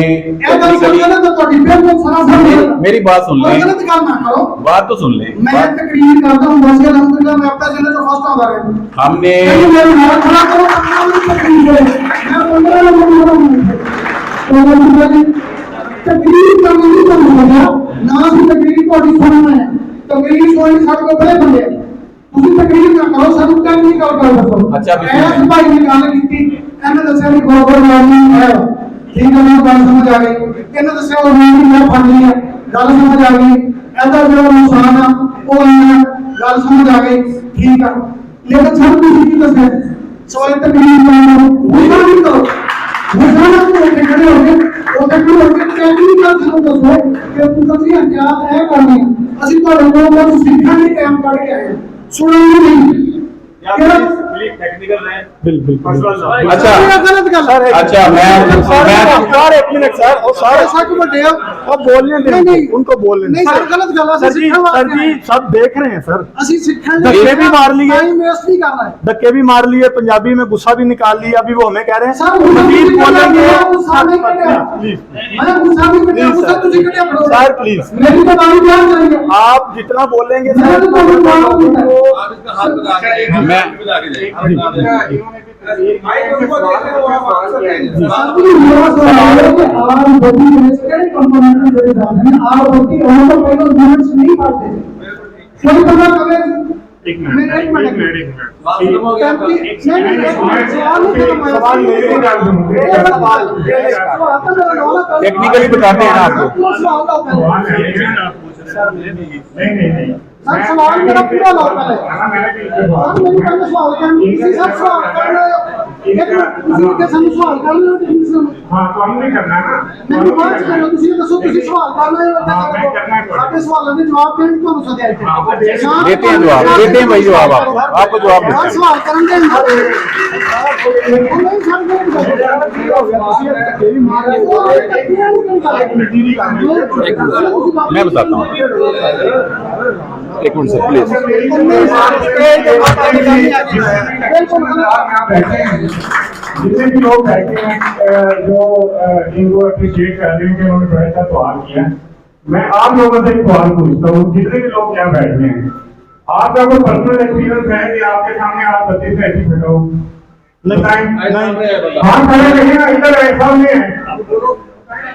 मेरी बात सुन ले, गलत काम ना करो, बात तो सुन ले। मैं तकरीर करता हूँ बस अल्हम्दुलिल्लाह मैं अपना जिले जो फर्स्ट आ रहा हूँ। हमने तकरीर करनी ना भी तकरीर को सुनना है, तकरीर सुनने साथ को बड़े बंदे ਤੁਸੀਂ ਤਕਰੀਰ ਨਾ ਕਰੋ, ਸਾਨੂੰ ਟੈਕਨੀਕਲ ਗੱਲ ਦੱਸੋ। ਅੱਛਾ ਐਸ ਭਾਈ ਨੇ ਗੱਲ ਕੀਤੀ, ਇਹਨੇ ਦੱਸਿਆ ਵੀ ਗੋਬਰ ਵਾਰਨਿੰਗ ਹੈ, ਠੀਕ ਹੈ ਮੈਨੂੰ ਗੱਲ ਸਮਝ ਆ ਗਈ। ਇਹਨੇ ਦੱਸਿਆ ਉਹ ਨਹੀਂ ਮੈਂ ਫੜਨੀ ਹੈ, ਗੱਲ ਸਮਝ ਆ ਗਈ। ਇਹਦਾ ਜਿਹੜਾ ਨੁਕਸਾਨ ਆ ਉਹ ਗੱਲ ਸਮਝ ਆ ਗਈ, ਠੀਕ ਆ। ਲੇਕਿਨ ਸਭ ਕੁਝ ਕੀ ਦੱਸਿਆ ਸਵਾਲ ਤਕਰੀਰ ਕਰੋ, ਉਹ ਨਹੀਂ ਕਰੋ। ਮੁਸਲਮਾਨ ਨੂੰ ਉੱਥੇ ਖੜੇ ਹੋ ਕੇ ਟੈਕਨੀਕਲ ਸਾਨੂੰ ਦੱਸੋ ਕਿ ਤੁਸੀਂ ਇhtiyat ਇਹ ਕਰਨੀ ਹੈ। ਅਸੀਂ ਤੁਹਾਡੇ ਕੋਲ ਸਿੱਖਣ ਲਈ ਟਾਈਮ ਕੱਢ ਕੇ ਆਏ ਹਾਂ, सुनेंगे नहीं। अच्छा अच्छा मैं सर एक मिनट सर और सारे साथ बड़े अब बोलने दें उनको बोलने नहीं सर गलत गल सर जी सब देख रहे हैं सर धक्के भी मार लिए धक्के भी मार लिए पंजाबी में गुस्सा भी निकाल लिया अभी वो हमें कह रहे हैं मजीद बोलेंगे सर प्लीज आप जितना बोलेंगे टेक्निकली बताते हैं आपको नहीं सर सवाल मेरा पूरा लोकल है सर मेरी पहले सवाल करना सर सवाल करना एक सवाल करना हाँ तो हमने करना है ना नहीं बात करो तुझे दसो तुझे सवाल करना है आपके सवालों के जवाब दें तो रुक जाए देते हैं जवाब देते हैं भाई जवाब आपको जवाब देते हैं सवाल करेंगे मैं बताता हूँ एक मिनट सर प्लीज जितने भी लोग बैठे हैं जो इनको अप्रिशिएट कर रहे हैं कि उन्होंने बड़ा अच्छा सवाल किया मैं आप लोगों से एक सवाल पूछता हूँ जितने भी लोग यहाँ बैठे हैं आपका कोई पर्सनल एक्सपीरियंस है कि आपके सामने आप 32 से ऐसी खड़े हो हाँ खड़े रहिए ना इधर सामने है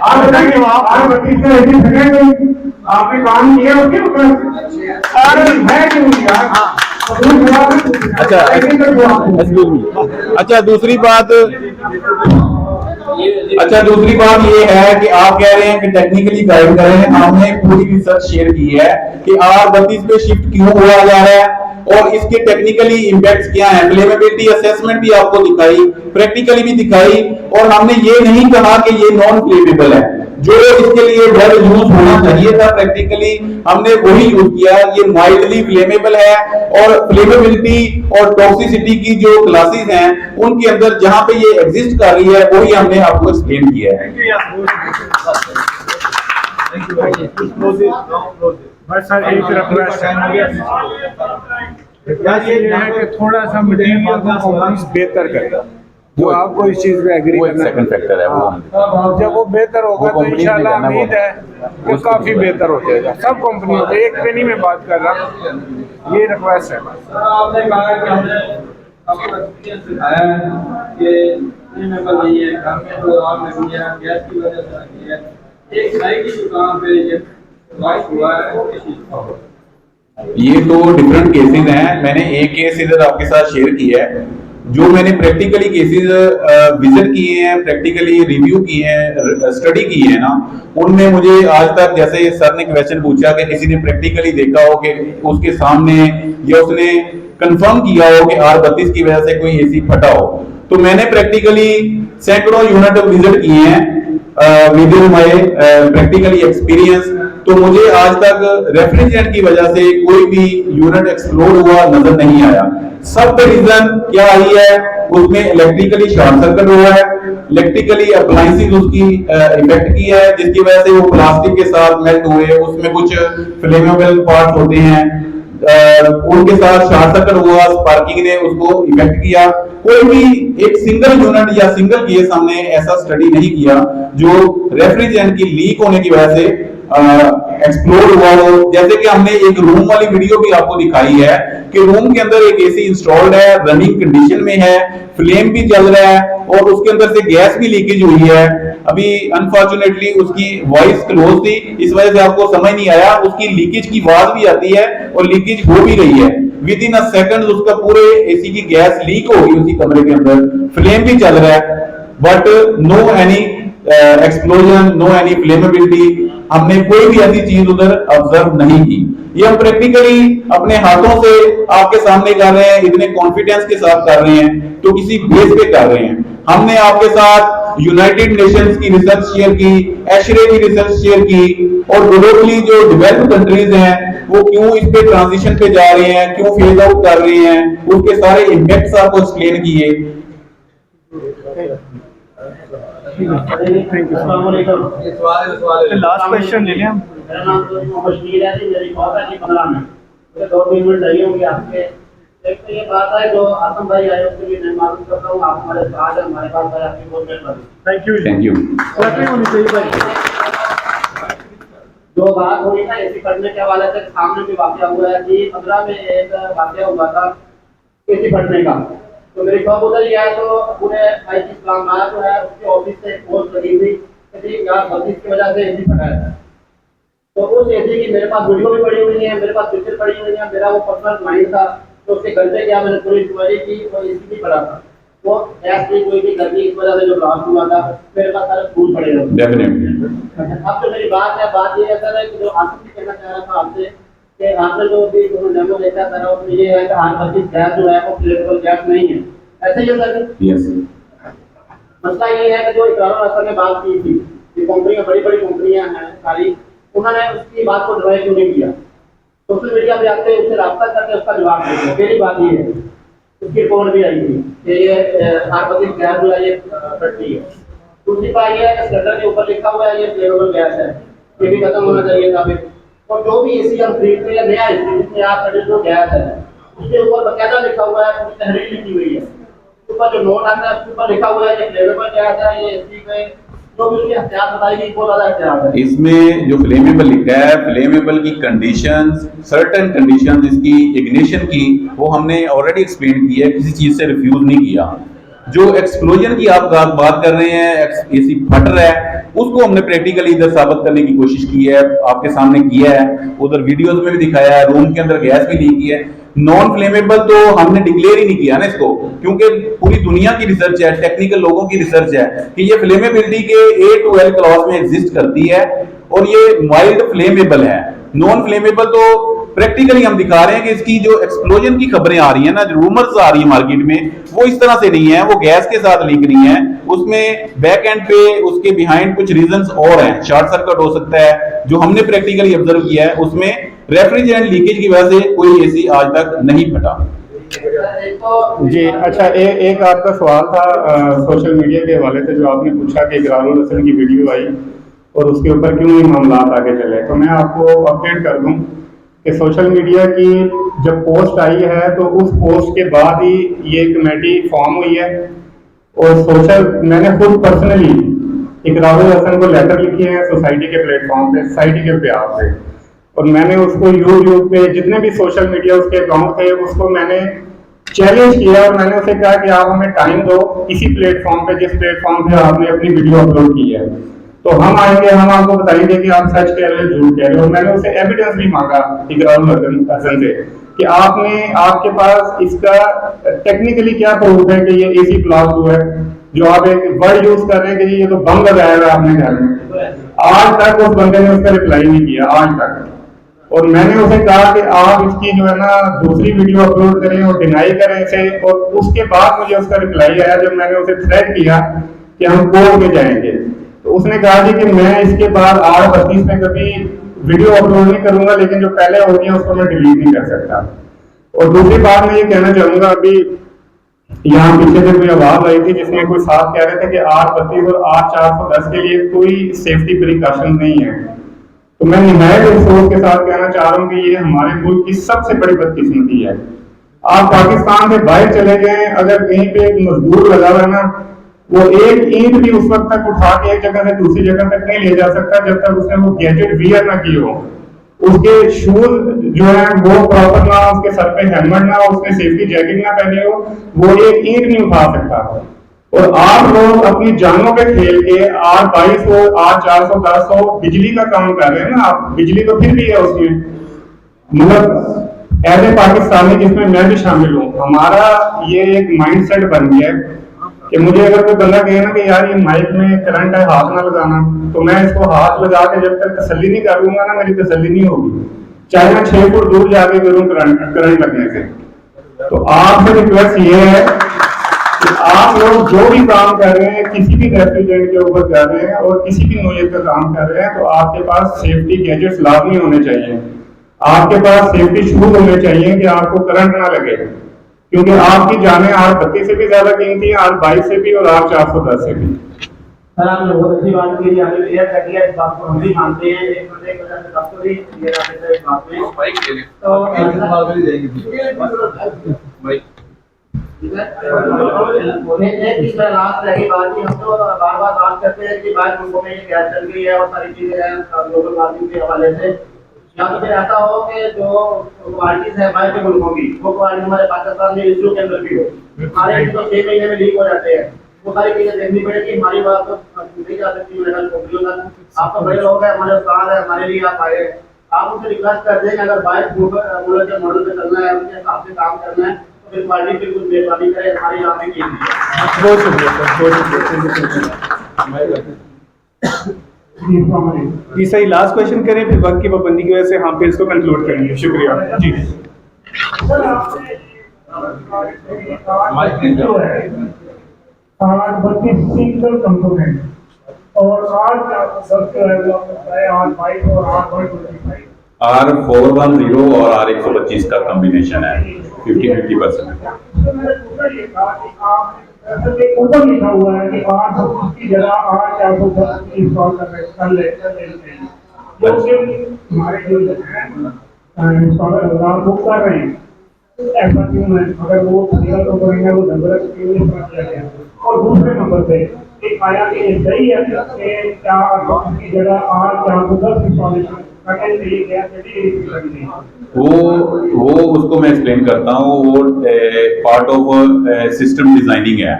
आप बताइए आप 32 से ऐसी खड़े नहीं आपने काम किया उसके ऊपर अरे मैं क्यों किया अच्छा दूसरी बात ये है कि आप कह रहे हैं कि टेक्निकली गाइड कर रहे हैं हमने पूरी रिसर्च शेयर की है कि R32 पे शिफ्ट क्यों हुआ जा रहा है और इसके टेक्निकली इंपैक्ट्स क्या हैं फ्लेमेबिलिटी असेसमेंट भी आपको दिखाई प्रैक्टिकली भी दिखाई और हमने ये नहीं कहा कि ये नॉन फ्लेमेबल है जो इसके लिए ड्रग यूज होना चाहिए था प्रैक्टिकली हमने वही यूज किया ये माइल्डली फ्लेमेबल है और फ्लेमेबिलिटी और टॉक्सिसिटी की जो क्लासेस हैं उनके अंदर जहां पे ये एग्जिस्ट कर रही है वही हमने आपको एक्सप्लेन किया है बस सर एक रिक्वेस्ट है कि थोड़ा सा मटेरियल परफॉर्मेंस बेहतर करें जो आपको इस चीज पे एग्री करना है सेकंड फैक्टर है वो जब वो बेहतर होगा तो इंशाल्लाह उम्मीद है कि काफी बेहतर हो जाएगा सब कंपनियों पे एक पे नहीं मैं बात कर रहा ये रिक्वेस्ट है आपने कहा कि हमने आपको एक्सपीरियंस दिखाया है कि फ्लेमेबल नहीं है घर में जो आग लगी है गैस की वजह से लगी है एक नई की दुकान पे ये वाइस हुआ है वो किस चीज का ये तो डिफरेंट केसेस हैं मैंने एक केस इधर आपके साथ शेयर किया है जो मैंने प्रैक्टिकली केसेस विजिट किए हैं प्रैक्टिकली रिव्यू किए हैं स्टडी की है ना उनमें मुझे आज तक जैसे सर ने क्वेश्चन पूछा कि किसी ने प्रैक्टिकली देखा हो कि उसके सामने या उसने कंफर्म किया हो कि R32 की वजह से कोई एसी फटा हो तो मैंने प्रैक्टिकली सैकड़ों यूनिट विजिट किए हैं with in my practically experience तो मुझे आज तक रेफ्रिजरेंट की वजह से कोई भी यूनिट एक्सप्लोड हुआ नजर नहीं आया सब रीजन क्या आई है उसमें इलेक्ट्रिकली शॉर्ट सर्किट हुआ है इलेक्ट्रिकली अप्लायंसेस उसकी इफेक्ट की है जिसकी वजह से वो प्लास्टिक के साथ मेल्ट हुए उसमें कुछ फ्लेमेबल पार्ट होते हैं उनके साथ शॉर्ट सर्किट हुआ स्पार्किंग ने उसको इफेक्ट किया कोई भी एक सिंगल यूनिट या सिंगल केस हमने ऐसा स्टडी नहीं किया जो रेफ्रिजरेंट की लीक होने की वजह से एक्सप्लोड हुआ हो जैसे कि हमने एक रूम वाली वीडियो भी आपको दिखाई है कि रूम के अंदर एक एसी इंस्टॉल्ड है रनिंग कंडीशन में है फ्लेम भी चल रहा है और उसके अंदर से गैस भी लीकेज हुई है अभी अनफॉर्चुनेटली उसकी वॉइस क्लोज थी इस वजह से आपको समझ नहीं आया उसकी लीकेज की आवाज भी आती है और लीकेज हो भी रही है विद इन अ सेकंड उसका पूरे एसी की गैस लीक हो गई उसी कमरे के अंदर फ्लेम भी चल रहा है but no any explosion no any flammability हमने कोई भी ऐसी चीज उधर ऑब्जर्व नहीं की ये हम प्रैक्टिकली अपने हाथों से आपके सामने कर रहे हैं, इतने कॉन्फिडेंस के साथ कर रहे हैं, तो किसी बेस पे कर रहे हैं। हमने आपके साथ यूनाइटेड नेशंस की रिसर्च शेयर की, एशरे की रिसर्च शेयर की, और ग्लोबली जो डेवलप्ड कंट्रीज हैं वो क्यों इस पे ट्रांजिशन पे जा रहे हैं, क्यों फेज आउट कर रहे हैं, उसके सारे इम्पैक्ट्स आपको एक्सप्लेन किए। लास्ट क्वेश्चन ले लें हम। मेरा नाम तो बशीर है जी, मेरी बात है जी 15 मिनट, मुझे 2-3 मिनट चाहिए होंगे आपके। एक तो ये बात है जो आसम भाई आए उसके लिए मैं मालूम करता हूँ, आप हमारे साथ हैं, हमारे पास है, आपकी बहुत मेहरबानी। Thank you. Thank you. जो बात हुई ना एसी पढ़ने के हवाले से, सामने भी वाकया हुआ है कि 15 में एक वाकया हुआ था एसी पढ़ने का। तो मेरी शॉप उधर ही है, तो पूरे आईटी इस्लामाबाद जो है उसके ऑफिस से पोस्ट लगी थी कि यहाँ 32 की वजह से एसी फटा है। तो उस एसी की मेरे पास वीडियो भी पड़ी हुई है, मेरे पास पिक्चर पड़ी हुई है, मेरा वो पर्सनल माइंड था। तो उसके घर पे गया, मैंने पूरी इंक्वायरी की, वो एसी भी पड़ा था, वो गैस लीक हुई थी, गर्मी इस वजह से जो ब्लास्ट हुआ था, मेरे पास सारे फूल पड़े हुए। डेफिनेटली। अब जो मेरी बात है सर, कि जो आसिफ भी कहना चाह रहा था आपसे कि आपने जो भी डेमो देखा सर, उसमें ये है कि R25 गैस जो है वो फ्लेक्सिबल गैस नहीं है, ऐसे ही है सर? यस। मसला ये है कि जो इकरार असल में बात की थी, ये कंपनियां बड़ी कंपनियां हैं सारी, उन्होंने उसकी बात को ड्राई क्यों नहीं किया? सोशल मीडिया पे आते उससे रब्ता करके उसका जवाब दे दिया। मेरी बात ये है, उसकी रिपोर्ट भी आई थी कि ये R25 गैस जो है ये फटती है। दूसरी बात ये है कि सिलेंडर के ऊपर लिखा हुआ है ये फ्लेक्सिबल गैस है, ये भी खत्म होना चाहिए था। और जो भी एसी हम खरीदते हैं नया एसी जिसमें आप जो गैस है उसके ऊपर बकायदा लिखा हुआ है, उसकी तहरीर लिखी हुई है, ऊपर जो नोट आता है उसके ऊपर लिखा हुआ है ये फ्लेक्सिबल गैस है, ये एसी में जो भी उसकी एहतियात बताएगी बहुत ज्यादा एहतियात है। इसमें जो फ्लेमेबल लिखा है, फ्लेमेबल की कंडीशंस, सर्टेन कंडीशंस इसकी इग्निशन की, वो हमने ऑलरेडी एक्सप्लेन की है, किसी चीज से रिफ्यूज नहीं किया। जो एक्सप्लोजन की आप बात कर रहे हैं, एसी फट रहा है, उसको हमने प्रैक्टिकली इधर साबित करने की कोशिश की है, आपके सामने किया है, उधर वीडियोस में भी दिखाया है, रूम के अंदर गैस भी लीक की है। नॉन फ्लेमेबल तो हमने डिक्लेयर ही नहीं किया ना इसको, क्योंकि पूरी दुनिया की रिसर्च है, टेक्निकल लोगों की रिसर्च है कि ये फ्लेमेबिलिटी के A to L क्लॉज में एग्जिस्ट करती है और ये माइल्ड फ्लेमेबल है। नॉन फ्लेमेबल तो प्रैक्टिकली हम दिखा रहे हैं कि इसकी जो एक्सप्लोजन की खबरें आ रही है ना, जो रूमर्स आ रही है मार्केट में, वो इस तरह से नहीं है, वो गैस के साथ लिंक नहीं है, उसमें बैक एंड पे उसके बिहाइंड कुछ रीजंस और हैं, शॉर्ट सर्किट हो सकता है, जो हमने प्रैक्टिकली ऑब्जर्व किया है, उसमें रेफ्रिजरेंट लीकेज की वजह से कोई एसी आज तक नहीं फटा। जी अच्छा, एक आपका सवाल था सोशल मीडिया के हवाले से, जो आपने पूछा कि इकरारुल हसन की वीडियो आई और उसके ऊपर क्यों ये मामला आगे चले। तो मैं आपको अपडेट कर दूं कि सोशल मीडिया की जब पोस्ट आई है तो उस पोस्ट के बाद ही ये कमेटी फॉर्म हुई है, और मैंने खुद पर्सनली इकरारुल हसन को लेटर लिखे हैं सोसाइटी के प्लेटफॉर्म पे, सोसाइटी के प्यार पे, और मैंने उसको यूट्यूब पे जितने भी सोशल मीडिया उसके अकाउंट थे उसको मैंने चैलेंज किया, और मैंने उसे कहा कि आप हमें टाइम दो इसी प्लेटफॉर्म पे जिस प्लेटफॉर्म पे आपने अपनी वीडियो अपलोड की है, तो हम आएंगे, हम आपको बताएंगे कि आप सच कह रहे हो झूठ कह रहे हो। मैंने उसे एविडेंस भी मांगा इकरारुल हसन से कि आपके पास इसका टेक्निकली क्या प्रूफ है कि ये एसी ब्लास्ट हुआ है, जो आप एक वर्ड यूज कर रहे हैं कि ये तो बम लगाया हुआ है आपने घर में। आज तक उस बंदे ने उसका रिप्लाई नहीं किया, आज तक। और मैंने उसे कहा कि आप इसकी जो है ना दूसरी वीडियो अपलोड करें और डिनाई करें इसे, और उसके बाद मुझे उसका रिप्लाई आया जब मैंने उसे थ्रेट किया कि हम कोर्ट में जाएंगे। तो उसने कहा जी कि मैं इसके बाद 8:32 में कभी वीडियो अपलोड नहीं करूंगा, लेकिन जो पहले होती है उसको मैं डिलीट नहीं कर सकता। और दूसरी बात मैं ये कहना चाहूंगा, अभी यहाँ पीछे से कोई आवाज आई थी जिसमें कोई साथ कह रहे थे कि 8:32 और 8:410 के लिए कोई सेफ्टी प्रिकॉशन नहीं है। तो मैं निहायत अफसोस के साथ कहना चाह रहा हूँ कि ये हमारे मुल्क की सबसे बड़ी बदकिस्मती है। आप पाकिस्तान से बाहर चले जाएं, अगर कहीं पे एक मजदूर लगा हुआ है ना, वो एक ईंट भी उस वक्त तक उठा के एक जगह से दूसरी जगह तक नहीं ले जा सकता जब तक उसने वो गैजेट वियर ना की हो, उसके शूज जो है वो प्रॉपर ना, उसके सर पे हेलमेट ना, उसने सेफ्टी जैकेट ना पहनी हो, वो एक ईंट नहीं उठा सकता। और आप लोग अपनी जानों पे खेल के 8:22 8:410 बिजली का काम कर रहे हैं ना, आप बिजली तो फिर भी है उसमें, मतलब एज ए पाकिस्तानी जिसमें मैं भी शामिल हूँ, हमारा ये एक माइंड सेट बन गया है कि मुझे अगर कोई बंदा कहे ना कि यार ये माइक में करंट है, हाथ ना लगाना, तो मैं इसको हाथ लगा के जब तक तसल्ली नहीं कर लूंगा ना, मेरी तसल्ली नहीं होगी। चाहे मैं 6 फुट दूर जाके करूँ करंट लगने से। तो आपसे रिक्वेस्ट ये है कि आप लोग जो भी काम कर रहे हैं, किसी भी रेफ्रिजरेंट के ऊपर कर रहे हैं और किसी भी नोजल का काम कर रहे हैं, तो आपके पास सेफ्टी गैजेट्स लाजमी होने चाहिए। आपके पास सेफ्टी शूज होने चाहिए कि आपको करंट ना लगे, क्योंकि आपकी जानें R32 से भी ज्यादा कीमती है, R22 से भी और R410 से भी। सर आपने बहुत अच्छी बात की, आपने क्लियर कर दिया, इस बात को हम भी मानते हैं। एक वजह से आपको भी क्लियर आ गया इस बात में। तो लास्ट रही बात की, हम तो बार बार बात करते हैं कि बाहर मुल्कों में ये गैस चल गई है और सारी चीजें हैं ग्लोबल वार्मिंग के हवाले से, या तो फिर ऐसा हो कि जो क्वालिटीज है बाहर के मुल्कों की, वो क्वालिटी हमारे पाकिस्तान में इशू के अंदर भी हो। हमारे तो 6 महीने में लीक हो जाते हैं, वो सारी चीजें देखनी पड़ेगी। हमारी बात तो नहीं जा सकती मेरे कंपनियों तक। आप तो बड़े लोग हैं, हमारे उस्ताद है, हमारे लिए आप आए, आप उनसे रिक्वेस्ट कर दें अगर बाहर मुल्क के मॉडल पे चलना है, उनके हिसाब से काम करना है, तो फिर क्वालिटी पे कुछ मेहरबानी करें, हमारी यहाँ पे कीजिए। बहुत शुक्रिया सर, जी सही। लास्ट क्वेश्चन करें, फिर वक्त की पाबंदी की वजह से हम फिर इसको कंक्लूड करेंगे। शुक्रिया जी। सिंगल कंपोनेंट और R410 और R125 का कॉम्बिनेशन है, 50-50%। ऊपर लिखा हुआ है कि R की जगह R410 इंस्टॉल कर ले, जो सिर्फ हमारे जो इंस्टॉलर वो कर रहे हैं, ऐसा क्यों है? अगर वो सिंगल कंपोनेंट है, वो नंबर क्यों इस्तेमाल किया गया? और दूसरे नंबर पे एक आया कि ये सही है कि क्या की जगह R410 इंस्टॉलेशन करने के लिए क्या वो उसको मैं एक्सप्लेन करता हूँ। वो पार्ट ऑफ सिस्टम डिजाइनिंग है।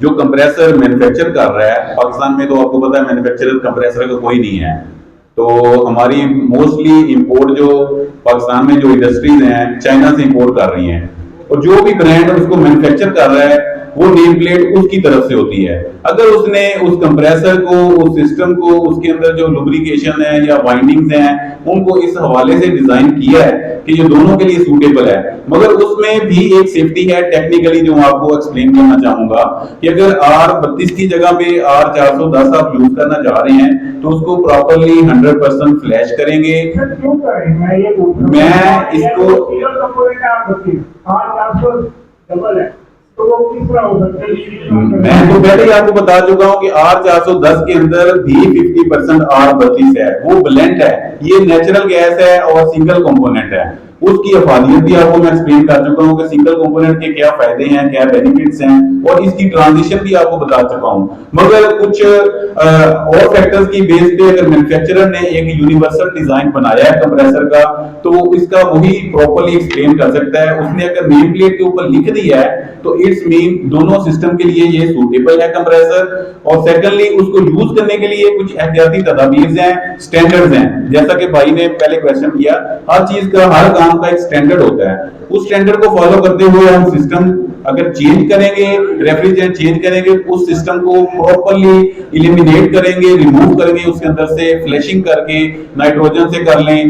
जो कंप्रेसर मैन्युफैक्चर कर रहा है पाकिस्तान में, तो आपको पता है मैन्युफैक्चरर कंप्रेसर का कोई नहीं है। तो हमारी मोस्टली इंपोर्ट जो पाकिस्तान में जो इंडस्ट्रीज हैं चाइना से इंपोर्ट कर रही हैं, और जो भी ब्रांड उसको मैन्युफैक्चर कर रहा है वो नेम प्लेट उसकी तरफ से होती है। अगर उसने उस कंप्रेसर को, उस सिस्टम को, उसके अंदर जो लुब्रिकेशन है या वाइंडिंग्स हैं, उनको इस हवाले से डिजाइन किया है कि ये दोनों के लिए सूटेबल है, मगर उसमें भी एक सेफ्टी है टेक्निकली जो आपको एक्सप्लेन करना चाहूंगा कि अगर R32 की जगह पे R410 आप यूज करना चाह रहे हैं, तो उसको प्रॉपरली 100% फ्लैश करेंगे। मैं इसको मैं तो पहले ही आपको बता चुका हूं कि R410 के अंदर भी 50% R32 है, वो ब्लेंड है, ये नेचुरल गैस है और सिंगल कंपोनेंट है। उसकी अफादियत भी आपको मैं एक्सप्लेन कर चुका हूं कि सिंगल कंपोनेंट के क्या फायदे हैं, क्या बेनिफिट्स हैं, और इसकी ट्रांजिशन भी आपको बता चुका हूं। मगर कुछ और फैक्टर्स की बेस पे अगर मैन्युफैक्चरर ने एक यूनिवर्सल डिजाइन बनाया है कंप्रेसर का, तो इसका वही प्रॉपर्ली एक्सप्लेन कर सकता है। उसने अगर नेम प्लेट के ऊपर लिख दिया है तो इट्स मीन दोनों सिस्टम के लिए ये सूटेबल है कंप्रेसर। और सेकंडली उसको यूज करने के लिए कुछ एहतियाती तदाबीर हैं, स्टैंडर्ड्स हैं। जैसा कि भाई ने पहले क्वेश्चन किया, हर चीज का, हर काम का एक स्टैंडर्ड होता है। उस स्टैंडर्ड को फॉलो करते हुए हम सिस्टम अगर चेंज करेंगे, रेफ्रिजरेंट चेंज करेंगे, उस सिस्टम को प्रॉपर्ली इलिमिनेट करेंगे, रिमूव करेंगे, उसके अंदर से फ्लैशिंग करके नाइट्रोजन से कर लें,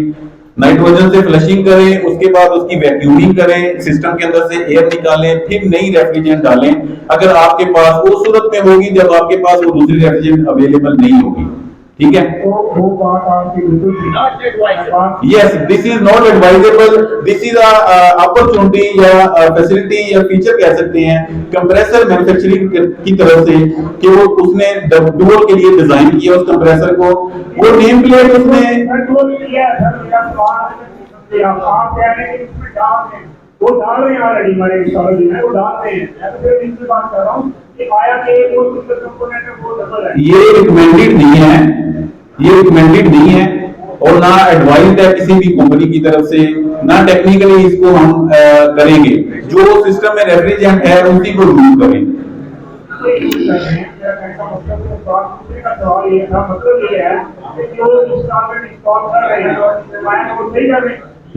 नाइट्रोजन से फ्लशिंग करें, उसके बाद उसकी वैक्यूमिंग करें, सिस्टम के अंदर से एयर निकालें, फिर नई रेफ्रिजरेंट डालें। अगर आपके पास वो सूरत में होगी जब आपके पास वो दूसरी रेफ्रिजरेंट अवेलेबल नहीं होगी, ठीक है? Yes, this is not advisable, this is opportunity या फैसिलिटी या फीचर कह सकते हैं कंप्रेसर मैन्युफैक्चरिंग की तरफ से कि वो उसने डुअल के लिए डिजाइन किया उस कंप्रेसर को। वो नेम प्लेट उसने वो डाल रहे हैं ऑलरेडी, हमारे इंस्टॉलर जो है वो डाल रहे हैं। मैं तो फिर इनसे बात कर रहा हूं कि आया कि वो कंपोनेंट है वो डबल है। ये रिकमेंडेड नहीं है, ये रिकमेंडेड नहीं है और ना एडवाइज्ड है किसी भी कंपनी की तरफ से, ना टेक्निकली इसको हम करेंगे। जो सिस्टम में रेफ्रिजरेंट है उसी को यूज करें।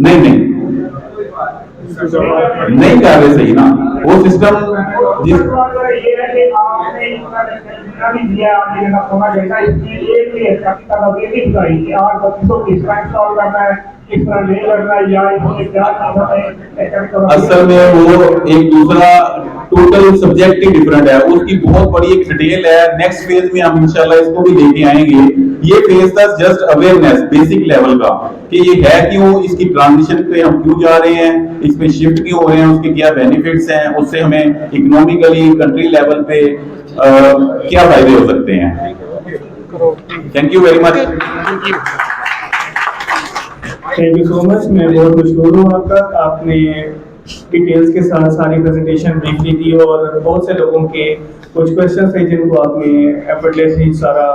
नहीं नहीं नहीं कर रहे सही ना वो सिस्टम जिस ये है कि आपने जितना भी दिया आपने होना जैसा इसमें एक भी है काफी तरह की नहीं बताई कि आज बच्चों को किस तरह इंस्टॉल करना है किस तरह नहीं करना है या इन्होंने क्या करना है। असल में वो एक दूसरा टोटल सब्जेक्ट ही डिफरेंट है, उसकी बहुत बड़ी एक डिटेल है। नेक्स्ट फेज में हम इंशाल्लाह इसको भी लेके आएंगे। ये फेज था जस्ट अवेयरनेस बेसिक लेवल का कि ये है क्यों, इसकी ट्रांजिशन पे हम क्यों जा रहे हैं, इस पे शिफ्ट क्यों हो रहे हैं, उसके क्या बेनिफिट्स हैं, उससे हमें इकोनॉमिकली कंट्री लेवल पे क्या फायदे हो सकते हैं। Thank you very much. Thank you so much. मैं बहुत मशहूर हूँ आपका, आपने डिटेल्स के साथ सारी प्रेजेंटेशन ब्रीफली दी और बहुत से लोगों के कुछ क्वेश्चन थे जिनको आपने एफर्टलेसली सारा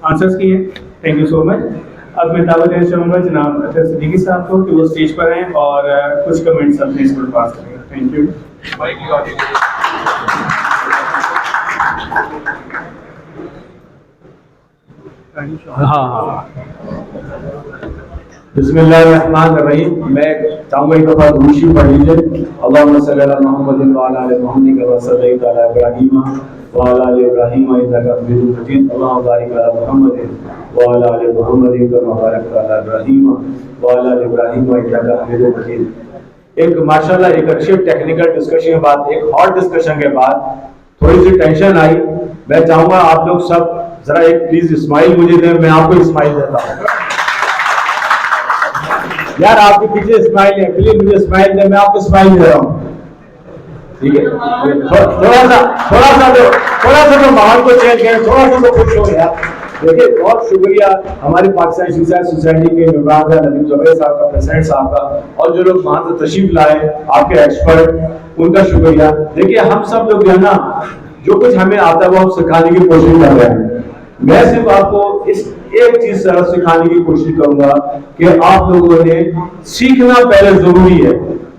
आंसर्स किए। Thank you so much. अब मैं दावत देना चाहूँगा जनाब अतर सिद्दीकी साहब को कि वो स्टेज पर आएँ और कुछ कमेंट्स अपने इस पर पास करें। Thank you. बिस्मिल्लाहिर्रहमानिर्रहीम। मैं चाहूँगा एक दफ़ा दुरूद शरीफ पढ़ लीजिए। अल्लाहुम्मा सल्ली अला मुहम्मदिन व अला आलि मुहम्मदिन कमा सल्लैता अला इब्राहीम व अला आलि इब्राहीम इन्नका हमीदुम मजीद। अल्लाहुम्मा बारिक अला मुहम्मदिन व अला आलि मुहम्मदिन कमा बारकता अला इब्राहीम व अला आलि इब्राहीम इन्नका हमीदुम मजीद। एक माशाल्लाह एक अच्छी टेक्निकल डिस्कशन के बाद, एक हॉट डिस्कशन के बाद थोड़ी सी टेंशन आई। मैं चाहूँगा आप लोग सब जरा एक प्लीज स्माइल मुझे दें, मैं आपको स्माइल देता हूँ। यार आपके पीछे स्माइल है, प्लीज मुझे स्माइल दे, मैं आपको स्माइल दे रहा हूँ। ठीक है, थोड़ा सा तो माहौल को चेंज करें, थोड़ा सा तो खुश हो यार। देखिए बहुत शुक्रिया हमारी पाकिस्तान सुसाइड सोसाइटी के मेंबर नदीम ज़ुबैर साहब का, प्रेसिडेंट साहब का, और जो लोग वहां से तशरीफ लाए आपके एक्सपर्ट, उनका शुक्रिया। देखिए हम सब लोग जो है ना, जो कुछ हमें आता है वो हम सिखाने की कोशिश कर रहे हैं। मैं सिर्फ आपको इस एक चीज सिखाने की कोशिश करूंगा कि आप लोगों ने सीखना पहले जरूरी है।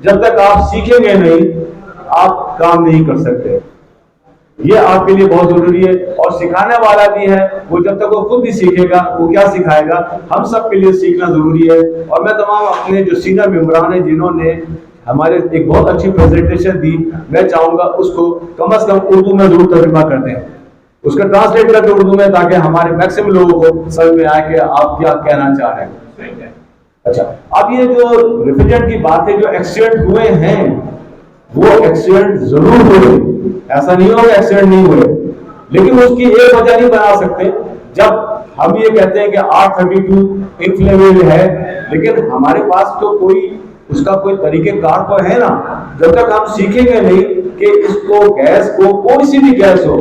जब तक आप सीखेंगे नहीं आप काम नहीं कर सकते, ये आपके लिए बहुत जरूरी है। और सिखाने वाला भी है, वो जब तक वो खुद नहीं सीखेगा वो क्या सिखाएगा। हम सब के लिए सीखना जरूरी है। और मैं तमाम अपने जो सीनियर मेंबरान हैं जिन्होंने हमारे एक बहुत अच्छी प्रेजेंटेशन दी, मैं चाहूंगा उसको कम से कम उर्दू में जरूर तर्जुमा कर दें, उसका ट्रांसलेट करके उर्दू में, ताकि हमारे मैक्सिमम लोगों को समझ में आए कि आप क्या कहना चाह रहे हैं। अच्छा, अब ये जो रेफ्रिजरेंट की बात है, जो एक्सीडेंट हुए हैं वो एक्सीडेंट जरूर हुए, ऐसा नहीं होगा एक्सीडेंट नहीं हुए, लेकिन उसकी एक वजह नहीं बना सकते। जब हम ये कहते हैं कि R32 इनफ्लेमेबल है, लेकिन हमारे पास तो कोई उसका कोई तरीकेकार तो है ना। जब तक हम सीखेंगे नहीं कि इसको गैस को, कोई सी भी गैस हो,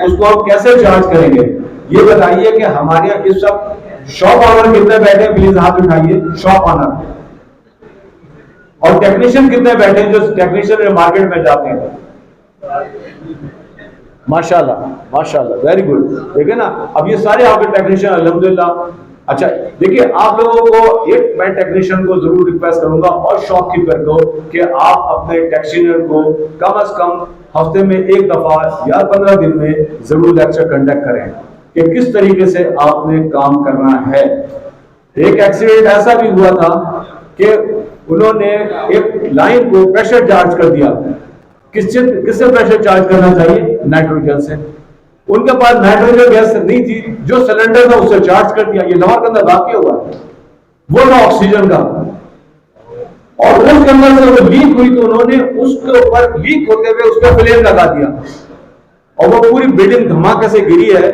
उसको हम कैसे चार्ज करेंगे। ये बताइए कि हमारे यहाँ इस सब शॉप ऑनर कितने बैठे, प्लीज हाथ उठाइए। शॉप ऑनर और टेक्नीशियन कितने बैठे, जो टेक्नीशियन मार्केट में जाते हैं। माशाल्लाह माशाल्लाह, वेरी गुड। देखिए ना, अब ये सारे आपके टेक्नीशियन अल्हम्दुलिल्लाह। अच्छा देखिए, आप लोगों को एक मैं टेक्नीशियन को जरूर रिक्वेस्ट करूंगा और शॉपकीपर को कि आप अपने टेक्नीशियन को कम से कम हफ्ते में एक दफा या 15 दिन में जरूर लेक्चर कंडक्ट करें कि किस तरीके से आपने काम करना है। एक एक्सीडेंट ऐसा भी हुआ था कि उन्होंने एक लाइन को प्रेशर चार्ज कर दिया। किससे प्रेशर चार्ज करना चाहिए? नाइट्रोजन से। उनके पास नाइट्रोजन गैस नहीं थी, जो सिलेंडर था उससे चार्ज कर दिया। ये लाहौर के अंदर वाकया हुआ है, वो था ऑक्सीजन का, और उसके अंदर से वो लीक हुई तो उन्होंने उसके ऊपर लीक होते हुए उस पर फ्लेम लगा दिया और वो पूरी बिल्डिंग धमाके से गिरी है।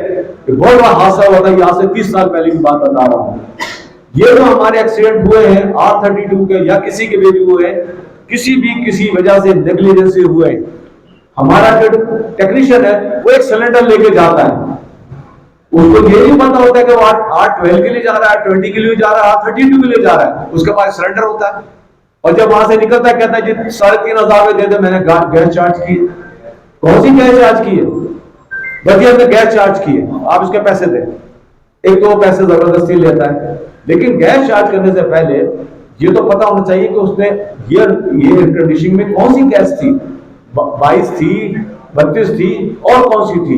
बहुत बड़ा हादसा हुआ था, यहाँ से 30 साल पहले की बात बता रहा हूँ। ये जो हमारे एक्सीडेंट हुए हैं R32 के या किसी के भी हुए हैं, किसी वजह से नेग्लिजेंस से हुए। हमारा जो टेक्नीशियन है वो एक सिलेंडर लेके जाता है, उसको ये नहीं पता होता है कि वो R12 के लिए जा रहा है, R20 के लिए जा रहा है, R32 के लिए जा रहा है। उसके पास सिलेंडर होता है और जब वहां से निकलता है कहता है जी 3,500 में दे दे, मैंने गैस चार्ज की। कौन सी गैस चार्ज की है? बल्कि हमने गैस चार्ज की है, आप इसके पैसे दें। एक तो पैसे जबरदस्ती लेता है, लेकिन गैस चार्ज करने से पहले ये तो पता होना चाहिए कि उसने ये एयर कंडीशनिंग में कौन सी गैस थी, 22 थी, 32 थी और कौन सी थी,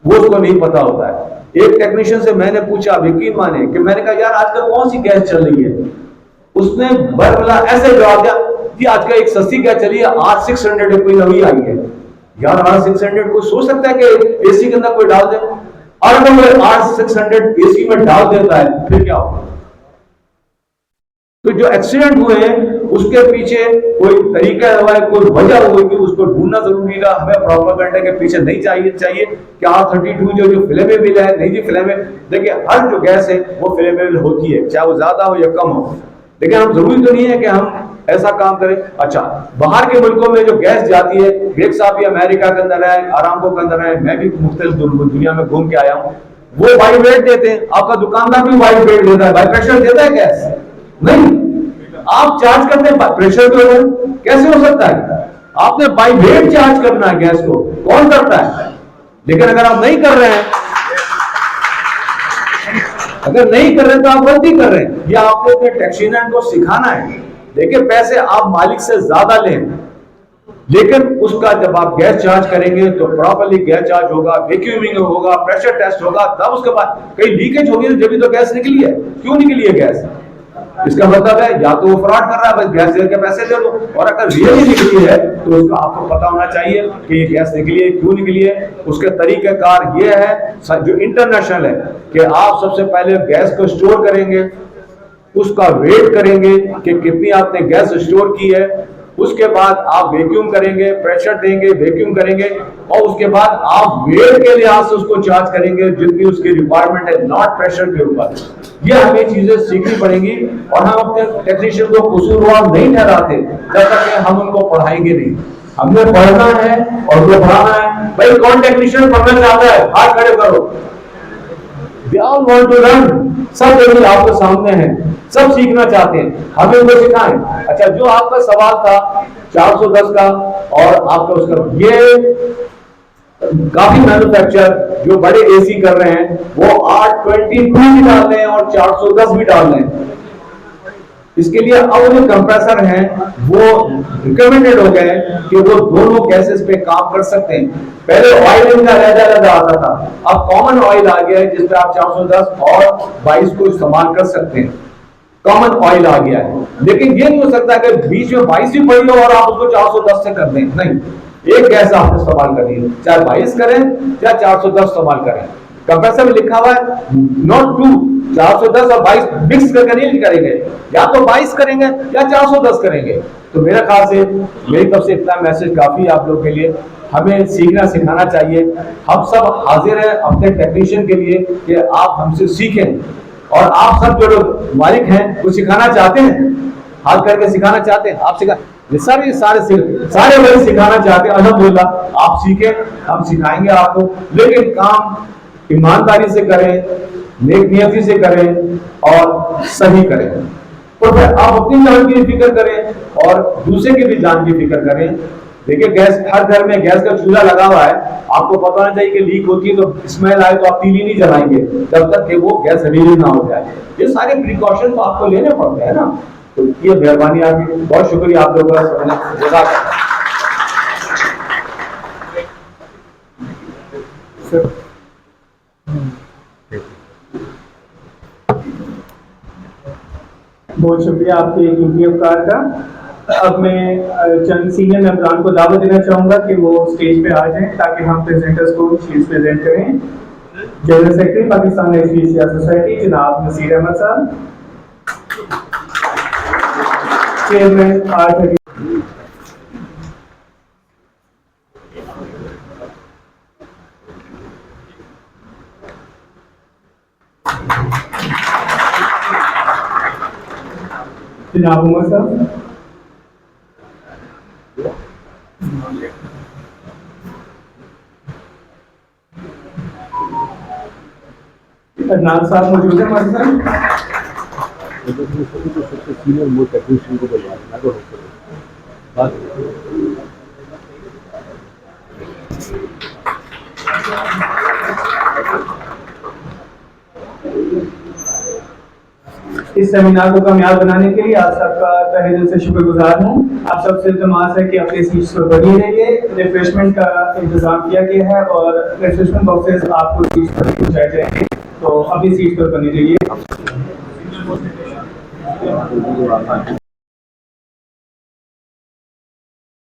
वो उसको नहीं पता होता है। एक टेक्नीशियन से मैंने पूछा, यकीन माने कि मैंने कहा यार आजकल कौन सी गैस चल रही है, उसने बरबला ऐसे जवाब दिया कि आज का एक सस्ती गैस चलिए R600 कोई नवी आई है यार, R600 को सोच सकता है कि एसी के अंदर कोई डाल दे, और अगर वो R600 एसी में डाल देता है फिर क्या होगा? तो जो एक्सीडेंट हुए हैं उसके पीछे कोई तरीका हुआ है, कोई वजह हुई कि उसको ढूंढना जरूरी है। हमें प्रोपेगेंडा के पीछे नहीं चाहिए कि R32 जो फ्लेमेबल है, नहीं जी फ्लेमेबल, देखिए हर जो गैस है वो फ्लेमेबल होती है, चाहे वो ज्यादा हो या कम हो, लेकिन हम जरूरी तो नहीं है कि हम ऐसा काम करें। अच्छा, बाहर के मुल्कों में जो गैस जाती है, ग्रेक साहब भी अमेरिका के अंदर है, आरामको के अंदर है, मैं भी मुख्तलिफ दुनिया में घूम के आया हूँ, वो वाइब्रेट देते हैं। आपका दुकानदार भी वाइब्रेट देता है, वाइब्रेशन देता है गैस नहीं, आप चार्ज करते हैं प्रेशर के ऊपर, कैसे हो सकता है? आपने वाइब्रेट चार्ज करना है गैस को, कौन करता है? लेकिन अगर आप नहीं कर रहे हैं, अगर नहीं कर रहे हैं तो आप गलती कर रहे हैं। या आपको अपने टेक्नीशियन को सिखाना है, देखिए पैसे आप मालिक से ज्यादा लें, लेकिन उसका जब आप गैस चार्ज करेंगे तो प्रॉपर्ली गैस चार्ज होगा, वैक्यूमिंग होगा, प्रेशर टेस्ट होगा, तब उसके बाद कहीं लीकेज होगी जब भी तो गैस निकली है। क्यों निकली है गैस? इसका मतलब है या तो वो फ्रॉड कर रहा है, बस गैस दे के पैसे दे दो, और अगर रियली निकली है तो उसका आपको पता होना चाहिए कि ये गैस निकली है, क्यों निकली है। उसके तरीकेकार ये है जो इंटरनेशनल है कि आप सबसे पहले गैस को स्टोर करेंगे, उसका वेट करेंगे कि कितनी आपने गैस स्टोर की है, उसके बाद आप वैक्यूम करेंगे, प्रेशर देंगे, वैक्यूम करेंगे, और उसके बाद आप वेट के लिहाज से उसको चार्ज करेंगे जितनी उसकी रिक्वायरमेंट है, नॉट प्रेशर के ऊपर। ये हमें चीजें सीखनी पड़ेंगी, और हम अपने टेक्नीशियन को कसूरवार नहीं ठहराते जब तक कि हम उनको पढ़ाएंगे नहीं। हमने पढ़ना है और वो पढ़ाना है। भाई कौन टेक्नीशियन पढ़ना चाहता है? हाथ खड़े करो। They all want to learn. सब जरूर आपके सामने हैं, सब सीखना चाहते हैं, हमें उनको सिखाएं। अच्छा, जो आपका सवाल था 410 का, और आपका उसका ये काफी मैन्युफैक्चर जो बड़े एसी कर रहे हैं वो 822 भी डाल रहे हैं और 410 भी डाल रहे हैं। इसके लिए अब जो कंप्रेसर हैं वो रिकमेंडेड हो गए कि वो दोनों गैसेस पे काम कर सकते हैं। पहले ऑयल इनका अलग-अलग आता था, अब कॉमन ऑयल आ गया है जिसपे आप 410 और 22 को इस्तेमाल कर सकते हैं। कॉमन ऑयल आ गया है, लेकिन ये नहीं हो सकता कि बीच में 22 भी पड़ी हो और आप उसको 410 से कर दें। नहीं, एक गैस आपने इस्तेमाल करनी है, चाहे 22 करें या 410 इस्तेमाल करें। कंप्रेसर में लिखा हुआ है नॉट टू 410 और 22 मिक्स करके नहीं करेंगे, या तो 22 करेंगे या 410 करेंगे। तो मेरे ख्याल से मेरी तरफ से इतना मैसेज काफी आप लोग के लिए। हमें सीखना सिखाना चाहिए, हम सब हाजिर हैं अपने टेक्नीशियन के लिए कि आप हमसे सीखें, और आप सब जो लोग मालिक हैं वो सिखाना चाहते हैं, हाथ करके सिखाना चाहते हैं, आप सिखा सारे लोग सिखाना चाहते हैं। अल्हम्दुलिल्लाह आप सीखें, हम सिखाएंगे आपको, लेकिन काम ईमानदारी से करें, नेक नियति से करें और सही करें। तो फिर आप अपनी जान की फिक्र करें और दूसरे की भी जान की फिक्र करें। देखिए गैस, हर घर में गैस का चूल्हा लगा हुआ है, आपको पता होना चाहिए कि लीक होती है तो स्मेल आए तो आप तीली नहीं जलाएंगे जब तक कि वो गैस रिलीज ना हो जाए। ये सारे प्रिकॉशन तो आपको लेने पड़ते हैं ना। तो ये मेहरबानी आपकी, बहुत शुक्रिया आप लोगों का। बहुत शुक्रिया आपके कीमती अवकार का। अब मैं चंद सीनियर मेंबरान को दावत देना चाहूँगा कि वो स्टेज पे आ जाएं ताकि हम प्रेजेंटर्स को शीट्स प्रेजेंट करें। General secretary Pakistan HVAC society जनाब नसीर अहमद साहब, चेयरमैन R30 जनाब उमर साहब, अदनान साहब मौजूद है हमारे साथ। सीनियर मोस्ट टेक्नीशियन को इस सेमिनार को कामयाब बनाने के लिए आप सबका तहे दिल से शुक्रगुजार हूँ। आप सबसे इल्तमास है कि अपनी सीट्स पर बनी रहिए। रिफ्रेशमेंट का इंतजाम किया गया है और रिफ्रेशमेंट बॉक्सेस आपको सीट्स पर पहुँचाए जाएंगे, तो अपनी सीट्स पर बनी रहिए।